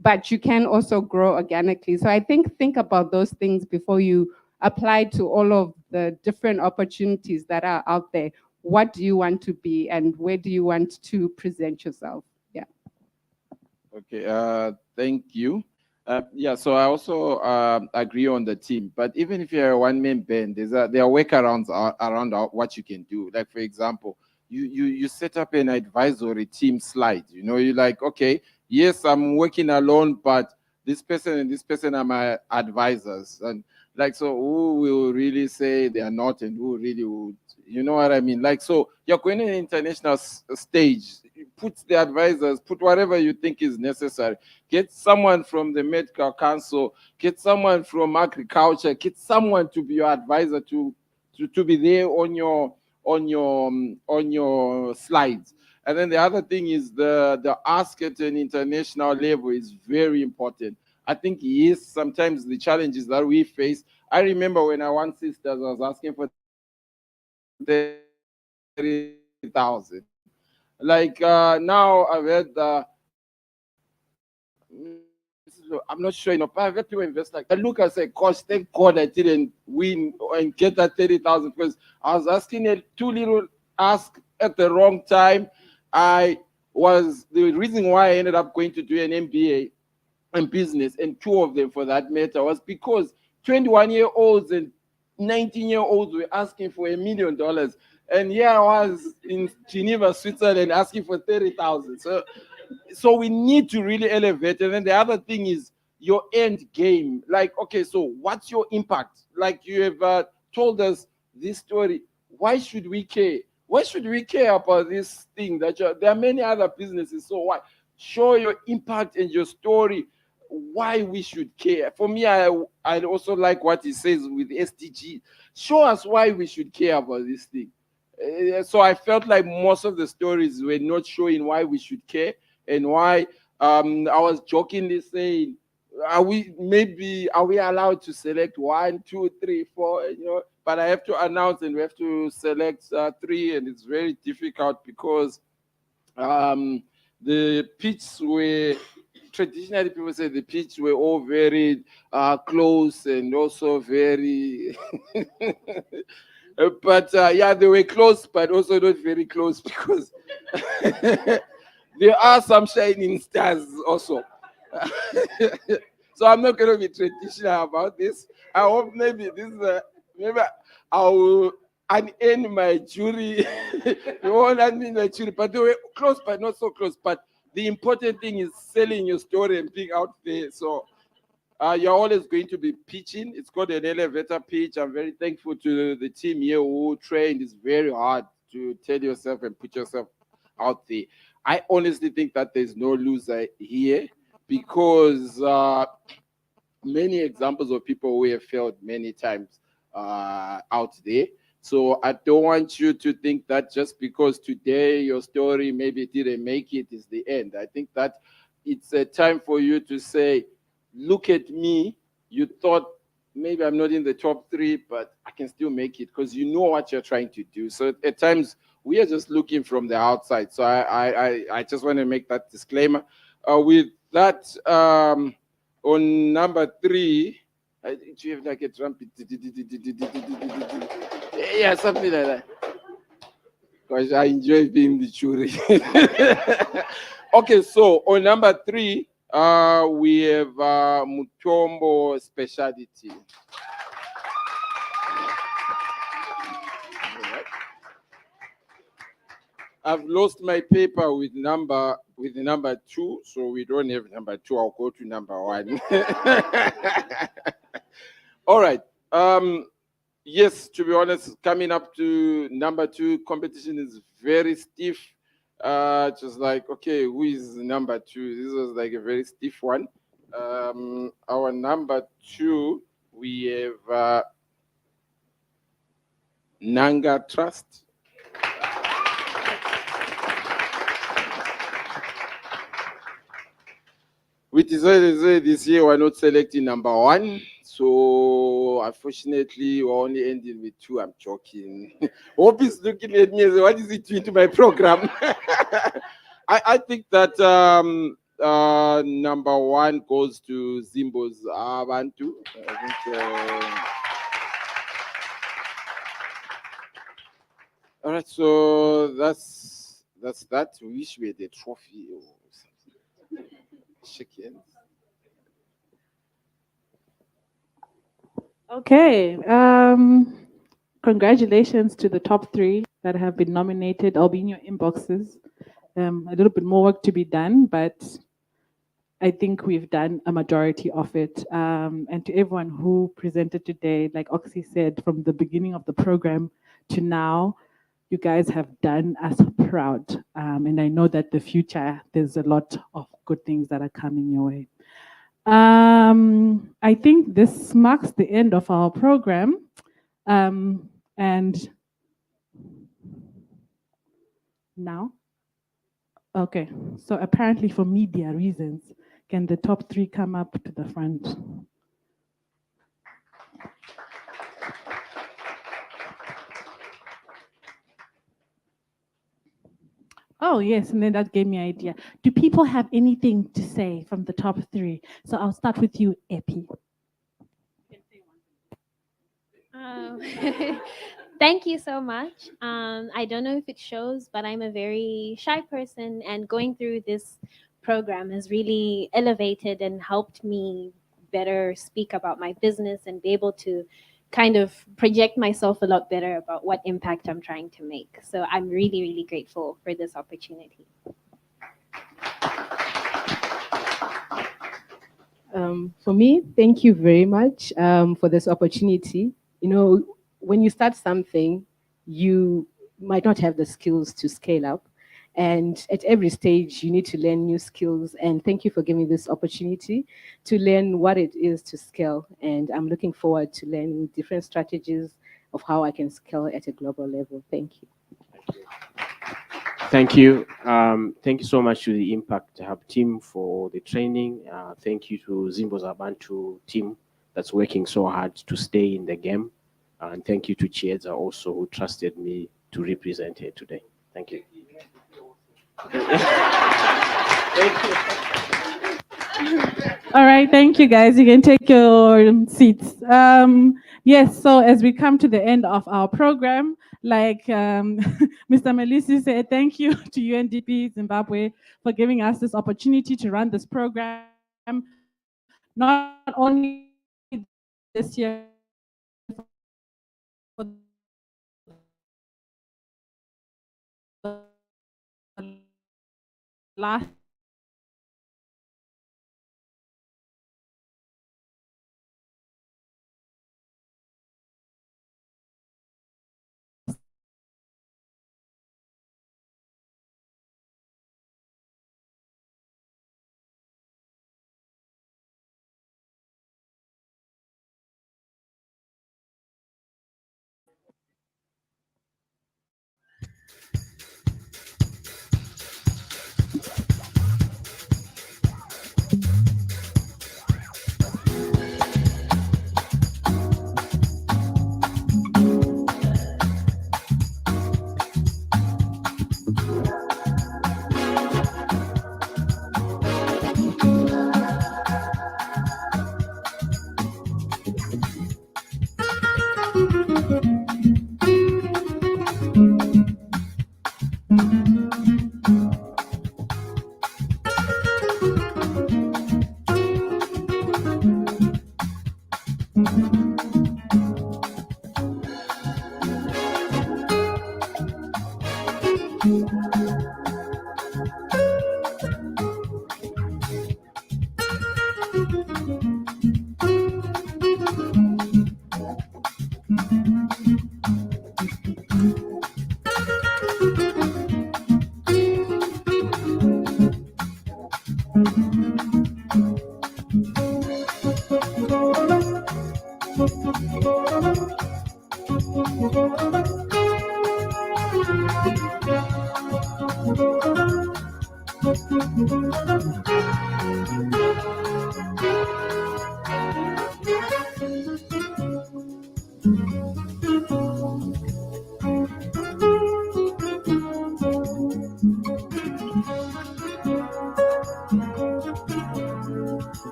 But you can also grow organically. So I think about those things before you apply to all of the different opportunities that are out there. What do you want to be and where do you want to present yourself? Yeah. Okay, thank you. Yeah, so I also agree on the team. But even if you're a one-man band, there are workarounds around what you can do. Like, for example, you set up an advisory team slide. You know, you're like, okay, yes, I'm working alone, but this person and this person are my advisors. And like, so who will really say they are not, and who really would, you know what I mean? Like, so you're going to an international stage, put the advisors, put whatever you think is necessary. Get someone from the medical council, get someone from agriculture, get someone to be your advisor to be there on your slides. And then the other thing is the ask at an international level is very important. I think yes, sometimes the challenges that we face. I remember when I won Sisters, I was asking for 30,000. Like now I've had I'm not sure, but I've had people invest like I look and say, gosh, thank God I didn't win and get that 30,000 because I was asking a too little ask at the wrong time. The reason why I ended up going to do an MBA in business, and two of them for that matter, was because 21-year-olds and 19-year-olds were asking for $1 million. And here I was in Geneva, Switzerland, asking for 30,000. So we need to really elevate. And then the other thing is your end game. Like, okay, so what's your impact? Like you have told us this story. Why should we care? Why should we care about this thing? There are many other businesses. So why? Show your impact and your story. Why we should care. For me, I also like what he says with SDG. Show us why we should care about this thing. So I felt like most of the stories were not showing why we should care and why. I was jokingly saying, are we allowed to select 1, 2, 3, 4? You know, but I have to announce and we have to select 3, and it's very difficult because the pitch were traditionally people say the pitch were all very close and also very but yeah, they were close but also not very close because there are some shining stars also. So I'm not going to be traditional about this. I hope maybe maybe I will end my jury. You won't end me my jury, but they were close but not so close. But the important thing is selling your story and being out there. So you're always going to be pitching. It's called an elevator pitch. I'm very thankful to the team here who trained. It's very hard to tell yourself and put yourself out there. I honestly think that there's no loser here because many examples of people who have failed many times out there. So I don't want you to think that just because today your story maybe didn't make it is the end. I think that it's a time for you to say, look at me. You thought maybe I'm not in the top 3, but I can still make it because you know what you're trying to do. So at times we are just looking from the outside. So I just want to make that disclaimer. With that, on number 3, do you have like a trumpet? Yeah, something like that. Because I enjoy being the jury. Okay, so on number 3, we have Mutombo speciality. I've lost my paper with number 2, so we don't have number 2. I'll go to number 1. All right. Yes, to be honest, coming up to number 2, competition is very stiff. Just like, okay, who is number 2? This was like a very stiff one. Our number 2, we have Nanga Trust. We decided to say this year we're not selecting number 1. So unfortunately, we're only ending with 2. I'm joking. Hope is looking at me and say, what is it doing to my program? I think that number 1 goes to Zimbo's Abantu. I think, all right, so that's that. We wish we had a trophy or something. Shake hands. Okay. Congratulations to the top 3 that have been nominated. I'll be in your inboxes. A little bit more work to be done, but I think we've done a majority of it. And to everyone who presented today, like Oxy said, from the beginning of the program to now, you guys have done us proud. And I know that the future, there's a lot of good things that are coming your way. I think this marks the end of our program. And now, okay, so apparently for media reasons, can the top 3 come up to the front? Oh, yes, and then that gave me an idea. Do people have anything to say from the top 3? So I'll start with you, Epi. Thank you so much. I don't know if it shows, but I'm a very shy person, and going through this program has really elevated and helped me better speak about my business and be able to kind of project myself a lot better about what impact I'm trying to make. So I'm really, really grateful for this opportunity. For me, thank you very much for this opportunity. You know, when you start something, you might not have the skills to scale up. And at every stage, you need to learn new skills. And thank you for giving me this opportunity to learn what it is to scale. And I'm looking forward to learning different strategies of how I can scale at a global level. Thank you. Thank you. Thank you so much to the Impact Hub team for the training. Thank you to Zimbo Zabantu team that's working so hard to stay in the game. And thank you to Chiedza also, who trusted me to represent here today. Thank you. Thank you. All right, thank you, guys. You can take your seats. Yes, so as we come to the end of our program, like Mr. Melisi said, thank you to UNDP Zimbabwe for giving us this opportunity to run this program, not only this year, for the last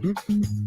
Zimbabwe.